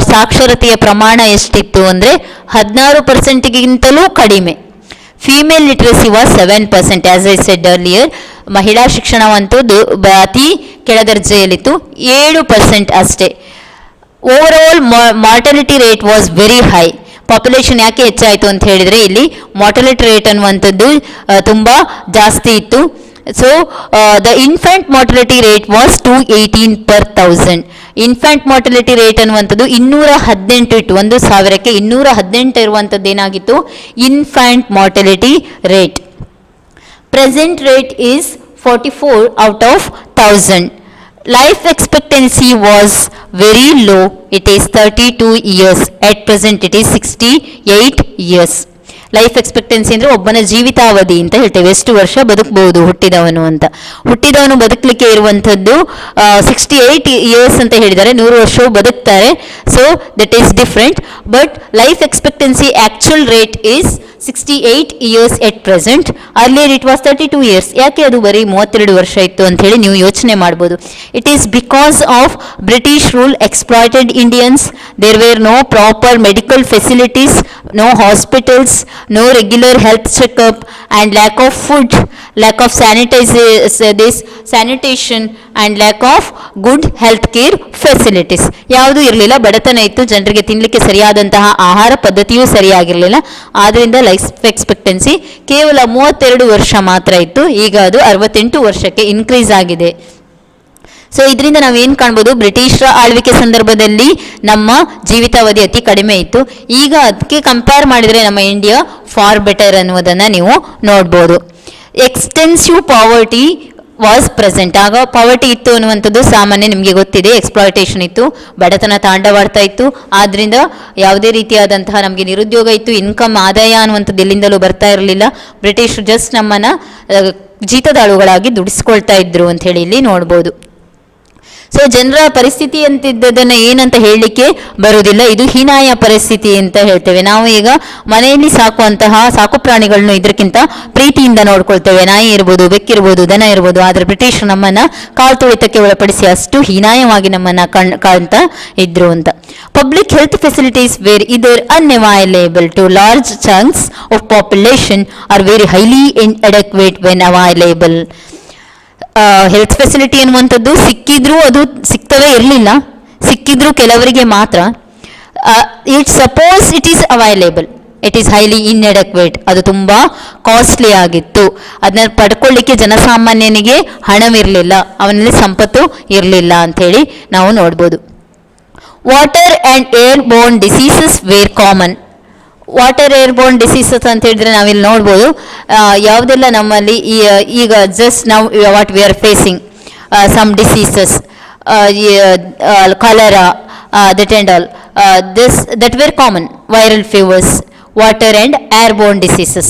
ಸಾಕ್ಷರತೆಯ ಪ್ರಮಾಣ ಎಷ್ಟಿತ್ತು ಅಂದರೆ 16%ಗಿಂತಲೂ ಕಡಿಮೆ. Female literacy was 7%. As I said earlier, ಮಹಿಳಾ ಶಿಕ್ಷಣವಂತೂ ಅತಿ ಕೆಳದರ್ಜೆಯಲ್ಲಿತ್ತು, 7% ಅಷ್ಟೇ. Over all mortality rate was very high. Population ಯಾಕೆ ಹೆಚ್ಚಾಯಿತು ಅಂತ ಹೇಳಿದರೆ, ಇಲ್ಲಿ ಮಾರ್ಟಾಲಿಟಿ ರೇಟ್ ಅನ್ನುವಂಥದ್ದು ತುಂಬ ಜಾಸ್ತಿ ಇತ್ತು. So the infant mortality rate was 218 per 1000. Infant mortality rate ಅನ್ನುವಂಥದ್ದು 218 ಇತ್ತು, 1000ಕ್ಕೆ 218 ಇರುವಂಥದ್ದು ಏನಾಗಿತ್ತು, infant mortality rate. Present rate is 44 out of 1000. Life expectancy was very low. It is 32 years. At present it is 68 years. Life expectancy ಅಂದರೆ ಒಬ್ಬನ ಜೀವಿತಾವಧಿ ಅಂತ ಹೇಳ್ತೇವೆ, ಎಷ್ಟು ವರ್ಷ ಬದುಕಬಹುದು ಹುಟ್ಟಿದವನು ಅಂತ. ಹುಟ್ಟಿದವನು ಬದುಕಲಿಕ್ಕೆ ಇರುವಂಥದ್ದು 68 ಇಯರ್ಸ್ ಅಂತ ಹೇಳಿದ್ದಾರೆ, 100 ವರ್ಷವು ಬದುಕ್ತಾರೆ. So that is different. But life expectancy actual rate is 68 years at present. Earlier it was 32 years. ಯಾಕೆ ಅದು ಬರೀ 32 ವರ್ಷ ಇತ್ತು ಅಂತ ಹೇಳಿ ನೀವು ಯೋಚನೆ ಮಾಡ್ಬೋದು. It is because of British rule exploited Indians. There were no proper medical facilities, no hospitals, no regular health checkup, and lack of food, lack of sanitation, and lack of good health care facilities. ಯಾವುದೂ ಇರಲಿಲ್ಲ, ಬಡತನ ಇತ್ತು, ಜನರಿಗೆ ತಿನ್ನಲಿಕ್ಕೆ ಸರಿಯಾದಂತಹ ಆಹಾರ ಪದ್ಧತಿಯೂ ಸರಿಯಾಗಿರಲಿಲ್ಲ. ಆದ್ದರಿಂದ ಲೈಫ್ ಎಕ್ಸ್ಪೆಕ್ಟೆನ್ಸಿ ಕೇವಲ 32 ವರ್ಷ ಮಾತ್ರ ಇತ್ತು. ಈಗ ಅದು 68 ವರ್ಷಕ್ಕೆ ಇನ್ಕ್ರೀಸ್ ಆಗಿದೆ. ಸೊ ಇದರಿಂದ ನಾವೇನು ಕಾಣ್ಬೋದು, ಬ್ರಿಟಿಷರ ಆಳ್ವಿಕೆ ಸಂದರ್ಭದಲ್ಲಿ ನಮ್ಮ ಜೀವಿತಾವಧಿ ಅತಿ ಕಡಿಮೆ ಇತ್ತು. ಈಗ ಅದಕ್ಕೆ ಕಂಪೇರ್ ಮಾಡಿದರೆ ನಮ್ಮ ಇಂಡಿಯಾ ಫಾರ್ ಬೆಟರ್ ಅನ್ನೋದನ್ನು ನೀವು ನೋಡ್ಬೋದು. Extensive poverty was present. ಆಗ ಪಾವರ್ಟಿ ಇತ್ತು ಅನ್ನುವಂಥದ್ದು ಸಾಮಾನ್ಯ, ನಿಮಗೆ ಗೊತ್ತಿದೆ. ಎಕ್ಸ್ಪ್ಲಾಯ್ಟೇಷನ್ ಇತ್ತು, ಬಡತನ ತಾಂಡವಾಡ್ತಾ ಇತ್ತು. ಆದ್ದರಿಂದ ಯಾವುದೇ ರೀತಿಯಾದಂತಹ ನಮಗೆ ನಿರುದ್ಯೋಗ ಇತ್ತು, ಇನ್ಕಮ್ ಆದಾಯ ಅನ್ನುವಂಥದ್ದು ಎಲ್ಲಿಂದಲೂ ಬರ್ತಾ ಇರಲಿಲ್ಲ. ಬ್ರಿಟಿಷರು ಜಸ್ಟ್ ನಮ್ಮನ್ನು ಜೀತದಾಳುಗಳಾಗಿ ದುಡಿಸ್ಕೊಳ್ತಾ ಇದ್ರು ಅಂತ ಹೇಳಿ ಇಲ್ಲಿ ನೋಡ್ಬೋದು. ಸೊ ಜನರ ಪರಿಸ್ಥಿತಿ ಅಂತಿದ್ದದನ್ನು ಏನಂತ ಹೇಳಲಿಕ್ಕೆ ಬರುವುದಿಲ್ಲ, ಇದು ಹೀನಾಯ ಪರಿಸ್ಥಿತಿ ಅಂತ ಹೇಳ್ತೇವೆ. ನಾವು ಈಗ ಮನೆಯಲ್ಲಿ ಸಾಕುವಂತಹ ಸಾಕು ಪ್ರಾಣಿಗಳನ್ನು ಇದಕ್ಕಿಂತ ಪ್ರೀತಿಯಿಂದ ನೋಡ್ಕೊಳ್ತೇವೆ, ನಾಯಿ ಇರ್ಬೋದು, ಬೆಕ್ಕಿರ್ಬೋದು, ದನ ಇರ್ಬೋದು. ಆದರೆ ಬ್ರಿಟಿಷರು ನಮ್ಮನ್ನು ಕಾಲ್ತುಳಿತಕ್ಕೆ ಒಳಪಡಿಸಿ ಅಷ್ಟು ಹೀನಾಯವಾಗಿ ನಮ್ಮನ್ನು ಕಾಣ್ತಾ ಇದ್ರು ಅಂತ. Public health facilities were either unavailable to large chunks of population are very highly inadequate when available. Health facility ಅನ್ನುವಂಥದ್ದು ಸಿಕ್ಕಿದ್ರೂ ಅದು ಸಿಗ್ತವೇ ಇರಲಿಲ್ಲ, ಸಿಕ್ಕಿದ್ರೂ ಕೆಲವರಿಗೆ ಮಾತ್ರ. It suppose it is available, it is highly inadequate. ಅದು ತುಂಬ ಕಾಸ್ಟ್ಲಿ ಆಗಿತ್ತು, ಅದನ್ನ ಪಡ್ಕೊಳ್ಳಿಕ್ಕೆ ಜನಸಾಮಾನ್ಯನಿಗೆ ಹಣವಿರಲಿಲ್ಲ, ಅವನಲ್ಲಿ ಸಂಪತ್ತು ಇರಲಿಲ್ಲ ಅಂಥೇಳಿ ನಾವು ನೋಡ್ಬೋದು. Water and airborne diseases were common. Water airborne diseases ಅಂತ ಹೇಳಿದ್ರೆ ನಾವಿಲ್ಲಿ ನೋಡ್ಬೋದು ಯಾವುದೆಲ್ಲ ನಮ್ಮಲ್ಲಿ ಈಗ ಜಸ್ಟ್ ನಾವು what we are facing some diseases, cholera, that and all, that were common. Viral fevers, water and airborne diseases.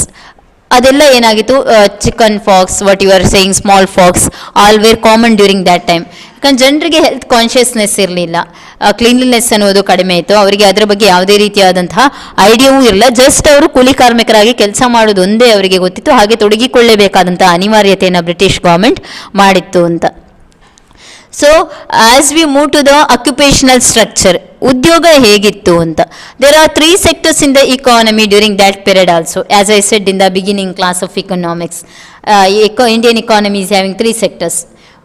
ಅದೆಲ್ಲ ಏನಾಗಿತ್ತು, chicken pox, what you are saying, small pox, all were common during that time. ಯಾಕಂದ್ರೆ ಜನರಿಗೆ ಹೆಲ್ತ್ ಕಾನ್ಷಿಯಸ್ನೆಸ್ ಇರಲಿಲ್ಲ, ಕ್ಲೀನ್ಲಿನೆಸ್ ಅನ್ನೋದು ಕಡಿಮೆ ಇತ್ತು, ಅವರಿಗೆ ಅದರ ಬಗ್ಗೆ ಯಾವುದೇ ರೀತಿಯಾದಂತಹ ಐಡಿಯಾವೂ ಇರಲಿಲ್ಲ. ಜಸ್ಟ್ ಅವರು ಕೂಲಿ ಕಾರ್ಮಿಕರಾಗಿ ಕೆಲಸ ಮಾಡೋದು ಒಂದೇ ಅವರಿಗೆ ಗೊತ್ತಿತ್ತು. ಹಾಗೆ ತೊಡಗಿಕೊಳ್ಳೇಬೇಕಾದಂತಹ ಅನಿವಾರ್ಯತೆಯನ್ನು ಬ್ರಿಟಿಷ್ ಗೌರ್ಮೆಂಟ್ ಮಾಡಿತ್ತು ಅಂತ. So as we move to the occupational structure, ಉದ್ಯೋಗ ಹೇಗಿತ್ತು ಅಂತ. There are 3 sectors in the economy during that period also. As I said in the beginning class of economics, Indian economy is having 3 sectors.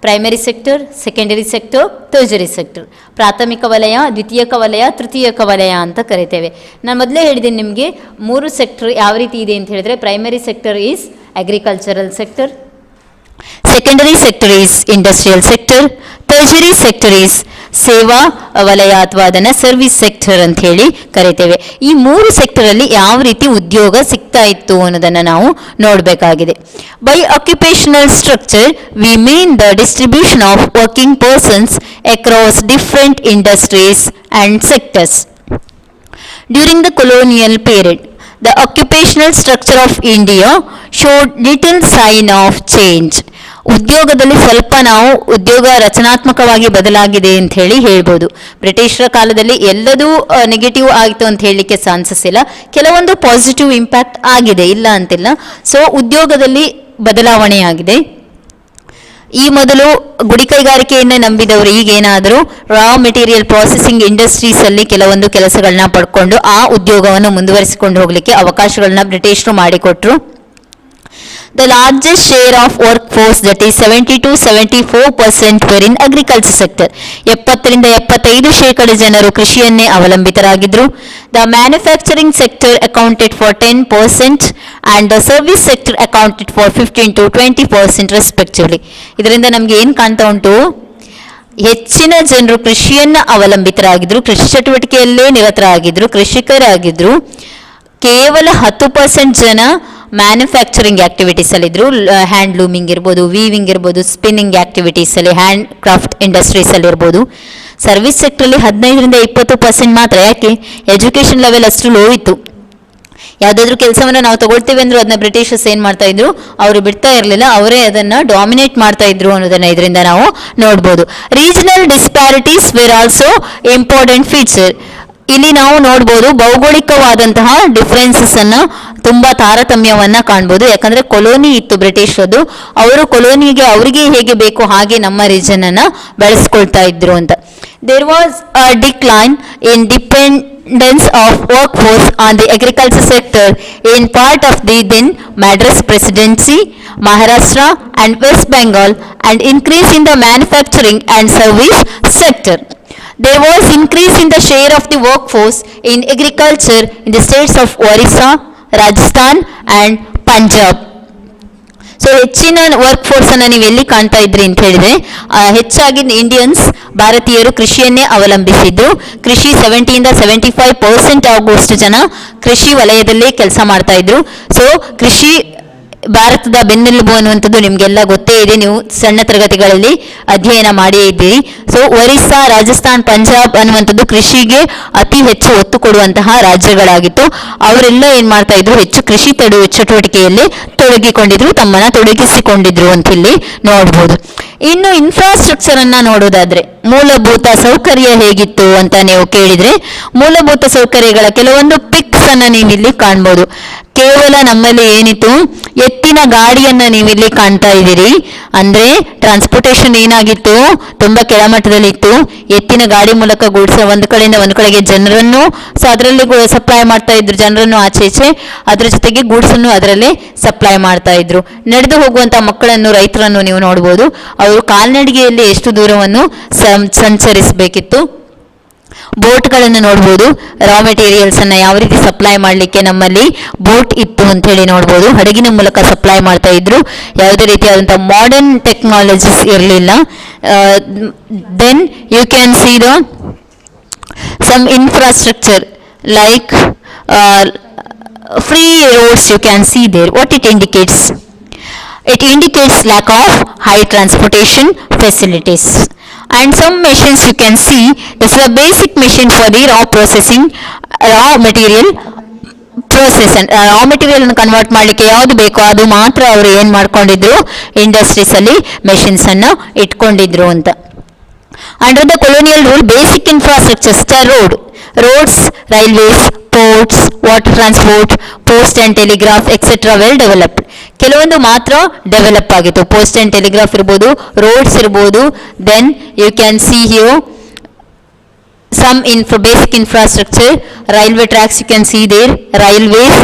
Primary sector, secondary sector, tertiary sector. ಪ್ರಾಥಮಿಕ ವಲಯ, ದ್ವಿತೀಯಕ ವಲಯ, ತೃತೀಯಕ ವಲಯ ಅಂತ ಕರಿತೇವೆ. ನಾನು ಮೊದಲೇ ಹೇಳಿದ್ದೀನಿ ನಿಮಗೆ 3 ಸೆಕ್ಟರ್ ಯಾವ ರೀತಿ ಇದೆ ಅಂತ ಹೇಳಿದ್ರೆ, primary sector is agricultural sector, secondary sector is industrial sector, tertiary sector is ಸೇವಾ ವಲಯ ಅಥವಾ ಅದನ್ನು ಸರ್ವಿಸ್ ಸೆಕ್ಟರ್ ಅಂತ ಹೇಳಿ ಕರಿತೇವೆ. ಈ 3 ಸೆಕ್ಟರಲ್ಲಿ ಯಾವ ರೀತಿ ಉದ್ಯೋಗ ಸಿಗ್ತಾ ಇತ್ತು ಅನ್ನೋದನ್ನು ನಾವು ನೋಡಬೇಕಾಗಿದೆ. By occupational structure we mean the distribution of working persons across different industries and sectors. During the colonial period, the occupational structure of India showed little sign of change. ಉದ್ಯೋಗದಲ್ಲಿ ಸ್ವಲ್ಪ ನಾವು ಉದ್ಯೋಗ ರಚನಾತ್ಮಕವಾಗಿ ಬದಲಾಗಿದೆ ಅಂತ ಹೇಳಿ ಹೇಳ್ಬೋದು. ಬ್ರಿಟಿಷರ ಕಾಲದಲ್ಲಿ ಎಲ್ಲದೂ ನೆಗೆಟಿವ್ ಆಗಿತ್ತು ಅಂತ ಹೇಳಲಿಕ್ಕೆ ಚಾನ್ಸಸ್ ಇಲ್ಲ, ಕೆಲವೊಂದು ಪಾಸಿಟಿವ್ ಇಂಪ್ಯಾಕ್ಟ್ ಆಗಿದೆ, ಇಲ್ಲ ಅಂತಿಲ್ಲ. ಸೊ ಉದ್ಯೋಗದಲ್ಲಿ ಬದಲಾವಣೆ ಆಗಿದೆ. ಈ ಮೊದಲು ಗುಡಿ ಕೈಗಾರಿಕೆಯನ್ನೇ ನಂಬಿದವರು ಈಗೇನಾದರೂ ರಾ ಮೆಟೀರಿಯಲ್ ಪ್ರಾಸೆಸಿಂಗ್ ಇಂಡಸ್ಟ್ರೀಸಲ್ಲಿ ಕೆಲವೊಂದು ಕೆಲಸಗಳನ್ನ ಪಡ್ಕೊಂಡು ಆ ಉದ್ಯೋಗವನ್ನು ಮುಂದುವರಿಸಿಕೊಂಡು ಹೋಗಲಿಕ್ಕೆ ಅವಕಾಶಗಳನ್ನ ಬ್ರಿಟಿಷರು ಮಾಡಿಕೊಟ್ರು. The largest share of workforce, that is 70 to 74% were in agriculture sector. 70ರಿಂದ 75% ಜನರು ಕೃಷಿಯನ್ನೇ ಅವಲಂಬಿತರಾಗಿದ್ದರು. The manufacturing sector accounted for 10% and the service sector accounted for 15 to 20% respectively. ಇದರಿಂದ ನಮಗೆ ಏನು ಕಾಣ್ತಾ ಉಂಟು, ಹೆಚ್ಚಿನ ಜನರು ಕೃಷಿಯನ್ನು ಅವಲಂಬಿತರಾಗಿದ್ದರು, ಕೃಷಿ ಚಟುವಟಿಕೆಯಲ್ಲೇ ನಿರತರಾಗಿದ್ದರು, ಕೃಷಿಕರಾಗಿದ್ದರು. ಕೇವಲ 10% ಜನ ಮ್ಯಾನುಫ್ಯಾಕ್ಚರಿಂಗ್ ಆ್ಯಕ್ಟಿವಿಟೀಸಲ್ಲಿದ್ದರು. ಹ್ಯಾಂಡ್ಲೂಮಿಂಗ್ ಇರ್ಬೋದು, ವೀವಿಂಗ್ ಇರ್ಬೋದು, ಸ್ಪಿನ್ನಿಂಗ್ ಆ್ಯಕ್ಟಿವಿಟೀಸಲ್ಲಿ, ಹ್ಯಾಂಡ್ ಕ್ರಾಫ್ಟ್ ಇಂಡಸ್ಟ್ರೀಸಲ್ಲಿ ಇರ್ಬೋದು. ಸರ್ವಿಸ್ ಸೆಕ್ಟ್ರಲ್ಲಿ 15ರಿಂದ 20% ಮಾತ್ರ. ಯಾಕೆ? ಎಜುಕೇಷನ್ ಲೆವೆಲ್ ಅಷ್ಟು ಲೋ ಇತ್ತು. ಯಾವುದಾದ್ರೂ ಕೆಲಸವನ್ನು ನಾವು ತಗೊಳ್ತೀವಿ ಅಂದರೂ ಅದನ್ನ ಬ್ರಿಟಿಷರ್ಸ್ ಏನು ಮಾಡ್ತಾ ಇದ್ರು, ಅವರು ಬಿಡ್ತಾ ಇರಲಿಲ್ಲ, ಅವರೇ ಅದನ್ನು ಡಾಮಿನೇಟ್ ಮಾಡ್ತಾ ಇದ್ರು ಅನ್ನೋದನ್ನು ಇದರಿಂದ ನಾವು ನೋಡ್ಬೋದು. Regional disparities were also important feature. ಇಲ್ಲಿ ನಾವು ನೋಡ್ಬೋದು ಭೌಗೋಳಿಕವಾದಂತಹ ಡಿಫ್ರೆನ್ಸಸ್ ಅನ್ನು, ತುಂಬ ತಾರತಮ್ಯವನ್ನ ಕಾಣ್ಬೋದು. ಯಾಕಂದ್ರೆ ಕೊಲೋನಿ ಇತ್ತು ಬ್ರಿಟಿಷರದು, ಅವರು ಕೊಲೋನಿಗೆ ಅವರಿಗೆ ಹೇಗೆ ಬೇಕು ಹಾಗೆ ನಮ್ಮ ರೀಜನ್ ಅನ್ನ ಬೆಳೆಸ್ಕೊಳ್ತಾ ಇದ್ರು ಅಂತ. There was a decline in dependence of work force on the agriculture sector in part of the then Madras Presidency, Maharashtra and West Bengal, and increase in the manufacturing and service sector. There was increase in the share of the workforce in agriculture in the states of Orissa, Rajasthan and Punjab. So ಹೆಚ್ಚಿನ ವರ್ಕ್ ಫೋರ್ಸನ್ನು ನೀವು ಎಲ್ಲಿ ಕಾಣ್ತಾ ಇದ್ರಿ ಅಂತ ಹೇಳಿದ್ರೆ, ಹೆಚ್ಚಾಗಿ ಇಂಡಿಯನ್ಸ್, ಭಾರತೀಯರು ಕೃಷಿಯನ್ನೇ ಅವಲಂಬಿಸಿದ್ದು. ಕೃಷಿ 70ಯಿಂದ 75% ಆಗುವಷ್ಟು ಜನ ಕೃಷಿ ವಲಯದಲ್ಲೇ ಕೆಲಸ ಮಾಡ್ತಾ ಇದ್ರು. ಸೊ ಕೃಷಿ ಭಾರತದ ಬೆನ್ನೆಲುಬು ಅನ್ನುವಂಥದ್ದು ನಿಮಗೆಲ್ಲ ಗೊತ್ತೇ ಇದೆ, ನೀವು ಸಣ್ಣ ತರಗತಿಗಳಲ್ಲಿ ಅಧ್ಯಯನ ಮಾಡಿಯೇ ಇದ್ದೀರಿ. ಸೊ ಒರಿಸ್ಸಾ, ರಾಜಸ್ಥಾನ್, ಪಂಜಾಬ್ ಅನ್ನುವಂಥದ್ದು ಕೃಷಿಗೆ ಅತಿ ಹೆಚ್ಚು ಒತ್ತು ಕೊಡುವಂತಹ ರಾಜ್ಯಗಳಾಗಿತ್ತು. ಅವರೆಲ್ಲ ಏನು ಮಾಡ್ತಾ ಇದ್ರು, ಹೆಚ್ಚು ಕೃಷಿ ಚಟುವಟಿಕೆಯಲ್ಲಿ ತೊಡಗಿಕೊಂಡಿದ್ರು, ತಮ್ಮನ್ನ ತೊಡಗಿಸಿಕೊಂಡಿದ್ರು ಅಂತ ಇಲ್ಲಿ ನೋಡ್ಬೋದು. ಇನ್ನು ಇನ್ಫ್ರಾಸ್ಟ್ರಕ್ಚರ್ ಅನ್ನ ನೋಡೋದಾದ್ರೆ, ಮೂಲಭೂತ ಸೌಕರ್ಯ ಹೇಗಿತ್ತು ಅಂತ ನೀವು ಕೇಳಿದ್ರೆ, ಮೂಲಭೂತ ಸೌಕರ್ಯಗಳ ಕೆಲವೊಂದು ಪಿಕ್ಸ್ ಅನ್ನ ನೀವಿಲ್ಲಿ ಕಾಣ್ಬೋದು. ಕೇವಲ ನಮ್ಮಲ್ಲಿ ಏನಿತ್ತು, ಎತ್ತಿನ ಗಾಡಿಯನ್ನ ನೀವಿಲ್ಲಿ ಕಾಣ್ತಾ ಇದ್ದೀರಿ. ಅಂದ್ರೆ ಟ್ರಾನ್ಸ್ಪೋರ್ಟೇಷನ್ ಏನಾಗಿತ್ತು, ತುಂಬಾ ಕೆಳಮಟ್ಟದಲ್ಲಿತ್ತು. ಎತ್ತಿನ ಗಾಡಿ ಮೂಲಕ ಗೂಡ್ಸ್ ಒಂದು ಕಡೆಯಿಂದ ಒಂದು ಕಡೆಗೆ ಜನರನ್ನು ಅದರಲ್ಲಿ ಸಪ್ಲೈ ಮಾಡ್ತಾ ಇದ್ರು, ಜನರನ್ನು ಆಚೆ ಈಚೆ, ಅದ್ರ ಜೊತೆಗೆ ಗೂಡ್ಸ್ ಅನ್ನು ಅದರಲ್ಲೇ ಸಪ್ಲೈ ಮಾಡ್ತಾ ಇದ್ರು. ನಡೆದು ಹೋಗುವಂತ ಮಕ್ಕಳನ್ನು, ರೈತರನ್ನು ನೀವು ನೋಡ್ಬೋದು. ಅವರು ಕಾಲ್ನಡಿಗೆಯಲ್ಲಿ ಎಷ್ಟು ದೂರವನ್ನು ಸಂಚರಿಸಬೇಕಿತ್ತು. ಬೋಟ್ಗಳನ್ನು ನೋಡ್ಬೋದು, ರಾ ಮೆಟೀರಿಯಲ್ಸ್ ಅನ್ನ ಯಾವ ರೀತಿ ಸಪ್ಲೈ ಮಾಡಲಿಕ್ಕೆ ನಮ್ಮಲ್ಲಿ ಬೋಟ್ ಇತ್ತು ಅಂತ ಹೇಳಿ ನೋಡ್ಬೋದು. ಹಡಗಿನ ಮೂಲಕ ಸಪ್ಲೈ ಮಾಡ್ತಾ ಇದ್ರು, ಯಾವುದೇ ರೀತಿಯಾದಂತಹ ಮಾಡರ್ನ್ ಟೆಕ್ನಾಲಜೀಸ್ ಇರಲಿಲ್ಲ. Then you can see the some infrastructure like free roads you can see there. What it indicates? It indicates lack of high transportation facilities. And some machines you can see, this is a basic machine for the raw processing, raw material process. And raw material ಅನ್ನು ಕನ್ವರ್ಟ್ ಮಾಡಲಿಕ್ಕೆ ಯಾವುದು ಬೇಕೋ ಅದು ಮಾತ್ರ ಅವರು ಏನು ಮಾಡ್ಕೊಂಡಿದ್ರು, ಇಂಡಸ್ಟ್ರೀಸ್ ಅಲ್ಲಿ ಮೆಷಿನ್ಸ್ ಅನ್ನು ಇಟ್ಕೊಂಡಿದ್ರು ಅಂತ. Under the colonial rule, basic infrastructures, the roads, railways, ports, water transport, post and telegraph, etc. well developed. ಕೆಲವೊಂದು ಮಾತ್ರ ಡೆವಲಪ್ ಆಗಿತ್ತು. ಪೋಸ್ಟ್ ಆ್ಯಂಡ್ ಟೆಲಿಗ್ರಾಫ್ ಇರ್ಬೋದು, ರೋಡ್ಸ್ ಇರ್ಬೋದು, then you can see here some basic infrastructure, railway tracks you can see there, railways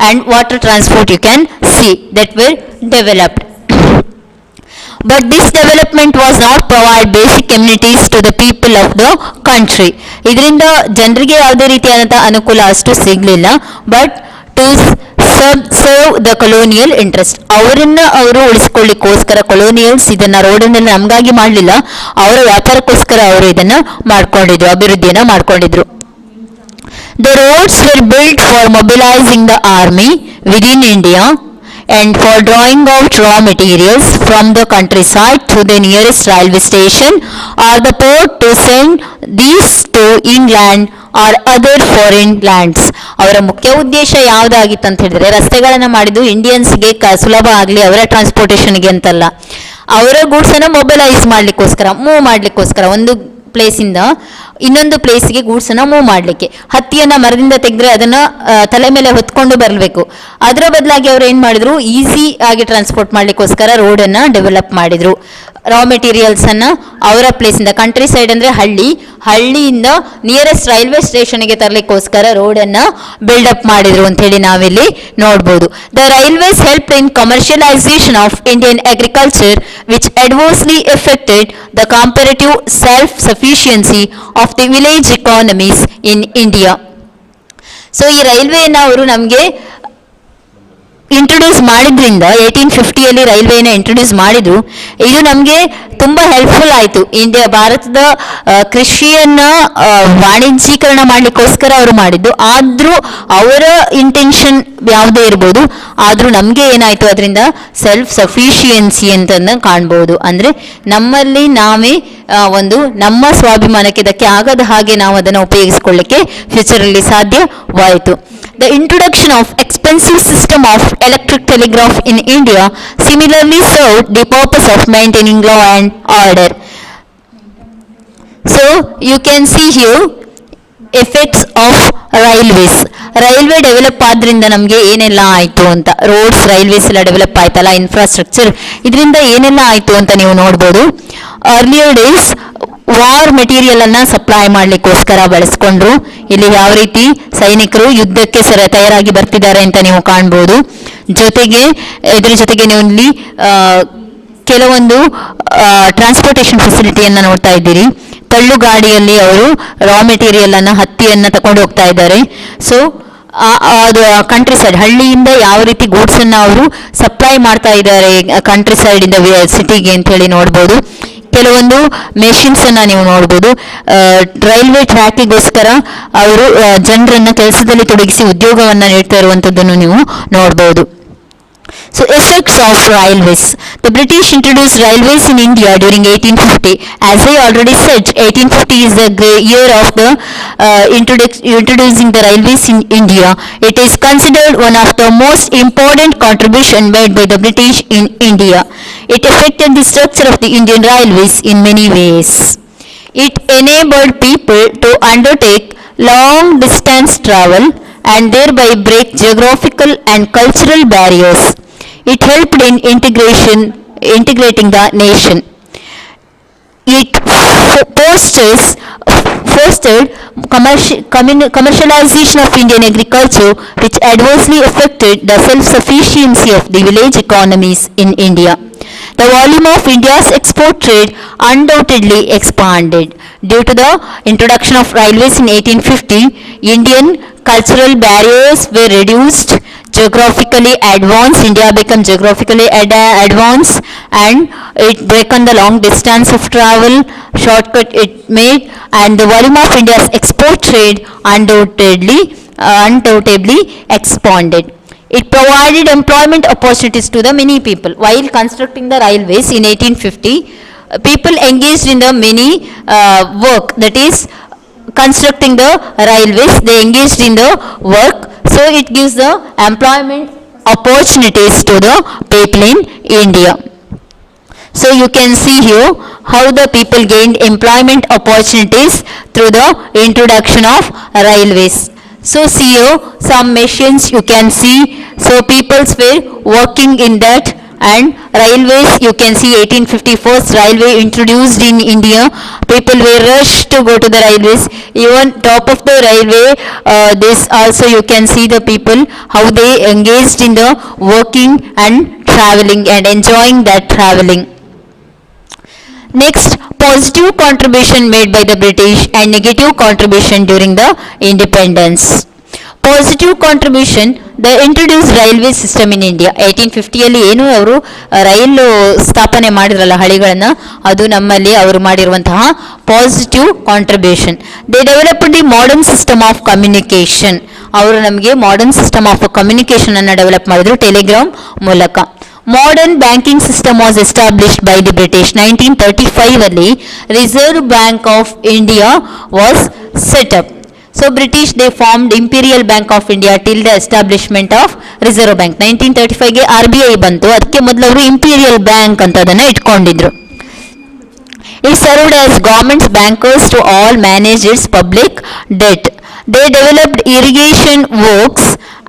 and water transport you can see that were developed. But this development was not provide basic amenities to the people of the country. ಇದರಿಂದ ಜನರಿಗೆ ಯಾವುದೇ ರೀತಿಯಾದಂಥ ಅನುಕೂಲ ಅಷ್ಟು ಸಿಗಲಿಲ್ಲ. But to serve the colonial interest, ಅವರನ್ನು ಅವರು ಉಳಿಸ್ಕೊಳ್ಳಿಕ್ಕೋಸ್ಕರ ಕೊಲೋನಿಯಲ್ಸ್ ಇದನ್ನ ರೋಡನ್ನೆಲ್ಲ ನಮಗಾಗಿ ಮಾಡಲಿಲ್ಲ, ಅವರ ವ್ಯಾಪಾರಕ್ಕೋಸ್ಕರ ಅವರು ಇದನ್ನ ಮಾಡ್ಕೊಂಡಿದ್ರು, ಅಭಿವೃದ್ಧಿಯನ್ನ ಮಾಡ್ಕೊಂಡಿದ್ರು. The roads were built for mobilizing the army within India and for drawing out raw materials from the countryside to the nearest railway station or the port to send these to England or other foreign lands. ಅವರ ಮುಖ್ಯ ಉದ್ದೇಶ ಯಾವುದಾಗಿತ್ತು ಅಂತ ಹೇಳಿದ್ರೆ, ರಸ್ತೆಗಳನ್ನು ಮಾಡಿದ್ದು ಇಂಡಿಯನ್ಸ್ಗೆ ಸುಲಭ ಆಗಲಿ ಅವರ ಟ್ರಾನ್ಸ್ಪೋರ್ಟೇಷನ್ಗೆ ಅಂತಲ್ಲ, ಅವರ ಗೂಡ್ಸನ್ನು ಮೊಬೈಲೈಸ್ ಮಾಡಲಿಕ್ಕೋಸ್ಕರ, ಮೂವ್ ಮಾಡಲಿಕ್ಕೋಸ್ಕರ, ಒಂದು ಪ್ಲೇಸಿಂದ ಇನ್ನೊಂದು ಪ್ಲೇಸ್ಗೆ ಗೂಡ್ಸನ್ನು ಮೂವ್ ಮಾಡಲಿಕ್ಕೆ. ಹತ್ತಿಯನ್ನು ಮರದಿಂದ ತೆಗೆದ್ರೆ ಅದನ್ನು ತಲೆ ಮೇಲೆ ಹೊತ್ಕೊಂಡು ಬರಬೇಕು, ಅದರ ಬದಲಾಗಿ ಅವರು ಏನು ಮಾಡಿದ್ರು, ಈಸಿ ಆಗಿ ಟ್ರಾನ್ಸ್ಪೋರ್ಟ್ ಮಾಡಲಿಕ್ಕೋಸ್ಕರ ರೋಡನ್ನು ಡೆವಲಪ್ ಮಾಡಿದರು. ರಾ ಮೆಟೀರಿಯಲ್ಸನ್ನು ಅವರ ಪ್ಲೇಸಿಂದ, ಕಂಟ್ರಿ ಸೈಡ್ ಅಂದರೆ ಹಳ್ಳಿಯಿಂದ ನಿಯರೆಸ್ಟ್ ರೈಲ್ವೆ ಸ್ಟೇಷನ್ಗೆ ತರಲಿಕ್ಕೋಸ್ಕರ ರೋಡನ್ನು ಬಿಲ್ಡಪ್ ಮಾಡಿದರು ಅಂತೇಳಿ ನಾವಿಲ್ಲಿ ನೋಡ್ಬೋದು. The railways help in commercialisation of Indian agriculture which adversely affected the comparative self sufficiency of the village economies in India. So ಈ ರೈಲ್ವೆಯನ್ನು ಅವರು ನಮಗೆ ಇಂಟ್ರೊಡ್ಯೂಸ್ ಮಾಡಿದ್ರಿಂದ 1850ಯಲ್ಲಿ ರೈಲ್ವೇನ ಇಂಟ್ರೊಡ್ಯೂಸ್ ಮಾಡಿದ್ರು. ಇದು ನಮಗೆ ತುಂಬ ಹೆಲ್ಪ್ಫುಲ್ ಆಯಿತು. ಭಾರತದ ಕೃಷಿಯನ್ನು ವಾಣಿಜ್ಯೀಕರಣ ಮಾಡಲಿಕ್ಕೋಸ್ಕರ ಅವರು ಮಾಡಿದ್ದು, ಆದರೂ ಅವರ ಇಂಟೆನ್ಷನ್ ಯಾವುದೇ ಇರ್ಬೋದು, ಆದರೂ ನಮಗೆ ಏನಾಯಿತು ಅದರಿಂದ ಸೆಲ್ಫ್ ಸಫಿಷಿಯನ್ಸಿ ಅಂತಂದು ಕಾಣ್ಬೋದು. ಅಂದರೆ ನಮ್ಮಲ್ಲಿ ನಾವೇ ಒಂದು ನಮ್ಮ ಸ್ವಾಭಿಮಾನಕ್ಕೆ ಧಕ್ಕೆ ಆಗದ ಹಾಗೆ ನಾವು ಅದನ್ನು ಉಪಯೋಗಿಸಿಕೊಳ್ಳಿಕ್ಕೆ ಫ್ಯೂಚರಲ್ಲಿ ಸಾಧ್ಯವಾಯಿತು. The introduction of expensive system of electric telegraph in India similarly served the purpose of maintaining law and order. So you can see here effects of railways. Railway develop ಆದ್ರಿಂದ ನಮಗೆ ಏನೆಲ್ಲ ಆಯಿತು ಅಂತ, ರೋಡ್ಸ್ ರೈಲ್ವೇಸ್ ಎಲ್ಲ ಡೆವಲಪ್ ಆಯ್ತಲ್ಲ, ಇನ್ಫ್ರಾಸ್ಟ್ರಕ್ಚರ್, ಇದರಿಂದ ಏನೆಲ್ಲ ಆಯಿತು ಅಂತ ನೀವು ನೋಡ್ಬೋದು. ಅರ್ಲಿಯರ್ ಡೇಸ್ ವಾರ್ ಮೆಟೀರಿಯಲ್ ಅನ್ನ ಸಪ್ಲೈ ಮಾಡಲಿಕ್ಕೋಸ್ಕರ ಬಳಸ್ಕೊಂಡ್ರು. ಇಲ್ಲಿ ಯಾವ ರೀತಿ ಸೈನಿಕರು ಯುದ್ಧಕ್ಕೆ ತಯಾರಾಗಿ ಬರ್ತಿದ್ದಾರೆ ಅಂತ ನೀವು ಕಾಣ್ಬೋದು. ಇದ್ರ ಜೊತೆಗೆ ನೀವು ಇಲ್ಲಿ ಕೆಲವೊಂದು ಟ್ರಾನ್ಸ್ಪೋರ್ಟೇಷನ್ ಫೆಸಿಲಿಟಿಯನ್ನು ನೋಡ್ತಾ ಇದ್ದೀರಿ. ತಳ್ಳು ಗಾಡಿಯಲ್ಲಿ ಅವರು ರಾ ಮೆಟೀರಿಯಲ್ ಅನ್ನ, ಹತ್ತಿಯನ್ನು ತಗೊಂಡು ಹೋಗ್ತಾ ಇದ್ದಾರೆ. ಸೊ ಅದು ಕಂಟ್ರಿ ಸೈಡ್, ಹಳ್ಳಿಯಿಂದ ಯಾವ ರೀತಿ ಗೂಡ್ಸ್ ಅನ್ನ ಅವರು ಸಪ್ಲೈ ಮಾಡ್ತಾ ಇದ್ದಾರೆ ಕಂಟ್ರಿ ಸೈಡ್ ಇಂದ ಸಿಟಿಗೆ ಅಂತ ಹೇಳಿ ನೋಡ್ಬೋದು. ಕೆಲವೊಂದು ಮೆಷಿನ್ಸ್ ಅನ್ನ ನೀವು ನೋಡ್ಬೋದು. ರೈಲ್ವೆ ಟ್ರ್ಯಾಕಿಗೋಸ್ಕರ ಅವರು ಜನರನ್ನ ಕೆಲಸದಲ್ಲಿ ತೊಡಗಿಸಿ ಉದ್ಯೋಗವನ್ನ ನೀಡ್ತಾ ಇರುವಂತದ್ದನ್ನು ನೀವು ನೋಡ್ಬೋದು. So effects of railways. The British introduced railways in India during 1850. As I already said, 1850 is the year of the introducing the railways in India. It is considered one of the most important contribution made by the British in India. It affected the structure of the Indian railways in many ways. It enabled people to undertake long distance travel and thereby break geographical and cultural barriers. It helped in integrating the nation. It fostered commercialization of Indian agriculture, which adversely affected the self-sufficiency of the village economies in India. The volume of India's export trade undoubtedly expanded. Due to the introduction of railways in 1850, Indian cultural barriers were reduced, geographically advanced, India became geographically advanced, and it broke the long distance of travel, shortcut it made, and the volume of India's export trade undoubtedly expanded. It provided employment opportunities to the many people. While constructing the railways in 1850, people engaged in the many work, that is constructing the railways, they engaged in the work, so it gives the employment opportunities to the people in India. So you can see here how the people gained employment opportunities through the introduction of railways. So see here some machines you can see. So peoples were working in that, and railways you can see 1851st railway introduced in India. People were rushed to go to the railways. Even top of the railway, this also you can see the people how they engaged in the working and traveling and enjoying that traveling. Next, positive contribution made by the British and negative contribution during the independence. Positive contribution, the introduced railway system in India. 1850ಯಲ್ಲಿ ಏನು ಅವರು ರೈಲು ಸ್ಥಾಪನೆ ಮಾಡಿದ್ರಲ್ಲ ಹಳಿಗಳನ್ನ, ಅದು ನಮ್ಮಲ್ಲಿ ಅವರು ಮಾಡಿರುವಂತಹ positive contribution. They developed the modern system of communication. ಅವರು ನಮಗೆ ಮಾಡರ್ನ್ ಸಿಸ್ಟಮ್ ಆಫ್ ಕಮ್ಯುನಿಕೇಶನ್ ಅನ್ನು ಡೆವಲಪ್ ಮಾಡಿದ್ರು ಟೆಲಿಗ್ರಾಮ್ ಮೂಲಕ. Modern banking system was established by the British. 1935 ಅಲ್ಲಿ Reserve Bank of India was set up. So British they formed Imperial Bank of India till the establishment of Reserve Bank. 1935 ಗೆ RBI ಬಂತು, ಅದಕ್ಕೆ ಮೊದಲು ಅವರು ಇಂಪೀರಿಯಲ್ ಬ್ಯಾಂಕ್ ಅಂತ ಅದನ್ನ ಇಟ್ಕೊಂಡಿದ್ರು. It served as government's bankers to all manage its public debt. They developed irrigation works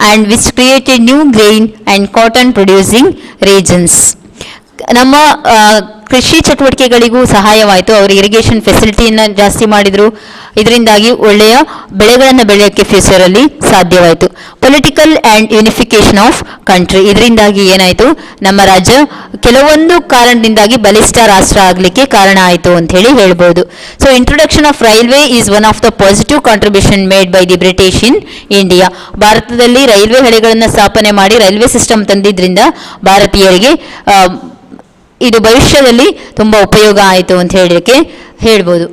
and which created new grain and cotton producing regions. ನಮ್ಮ ಕೃಷಿ ಚಟುವಟಿಕೆಗಳಿಗೂ ಸಹಾಯವಾಯಿತು. ಅವರು ಇರಿಗೇಷನ್ ಫೆಸಿಲಿಟಿಯನ್ನು ಜಾಸ್ತಿ ಮಾಡಿದರು. ಇದರಿಂದಾಗಿ ಒಳ್ಳೆಯ ಬೆಳೆಗಳನ್ನು ಬೆಳೆಯೋಕ್ಕೆ ಫ್ಯೂಚರಲ್ಲಿ ಸಾಧ್ಯವಾಯಿತು. Political and unification of country, ಇದರಿಂದಾಗಿ ಏನಾಯಿತು, ನಮ್ಮ ರಾಜ್ಯ ಕೆಲವೊಂದು ಕಾರಣದಿಂದಾಗಿ ಬಲಿಷ್ಠ ರಾಷ್ಟ್ರ ಆಗಲಿಕ್ಕೆ ಕಾರಣ ಆಯಿತು ಅಂತ ಹೇಳಿ ಹೇಳ್ಬೋದು. So introduction of railway is one of the positive contribution made by the British in India. ಭಾರತದಲ್ಲಿ ರೈಲ್ವೆ ಹಳಿಗಳನ್ನು ಸ್ಥಾಪನೆ ಮಾಡಿ ರೈಲ್ವೆ ಸಿಸ್ಟಮ್ ತಂದಿದ್ದರಿಂದ ಭಾರತೀಯರಿಗೆ ಇದು ಭವಿಷ್ಯದಲ್ಲಿ ತುಂಬ ಉಪಯೋಗ ಆಯಿತು ಅಂತ ಹೇಳಲಿಕ್ಕೆ ಹೇಳ್ಬೋದು.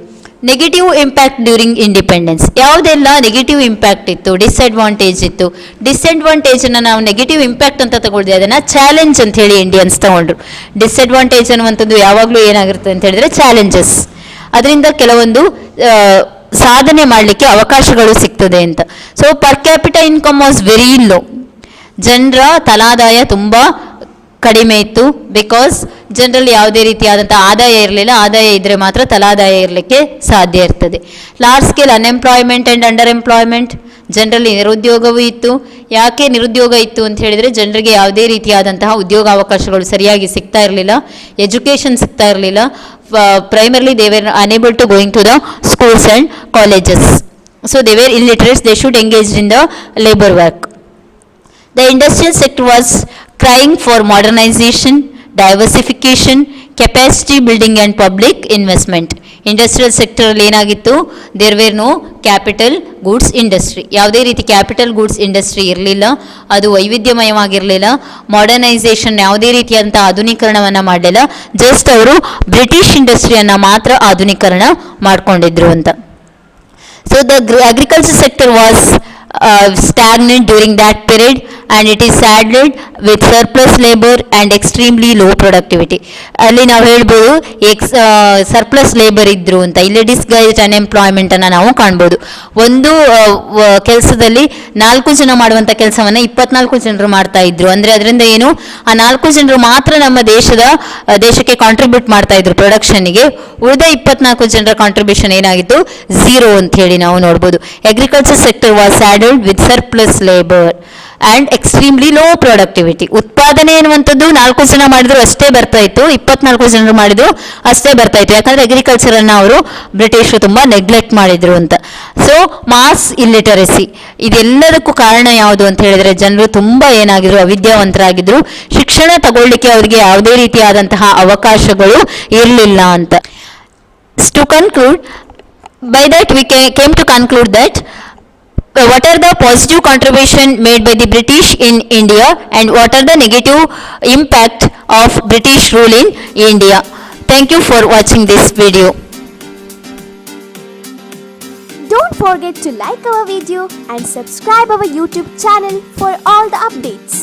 Negative impact during independence. ಯಾವುದೆಲ್ಲ ನೆಗೆಟಿವ್ ಇಂಪ್ಯಾಕ್ಟ್ ಇತ್ತು, ಡಿಸ್ಅಡ್ವಾಂಟೇಜ್ ಇತ್ತು. ಡಿಸ್ಅಡ್ವಾಂಟೇಜನ್ನು ನಾವು ನೆಗೆಟಿವ್ ಇಂಪ್ಯಾಕ್ಟ್ ಅಂತ ತಗೊಳ್ತೀವಿ, ಅದನ್ನು ಚಾಲೆಂಜ್ ಅಂತ ಹೇಳಿ ಇಂಡಿಯನ್ಸ್ ತಗೊಂಡ್ರು. ಡಿಸ್ಅಡ್ವಾಂಟೇಜ್ ಅನ್ನುವಂಥದ್ದು ಯಾವಾಗಲೂ ಏನಾಗಿರುತ್ತೆ ಅಂತ ಹೇಳಿದ್ರೆ ಚಾಲೆಂಜಸ್. ಅದರಿಂದ ಕೆಲವೊಂದು ಸಾಧನೆ ಮಾಡಲಿಕ್ಕೆ ಅವಕಾಶಗಳು ಸಿಗ್ತದೆ ಅಂತ. So per capital income was very low. ಜನರ ತಲಾದಾಯ ತುಂಬ ಕಡಿಮೆ ಇತ್ತು. ಬಿಕಾಸ್ ಜನರಲ್ಲಿ ಯಾವುದೇ ರೀತಿಯಾದಂಥ ಆದಾಯ ಇರಲಿಲ್ಲ. ಆದಾಯ ಇದ್ದರೆ ಮಾತ್ರ ತಲಾದಾಯ ಇರಲಿಕ್ಕೆ ಸಾಧ್ಯ ಇರ್ತದೆ. Large scale unemployment and under employment, ಜನರಲ್ಲಿ ನಿರುದ್ಯೋಗವೂ ಇತ್ತು. ಯಾಕೆ ನಿರುದ್ಯೋಗ ಇತ್ತು ಅಂತ ಹೇಳಿದರೆ ಜನರಿಗೆ ಯಾವುದೇ ರೀತಿಯಾದಂತಹ ಉದ್ಯೋಗಾವಕಾಶಗಳು ಸರಿಯಾಗಿ ಸಿಗ್ತಾ ಇರಲಿಲ್ಲ, ಎಜುಕೇಷನ್ ಸಿಗ್ತಾ ಇರಲಿಲ್ಲ. Primarily they were unable to going to the schools and colleges. So they were illiterates, they should engage in the labor work. The industrial sector was crying for modernization, diversification, capacity building and public investment. Industrial ಸೆಕ್ಟರಲ್ಲಿ ಏನಾಗಿತ್ತು, there were no capital goods industry. ಯಾವುದೇ ರೀತಿ ಕ್ಯಾಪಿಟಲ್ ಗೂಡ್ಸ್ ಇಂಡಸ್ಟ್ರಿ ಇರಲಿಲ್ಲ, ಅದು ವೈವಿಧ್ಯಮಯವಾಗಿರಲಿಲ್ಲ. ಮಾಡರ್ನೈಸೇಷನ್ ಯಾವುದೇ ರೀತಿಯಾದಂಥ ಆಧುನೀಕರಣವನ್ನು ಮಾಡಲಿಲ್ಲ. ಜಸ್ಟ್ ಅವರು ಬ್ರಿಟಿಷ್ ಇಂಡಸ್ಟ್ರಿಯನ್ನು ಮಾತ್ರ ಆಧುನೀಕರಣ ಮಾಡಿಕೊಂಡಿದ್ರು ಅಂತ. So the agriculture sector was stagnant during that period and it is saddled with surplus labor and extremely low productivity. ಅಲ್ಲಿ ನಾವು ಹೇಳ್ಬೋದು ಸರ್ಪ್ಲಸ್ ಲೇಬರ್ ಇದ್ರು ಅಂತ. ಇಲ್ಲಿ ಡಿಸ್ಗೈಸ್ಡ್ ಅನ್ಎಂಪ್ಲಾಯ್ಮೆಂಟ್ ಅನ್ನು ನಾವು ಕಾಣ್ಬೋದು. ಒಂದು ಕೆಲಸದಲ್ಲಿ 4 ಜನ ಮಾಡುವಂಥ ಕೆಲಸವನ್ನು 24 ಜನರು ಮಾಡ್ತಾ ಇದ್ರು. ಅಂದರೆ ಅದರಿಂದ ಏನು, ಆ 4 ಜನರು ಮಾತ್ರ ನಮ್ಮ ದೇಶಕ್ಕೆ ಕಾಂಟ್ರಿಬ್ಯೂಟ್ ಮಾಡ್ತಾ ಇದ್ರು ಪ್ರೊಡಕ್ಷನ್ಗೆ. ಉಳಿದ 24 ಜನರ ಕಾಂಟ್ರಿಬ್ಯೂಷನ್ ಏನಾಗಿತ್ತು, 0 ಅಂತ ಹೇಳಿ ನಾವು ನೋಡ್ಬೋದು. Agriculture sector was ಸ್ಯಾಡಲ್ಡ್ with surplus labour and extremely low productivity. ಉತ್ಪಾದನೆ ಎನ್ನುವಂಥದ್ದು 4 ಜನ ಮಾಡಿದ್ರು ಅಷ್ಟೇ ಬರ್ತಾ ಇತ್ತು, 24 ಜನರು ಮಾಡಿದ್ರು ಅಷ್ಟೇ ಬರ್ತಾ ಇತ್ತು. ಯಾಕಂದರೆ ಅಗ್ರಿಕಲ್ಚರನ್ನು ಅವರು ಬ್ರಿಟಿಷರು ತುಂಬ ನೆಗ್ಲೆಕ್ಟ್ ಮಾಡಿದ್ರು ಅಂತ. ಸೊ ಮಾಸ್ ಇಲ್ಲಿಟರಸಿ, ಇದೆಲ್ಲದಕ್ಕೂ ಕಾರಣ ಯಾವುದು ಅಂತ ಹೇಳಿದರೆ ಜನರು ತುಂಬ ಏನಾಗಿದ್ರು, ಅವಿದ್ಯಾವಂತರಾಗಿದ್ರು. ಶಿಕ್ಷಣ ತಗೊಳ್ಳಿಕ್ಕೆ ಅವರಿಗೆ ಯಾವುದೇ ರೀತಿಯಾದಂತಹ ಅವಕಾಶಗಳು ಇರಲಿಲ್ಲ ಅಂತ. To conclude, by that we came to conclude that what are the positive contribution made by the British in India and what are the negative impact of British rule in India. Thank you for watching this video. Don't forget to like our video and subscribe our YouTube channel for all the updates.